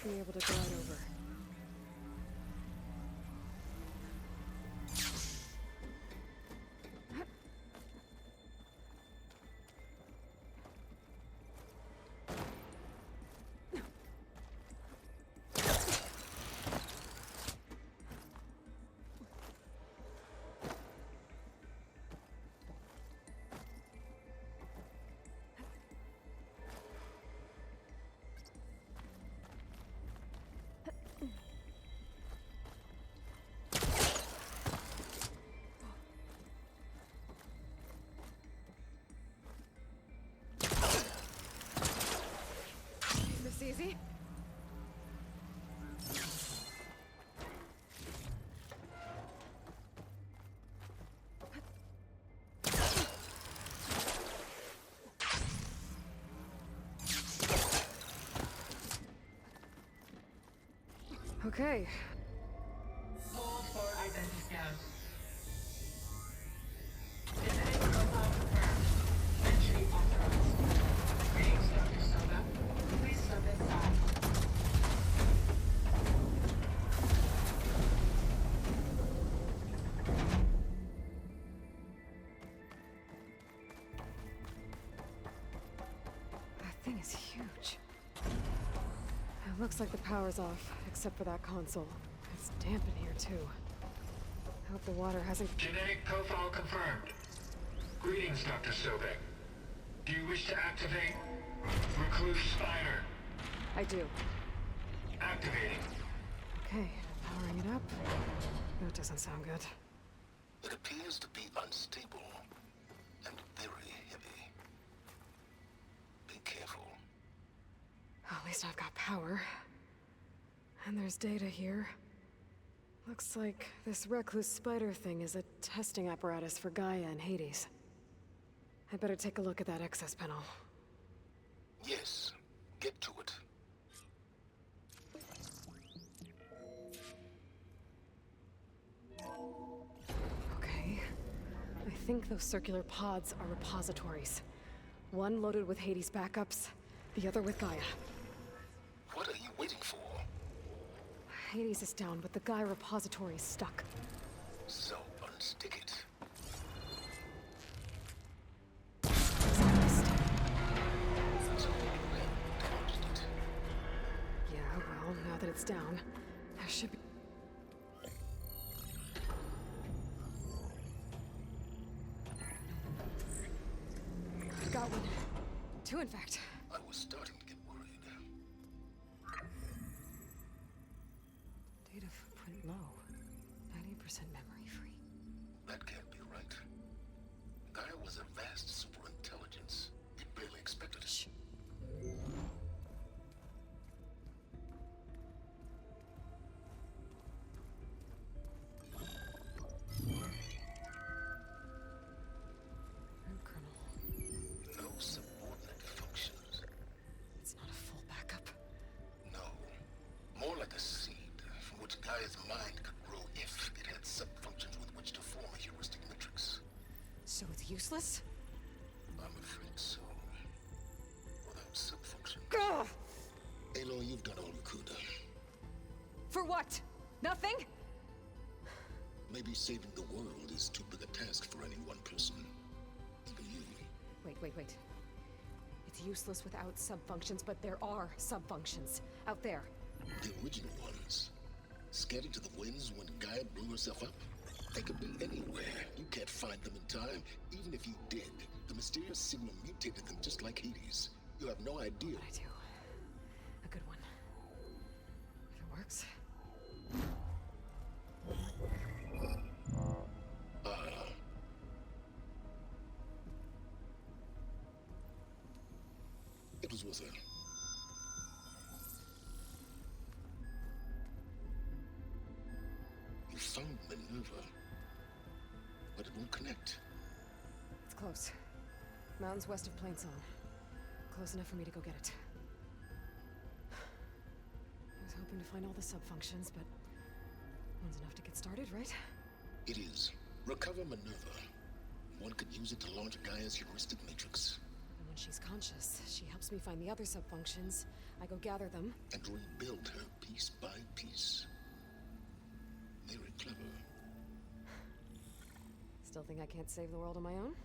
S2: should be able to glide over. This easy? Okay.
S22: Hold for identity scan. Genetic profile confirmed. Entry authorized. Greetings, Dr. Soda. Please step inside.
S2: That thing is huge. It looks like the power's off, except for that console. It's damp in here, too. I hope the water hasn't...
S22: Genetic profile confirmed. Greetings, Dr. Sobek. Do you wish to activate Recluse Spider?
S2: I do.
S22: Activating.
S2: Okay, powering it up. That doesn't sound good.
S11: It appears to be unstable and very heavy. Be careful.
S2: At least I've got power. And there's data here. Looks like this Recluse Spider thing is a testing apparatus for Gaia and Hades. I'd better take a look at that access panel.
S11: Yes, get to it.
S2: Okay. I think those circular pods are repositories. One loaded with Hades backups, the other with Gaia.
S11: What are you waiting for?
S2: Hades is down, but the Gaia repository is stuck.
S11: So unstick it.
S2: Yeah, well, now that it's down, I should be... Got one. Two, in fact.
S11: I was starting to get worried.
S2: Data footprint low. 90% memory free.
S11: That can't be right. Gaia was a vast superintelligence. It barely expected it.
S2: Shh.
S11: No subordinate functions.
S2: It's not a full backup.
S11: No. More like a seed from which Gaia's mind could grow if it had sub-functions with which to form a heuristic matrix.
S2: So it's useless?
S11: I'm afraid so. Without sub-functions.
S2: Ugh!
S11: Aloy, you've done all you could.
S2: For what? Nothing?
S11: Maybe saving the world is too big a task for any one person. Even you.
S2: Wait. It's useless without sub-functions, but there are sub-functions out there.
S11: The original ones. Scattered to the winds when Gaia blew herself up? They could be anywhere. You can't find them in time. Even if you did, the mysterious signal mutated them just like Hades. You have no idea.
S2: I do. A good one. If it works.
S11: It was worth it. You found Minerva, but it won't connect.
S2: It's close. Mountains west of Plainsong. Close enough for me to go get it. I was hoping to find all the sub-functions, but one's enough to get started, right?
S11: It is. Recover Minerva. One could use it to launch Gaia's heuristic matrix.
S2: And when When she's conscious, she helps me find the other subfunctions. I go gather them.
S11: And rebuild her piece by piece. Very clever.
S2: Still think I can't save the world on my own?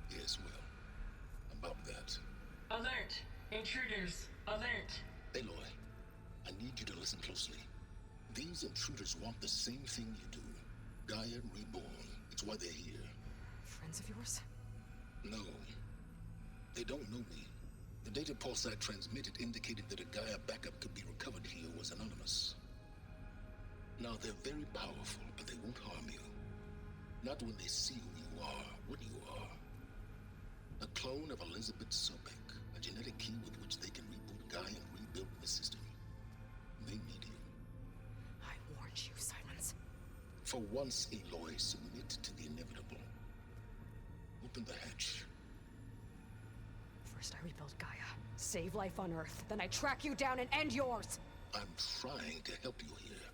S11: Yes, well, about that.
S22: Alert! Intruders! Alert!
S11: Aloy, I need you to listen closely. These intruders want the same thing you do. Gaia reborn. It's why they're here.
S2: Friends of yours?
S11: No. They don't know me. The data pulse I transmitted indicated that a Gaia backup could be recovered here was anonymous. Now, they're very powerful, but they won't harm you. Not when they see who you are, what you are. A clone of Elizabeth Sobek, a genetic key with which they can reboot Gaia and rebuild the system. They need you.
S2: I warned you, Silence.
S11: For once, Aloy, submit to the inevitable. Open the hatch.
S2: First I rebuild Gaia, save life on Earth, then I track you down and end yours!
S11: I'm trying to help you here.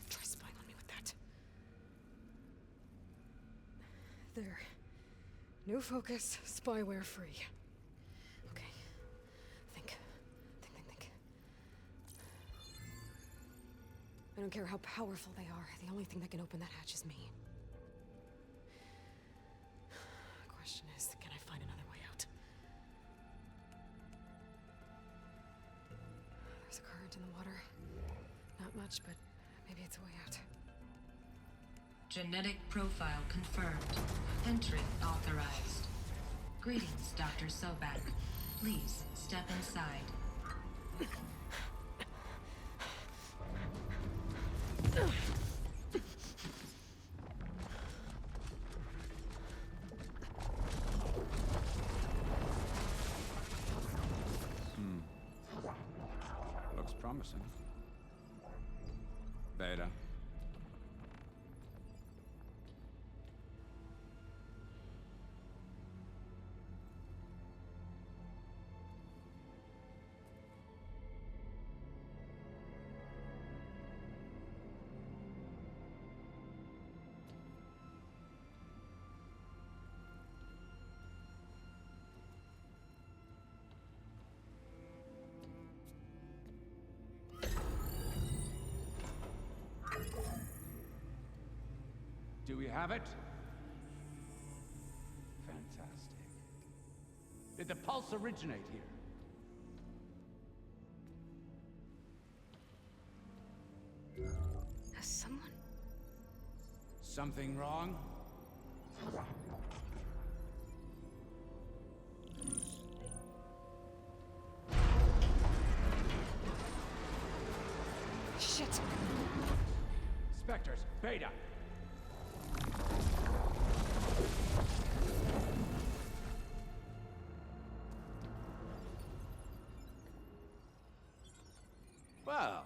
S2: Try spying on me with that. There. New focus, spyware free. Okay. Think. I don't care how powerful they are. The only thing that can open that hatch is me. Question is, can I find another way out? There's a current in the water. Not much, but maybe it's a way out.
S22: Genetic profile confirmed. Entry authorized. Greetings, Dr. Sobek. Please step inside.
S3: Looks promising. Beta. Do we have it? Fantastic. Did the pulse originate here?
S2: Has someone...
S3: Something wrong?
S2: Shit!
S3: Spectres, Beta! Well,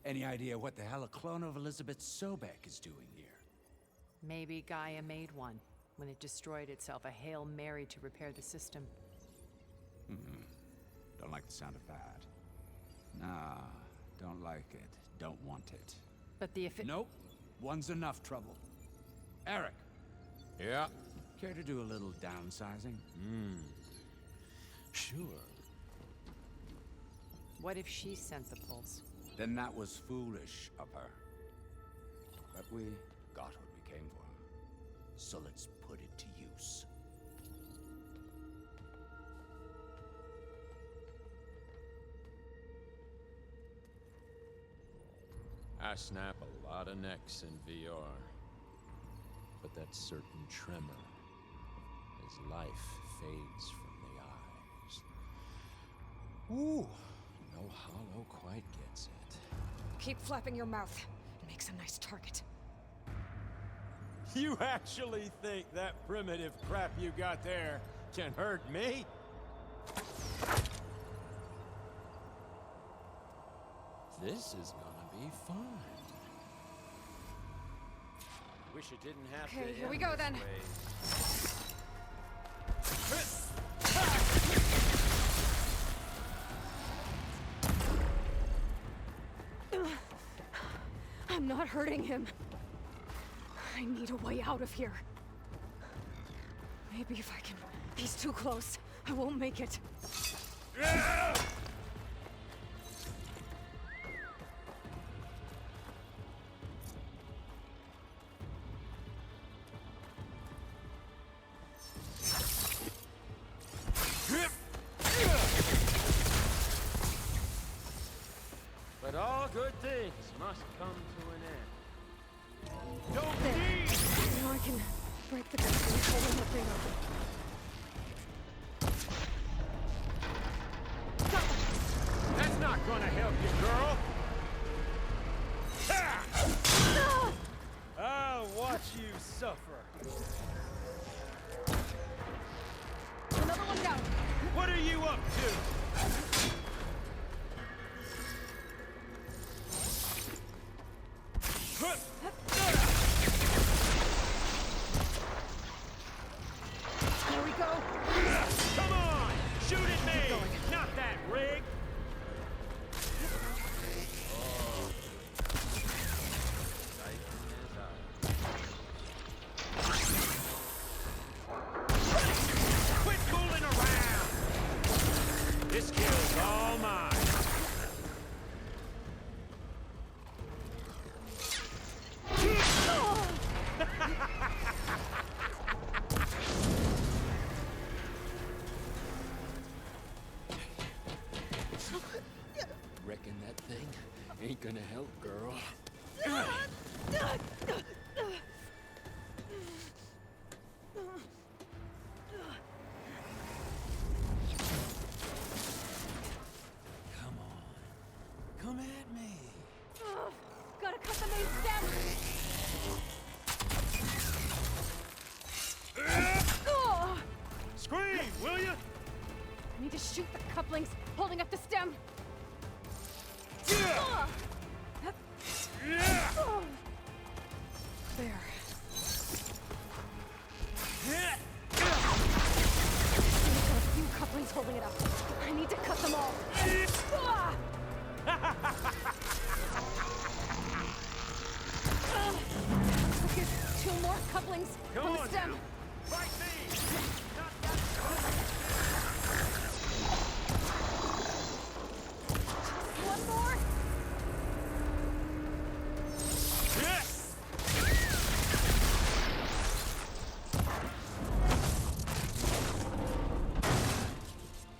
S3: any idea what the hell a clone of Elizabeth Sobek is doing here?
S7: Maybe Gaia made one when it destroyed itself, a Hail Mary to repair the system.
S3: Don't like the sound of that. Nah, don't like it. Don't want it.
S7: But the
S3: Nope. One's enough trouble. Eric.
S15: Yeah?
S3: Care to do a little downsizing?
S15: Sure.
S7: What if she sent the pulse?
S3: Then that was foolish of her. But we got what we came for. So let's put it to use.
S10: I snap a lot of necks in VR. But that certain tremor as life fades from the eyes. Ooh, no hollow quite gets it.
S2: Keep flapping your mouth. It makes a nice target.
S10: You actually think that primitive crap you got there can hurt me? This is gonna be fun. Wish it didn't have to.
S2: Okay, here we
S10: end
S2: go
S10: this
S2: then.
S10: way.
S2: I'm not hurting him. I need a way out of here. Maybe if I can... He's too close. I won't make it.
S10: But all good things must come to an end.
S2: There. Now I can break the country holding the thing open.
S10: That's not gonna help you, girl!
S17: I'll watch you suffer.
S2: Another one down.
S17: What are you up to?
S2: There we go.
S17: Come on! Shoot at me! Not that rig! Quit fooling around! This kill's all mine!
S3: Reckon that thing ain't gonna help, girl.
S17: Come on. Come at me.
S2: Gotta cut the main stem.
S17: Scream, will you?
S2: I need to shoot the couplings holding up the stem. There. I've got a few couplings holding it up. I need to cut them all. Here's 2 more couplings
S17: Come
S2: on the
S17: on
S2: stem.
S17: now. Fight me!
S2: One more.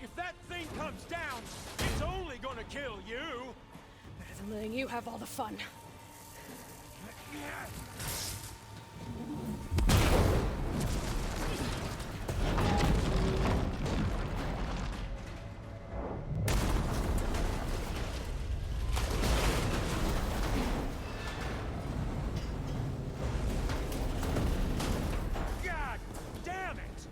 S17: If that thing comes down, it's only gonna kill you!
S2: Better than letting you have all the fun.
S17: God damn it!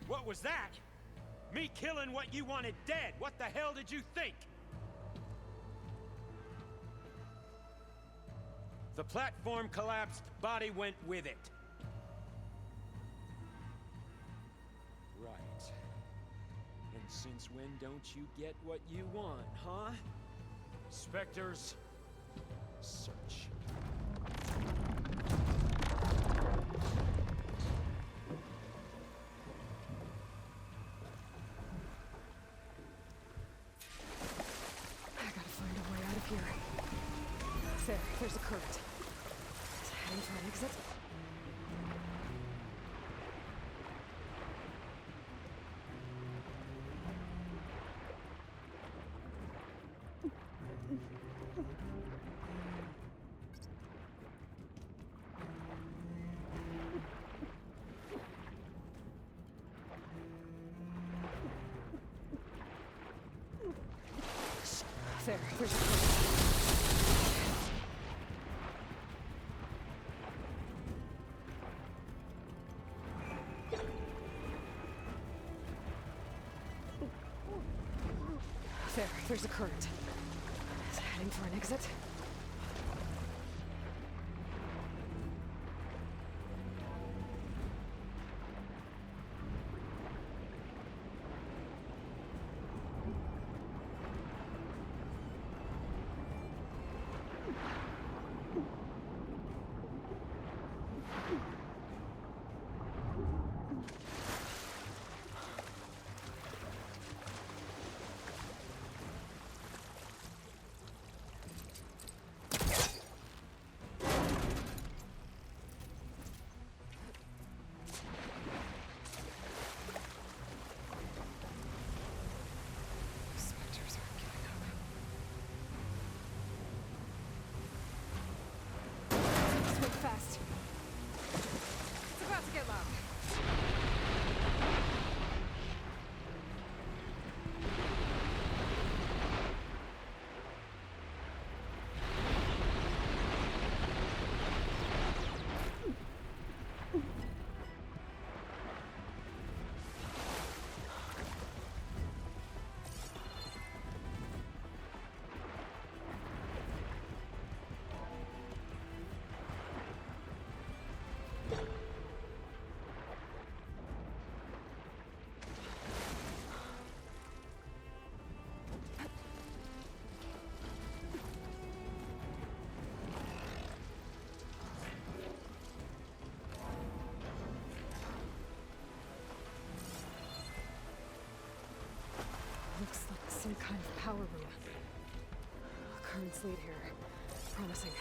S17: What was that? Me killing what you wanted dead. What the hell did you think? The platform collapsed, body went with it. Right. And since when don't you get what you want, huh? Spectres, search.
S2: I gotta find a way out of here. There's a current. Is it heading for an exit? There's a current. There's a current. Is it heading for an exit? Currents lead here. Promising.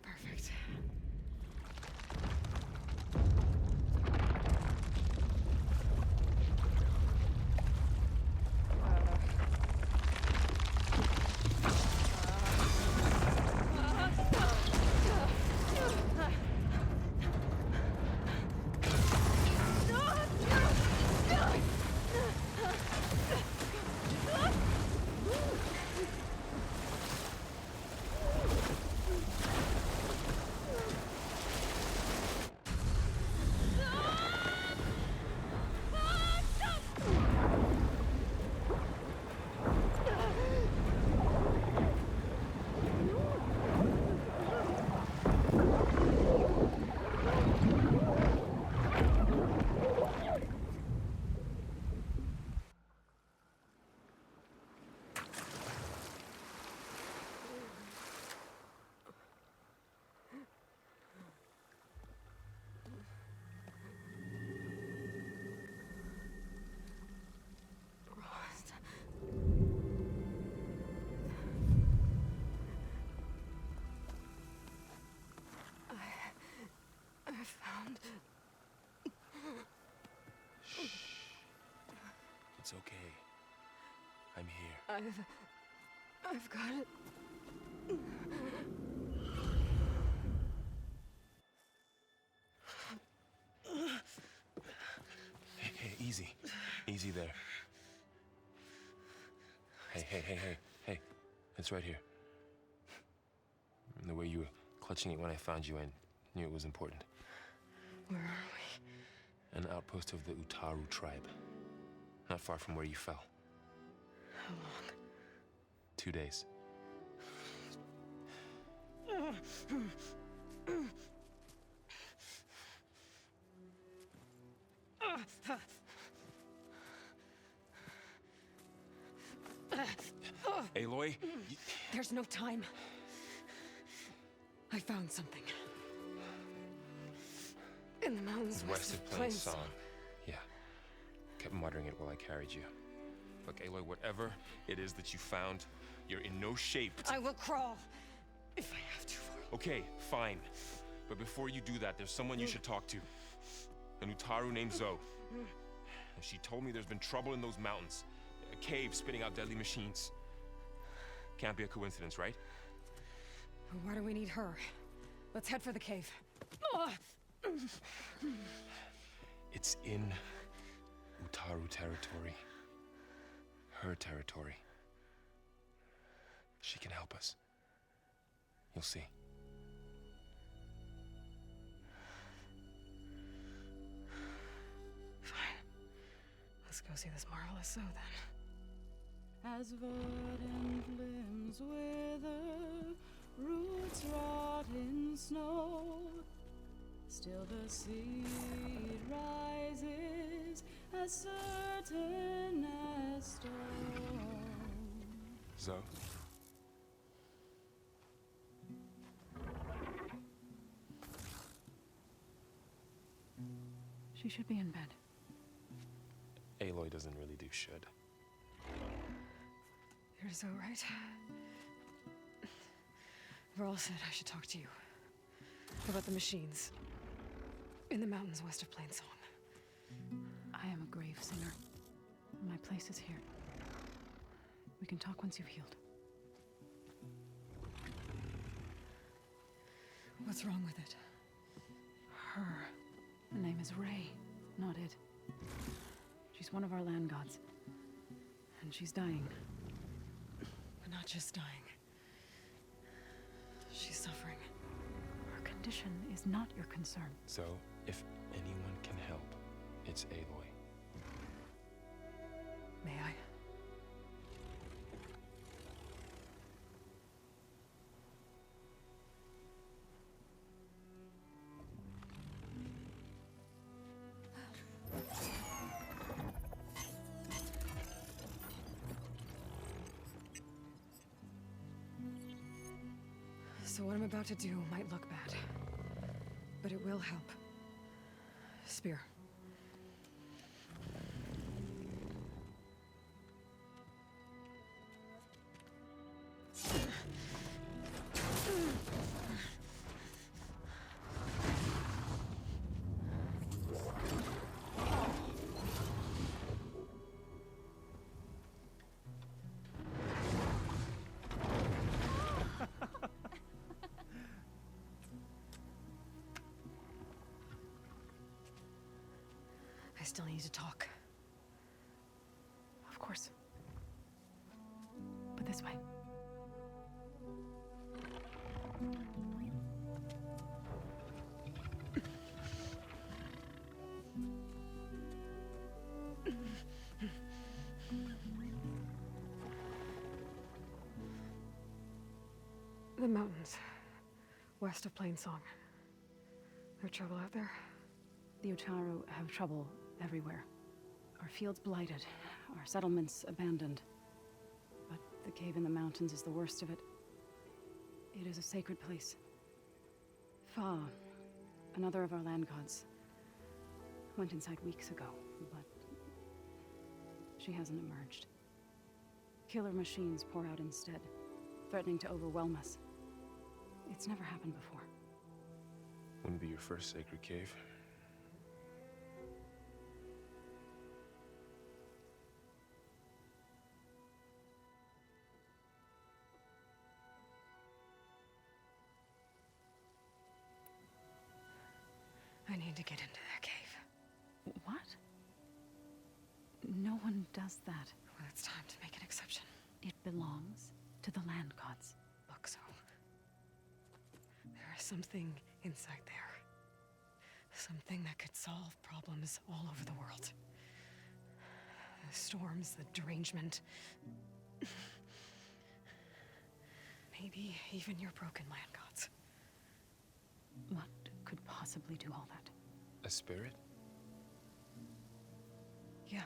S2: Perfect. I found...
S15: It's okay. I'm here.
S2: I've got it.
S15: Hey, easy. Easy there. Hey. It's right here. And the way you were clutching it when I found you, I knew it was important.
S2: Where are we?
S15: An outpost of the Utaru tribe. Not far from where you fell.
S2: How long?
S15: 2 days. Aloy?
S2: There's no time. I found something. In the mountains
S15: West of Plains Song. Yeah. Kept muttering it while I carried you. Look, Aloy, whatever it is that you found, you're in no shape to...
S2: I will crawl, if I have to.
S15: Okay, fine. But before you do that, there's someone you should talk to. An Utaru named Zoe. And she told me there's been trouble in those mountains. A cave spitting out deadly machines. Can't be a coincidence, right?
S2: Why do we need her? Let's head for the cave.
S15: It's in Utaru territory. Her territory. She can help us. You'll see.
S2: Fine. Let's go see this marvelous Zoe then.
S16: As verdant limbs wither, roots rot in snow, still the seed rises as certain as stone.
S15: Zoe?
S2: She should be in bed.
S15: Aloy doesn't really do should.
S2: You're so right. Varl said I should talk to you. About the machines. In the mountains west of Plainsong.
S6: I am a grave singer. My place is here. We can talk once you've healed.
S2: What's wrong with it?
S6: Her name is Ray, not Id. She's one of our land gods. And she's dying.
S2: But not just dying. She's suffering.
S6: Her condition is not your concern.
S15: So, if anyone can help, it's Aloy.
S2: May I? So what I'm about to do might look bad, but it will help. Spear. I still need to talk.
S6: Of course. But this way.
S2: The mountains, west of Plainsong. There trouble out there?
S6: The Utaru have trouble everywhere. Our fields blighted, our settlements abandoned. But the cave in the mountains is the worst of it. It is a sacred place. Fa, another of our land gods, went inside weeks ago, but she hasn't emerged. Killer machines pour out instead, threatening to overwhelm us. It's never happened before.
S15: Wouldn't be your first sacred cave.
S2: I need to get into that cave.
S6: What? No one does that.
S2: Well, it's time to make an exception.
S6: It belongs to the land gods.
S2: Look, so there is something inside there. Something that could solve problems all over the world. The storms, the derangement. Maybe even your broken land gods.
S6: What could possibly do all that?
S15: A spirit?
S2: Yeah.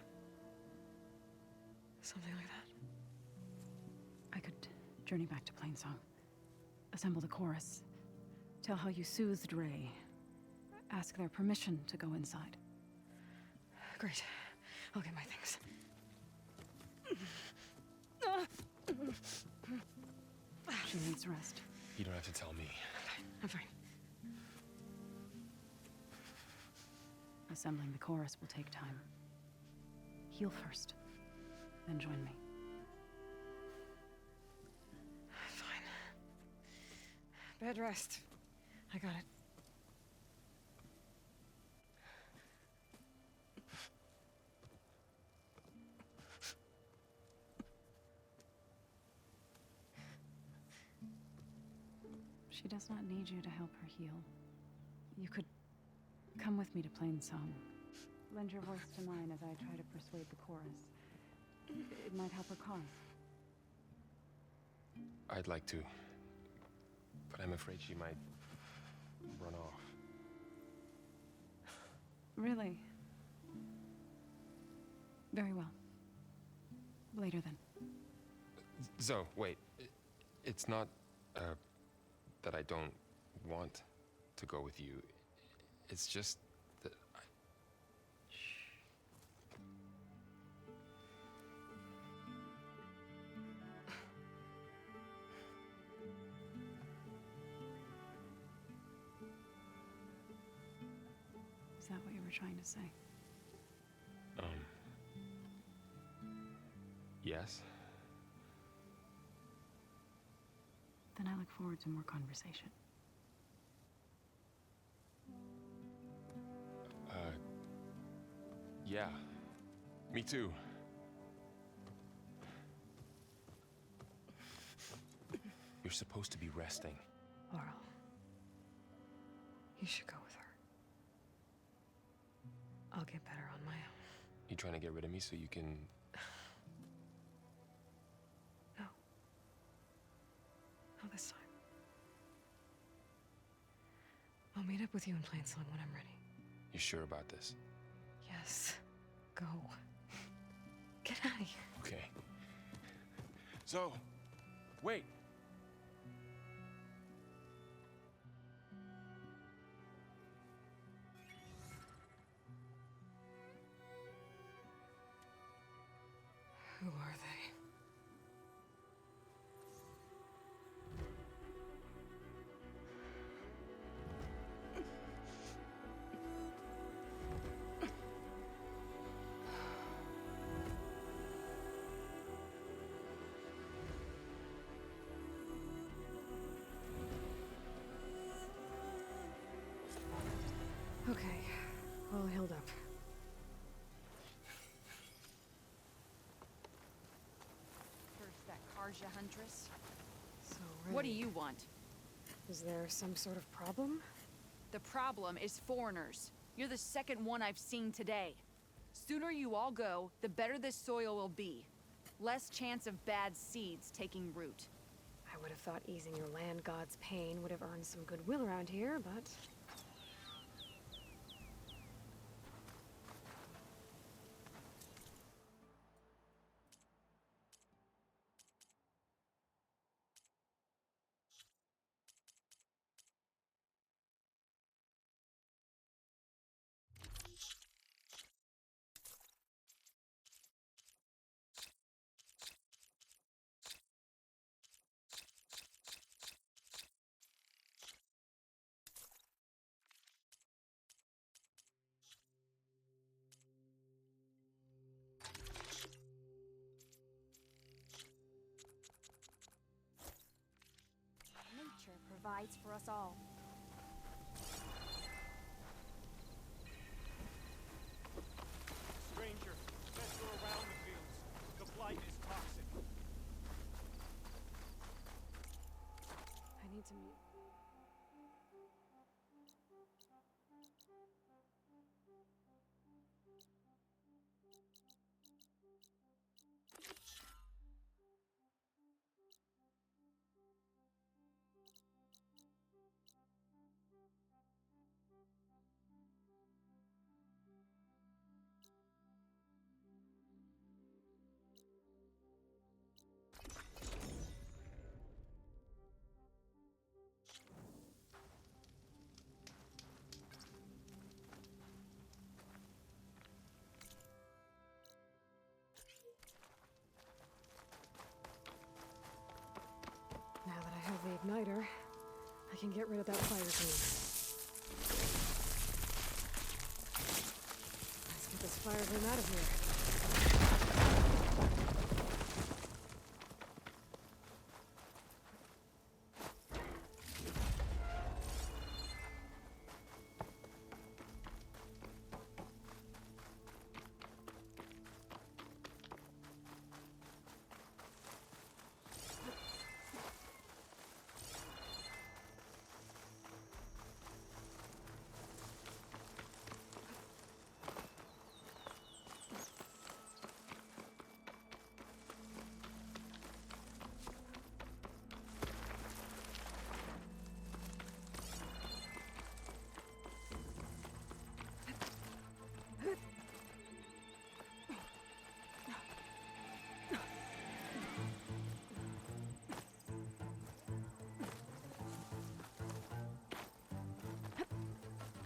S2: Something like that.
S6: I could journey back to Plainsong, assemble the chorus, tell how you soothed Ray, ask their permission to go inside.
S2: Great. I'll get my things.
S6: She needs rest.
S15: You don't have to tell me.
S2: I'm fine.
S6: Assembling the chorus will take time. Heal first, then join me.
S2: Fine. Bed rest. I got it.
S6: She does not need you to help her heal. You could come with me to Plainsong. Lend your voice to mine as I try to persuade the chorus. It might help her cause.
S15: I'd like to, but I'm afraid she might run off.
S6: Really? Very well. Later then.
S15: Zoe, wait. It's not, that I don't want to go with you. It's just that I...
S6: Is that what you were trying to say?
S15: Yes?
S6: Then I look forward to more conversation.
S15: Yeah. Me too. You're supposed to be resting.
S2: Laurel. You should go with her. I'll get better on my own.
S15: You trying to get rid of me so you can...
S2: I'll meet up with you in Plainsong when I'm ready.
S15: You sure about this?
S2: Yes. Go. Get out of here.
S15: Okay. So, wait.
S2: Who are they? Okay, all healed up.
S16: Curse that Karja huntress.
S2: So,
S16: What do
S2: Rennie,
S16: you want?
S2: is there some sort of problem?
S16: The problem is foreigners. You're the second one I've seen today. Sooner you all go, the better this soil will be. Less chance of bad seeds taking root.
S2: I would have thought easing your land god's pain would have earned some goodwill around here, but...
S16: Nature provides for us all.
S14: Stranger, venture around the fields. The blight is toxic.
S2: I need to meet... Now that I have the igniter, I can get rid of that fire gleam. Let's get this fire gleam out of here.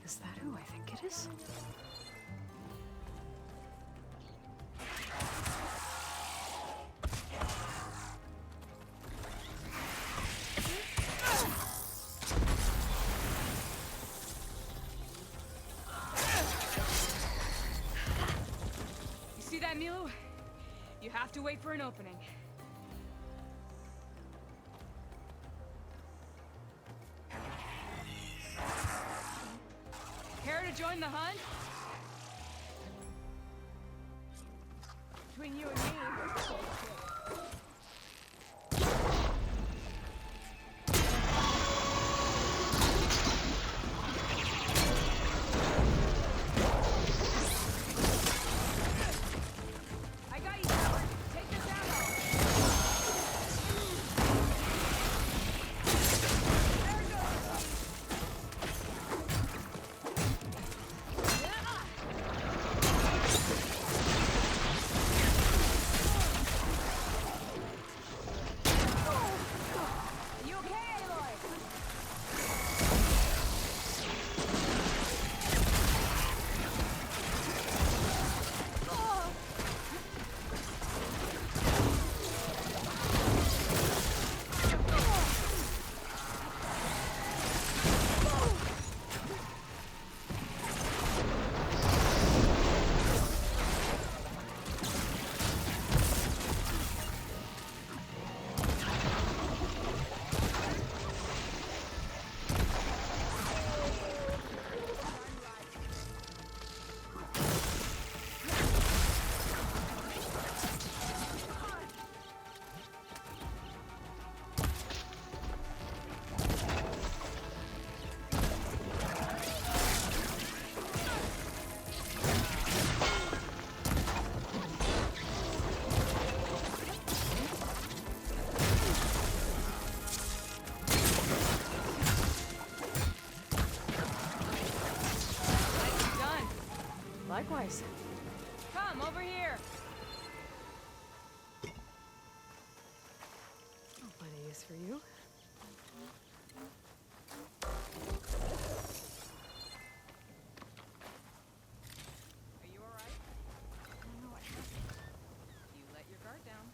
S2: Is that who I think it is?
S16: You see that, Milu? You have to wait for an opening. Care to join the hunt? Between you and me. I got you covered. Take this ammo. There it goes.
S2: Likewise.
S16: Come, over here!
S2: I'll find a use for you.
S16: Are you alright? I don't know what happened. You let your guard down.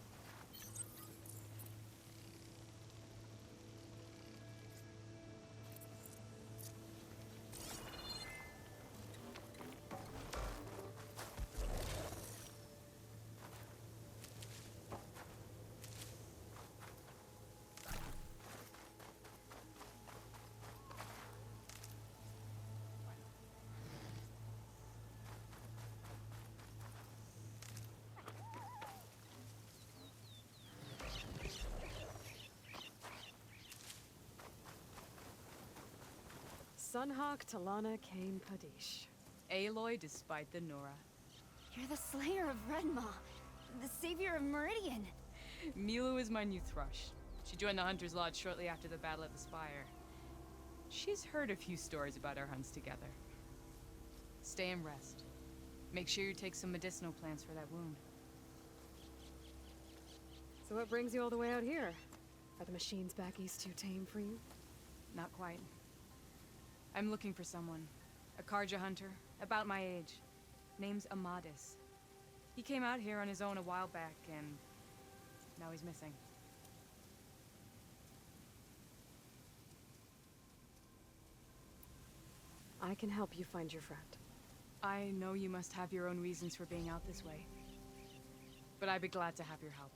S2: Sunhawk Talana Kane Padish.
S16: Aloy despite the Nora.
S5: You're the slayer of Redmaw, the savior of Meridian.
S16: Milu is my new thrush. She joined the Hunter's Lodge shortly after the Battle of the Spire. She's heard a few stories about our hunts together. Stay and rest. Make sure you take some medicinal plants for that wound.
S2: So what brings you all the way out here? Are the machines back east too tame for you?
S16: Not quite. I'm looking for someone. A Karja hunter, about my age. Name's Amadis. He came out here on his own a while back, and now he's missing.
S2: I can help you find your friend.
S16: I know you must have your own reasons for being out this way. But I'd be glad to have your help.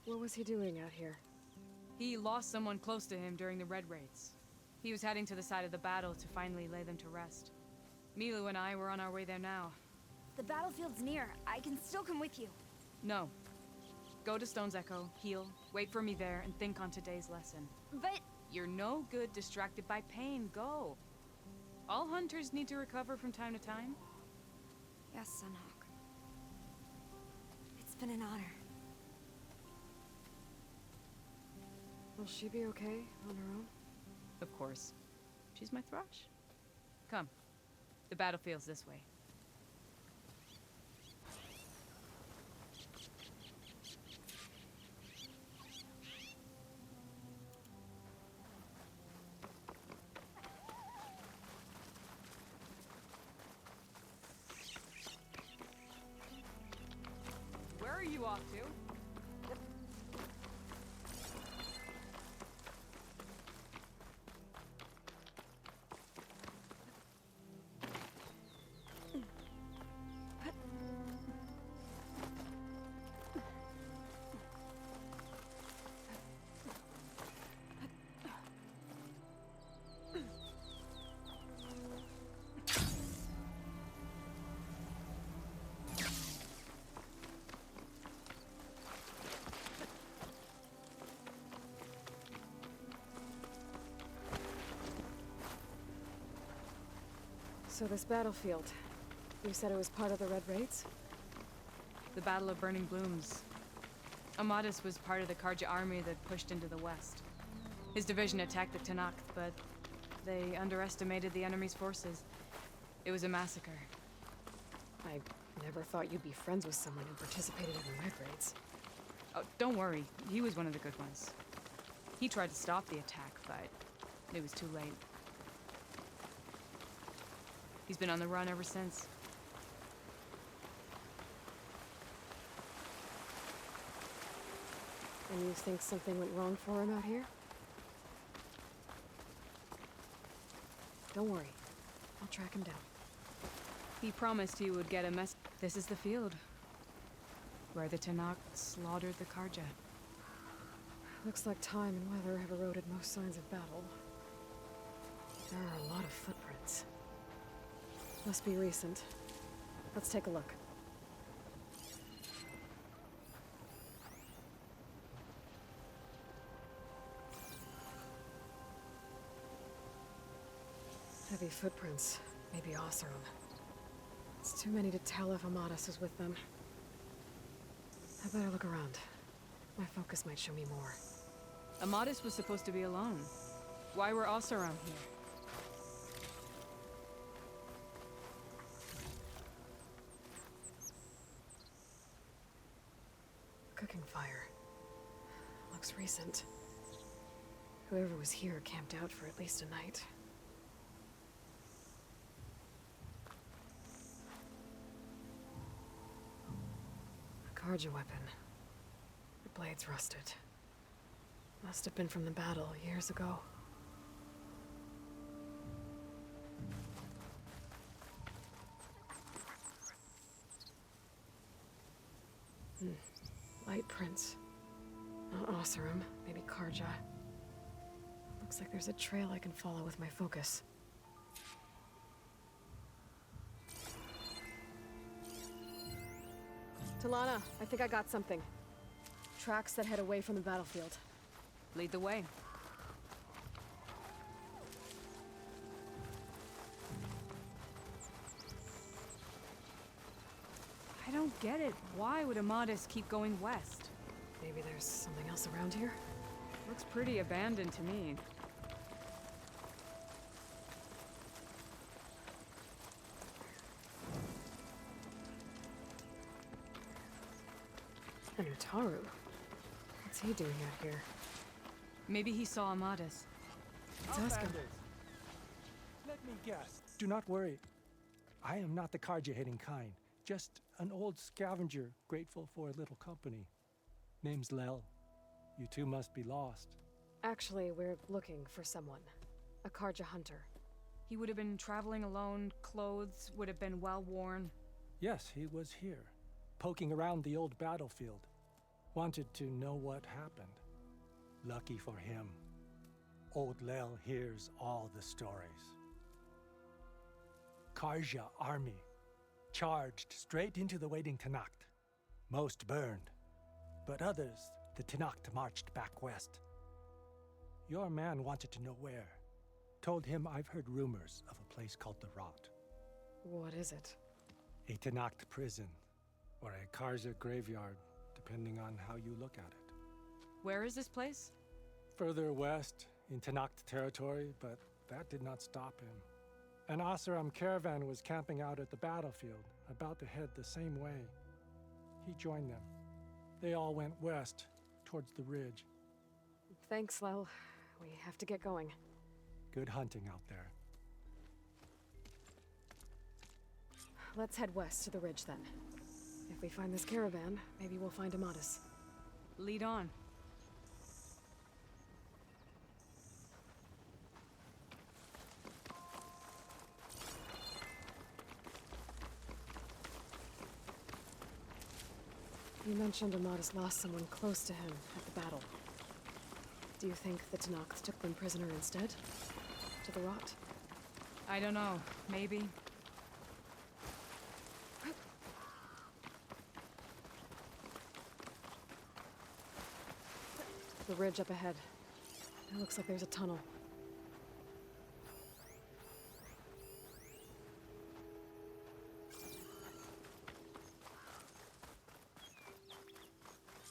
S2: What was he doing out here?
S16: He lost someone close to him during the Red Raids. He was heading to the side of the battle to finally lay them to rest. Milu and I were on our way there now.
S5: The battlefield's near. I can still come with you.
S16: No. Go to Stone's Echo, heal, wait for me there, and think on today's lesson.
S5: But...
S16: You're no good distracted by pain. Go. All hunters need to recover from time to time.
S5: Yes, Sunhawk. It's been an honor.
S2: Will she be okay on her own?
S16: Of course. She's my thrush. Come. The battlefield's this way. Where are you off to?
S2: So this battlefield, you said it was part of the Red Raids?
S16: The Battle of Burning Blooms. Amadis was part of the Karja army that pushed into the west. His division attacked the Tenakth, but they underestimated the enemy's forces. It was a massacre.
S2: I never thought you'd be friends with someone who participated in the Red Raids.
S16: Oh, don't worry. He was one of the good ones. He tried to stop the attack, but it was too late. He's been on the run ever since.
S2: And you think something went wrong for him out here? Don't worry. I'll track him down.
S16: He promised he would get a mess. This is the field. Where the Tenakth slaughtered the Karja.
S2: Looks like time and weather have eroded most signs of battle. There are a lot of footprints. Must be recent. Let's take a look. Heavy footprints. Maybe Oseram. It's too many to tell if Amadis is with them. I better look around. My focus might show me more.
S16: Amadis was supposed to be alone. Why were Oseram here?
S2: Precinct. Whoever was here camped out for at least a night. A Karja weapon. The blade's rusted. Must have been from the battle years ago. Light prints. Not Oseram, maybe Karja. Looks like there's a trail I can follow with my focus. Talana, I think I got something. Tracks that head away from the battlefield.
S16: Lead the way. I don't get it. Why would Amadis keep going west?
S2: Maybe there's something else around here?
S16: Looks pretty abandoned to me.
S2: And Utaru. What's he doing out here?
S16: Maybe he saw Amadis.
S2: Let's ask him.
S8: Let me guess. Do not worry. I am not the Karja-hating kind. Just an old scavenger grateful for a little company. Name's Lel. You two must be lost.
S2: Actually, we're looking for someone. A Karja hunter.
S16: He would have been traveling alone, clothes would have been well worn.
S8: Yes, he was here, poking around the old battlefield. Wanted to know what happened. Lucky for him, old Lel hears all the stories. Karja army charged straight into the waiting Tenakth. Most burned, but others, the Tenakth marched back west. Your man wanted to know where. Told him I've heard rumors of a place called the Rot.
S2: What is it?
S8: A Tenakth prison, or a Karja graveyard, depending on how you look at it.
S16: Where is this place?
S8: Further west, in Tenakth territory, but that did not stop him. An Oseram caravan was camping out at the battlefield, about to head the same way. He joined them. They all went west, towards the ridge.
S2: Thanks, Lel. We have to get going.
S8: Good hunting out there.
S2: Let's head west to the ridge then. If we find this caravan, maybe we'll find Amadis.
S16: Lead on.
S2: You mentioned Amadis lost someone close to him at the battle. Do you think the Tenakth took them prisoner instead? To the Rot?
S16: I don't know. Maybe.
S2: The ridge up ahead. It looks like there's a tunnel.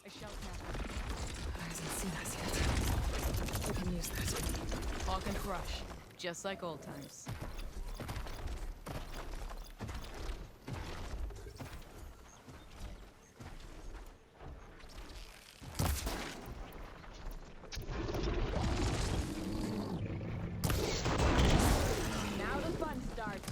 S16: A shell cap.
S2: Hasn't seen us yet. We can use that.
S16: Hawk and crush, just like old times.
S7: Now the fun starts.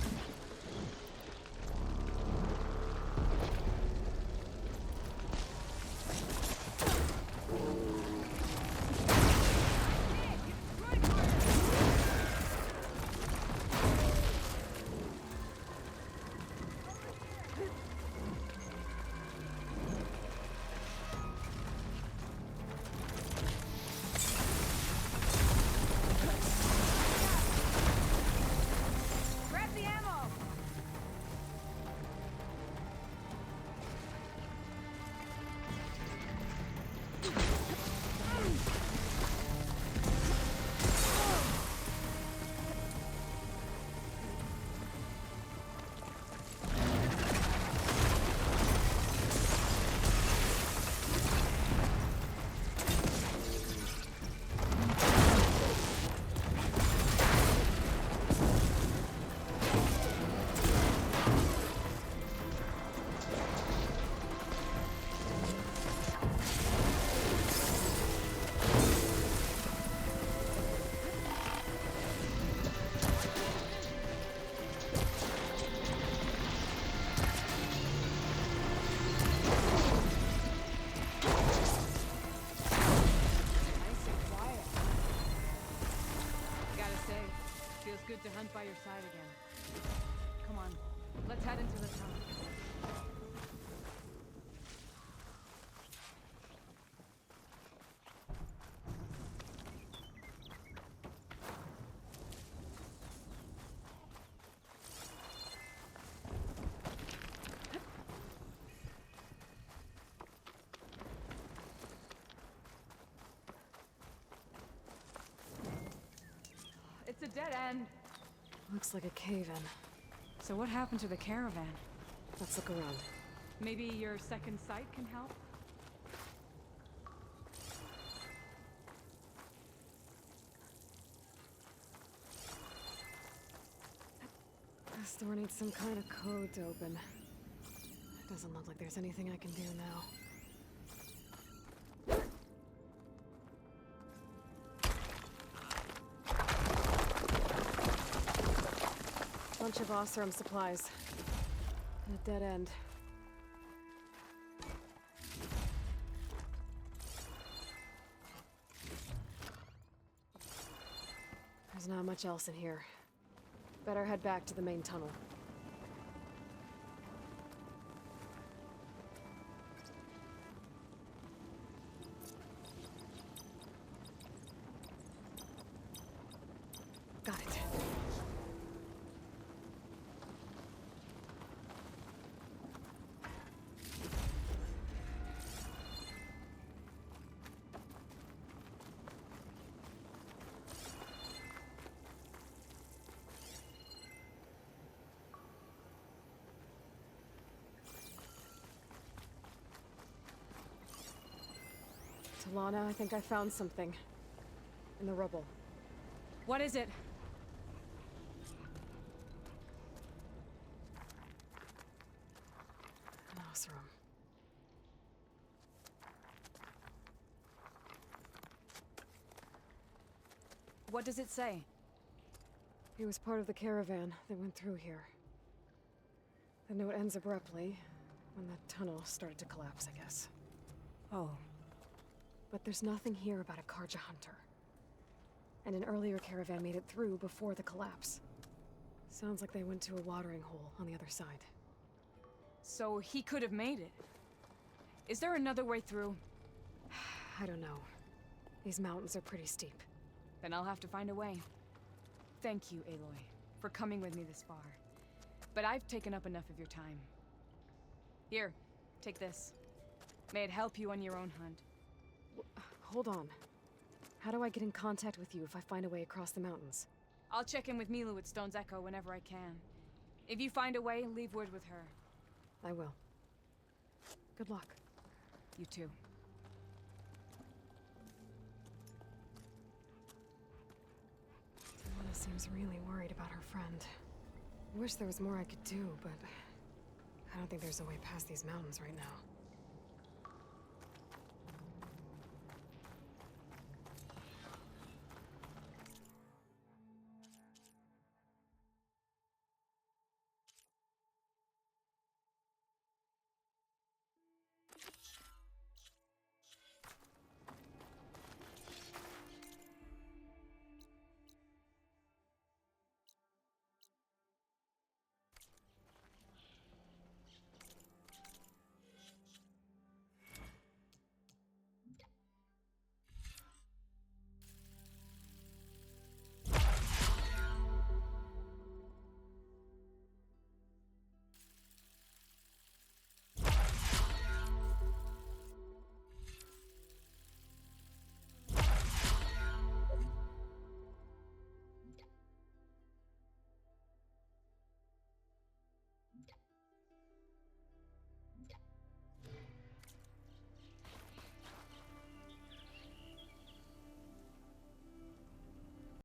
S7: Grab the ammo!
S16: Feels good to hunt by your side again. Come on, let's head into the tunnel. It's a dead end.
S2: Looks like a cave-in.
S16: So what happened to the caravan?
S2: Let's look around.
S16: Maybe your second sight can help?
S2: This door needs some kind of code to open. It doesn't look like there's anything I can do now. Bunch of Oseram supplies. And a dead end. There's not much else in here. Better head back to the main tunnel. Got it. Talana, I think I found something. In the rubble.
S16: What is it?
S2: An Oseram.
S16: What does it say?
S2: He was part of the caravan that went through here. The note ends abruptly, when the tunnel started to collapse, I guess.
S16: Oh.
S2: But there's nothing here about a Karja hunter. And an earlier caravan made it through before the collapse. Sounds like they went to a watering hole on the other side.
S16: So he could have made it. Is there another way through?
S2: I don't know. These mountains are pretty steep.
S16: Then I'll have to find a way. Thank you, Aloy, for coming with me this far. But I've taken up enough of your time. Here, take this. May it help you on your own hunt.
S2: Hold on. How do I get in contact with you if I find a way across the mountains?
S16: I'll check in with Milu at Stone's Echo whenever I can. If you find a way, leave word with her.
S2: I will. Good luck.
S16: You too.
S2: Talana seems really worried about her friend. I wish there was more I could do, but I don't think there's a way past these mountains right now.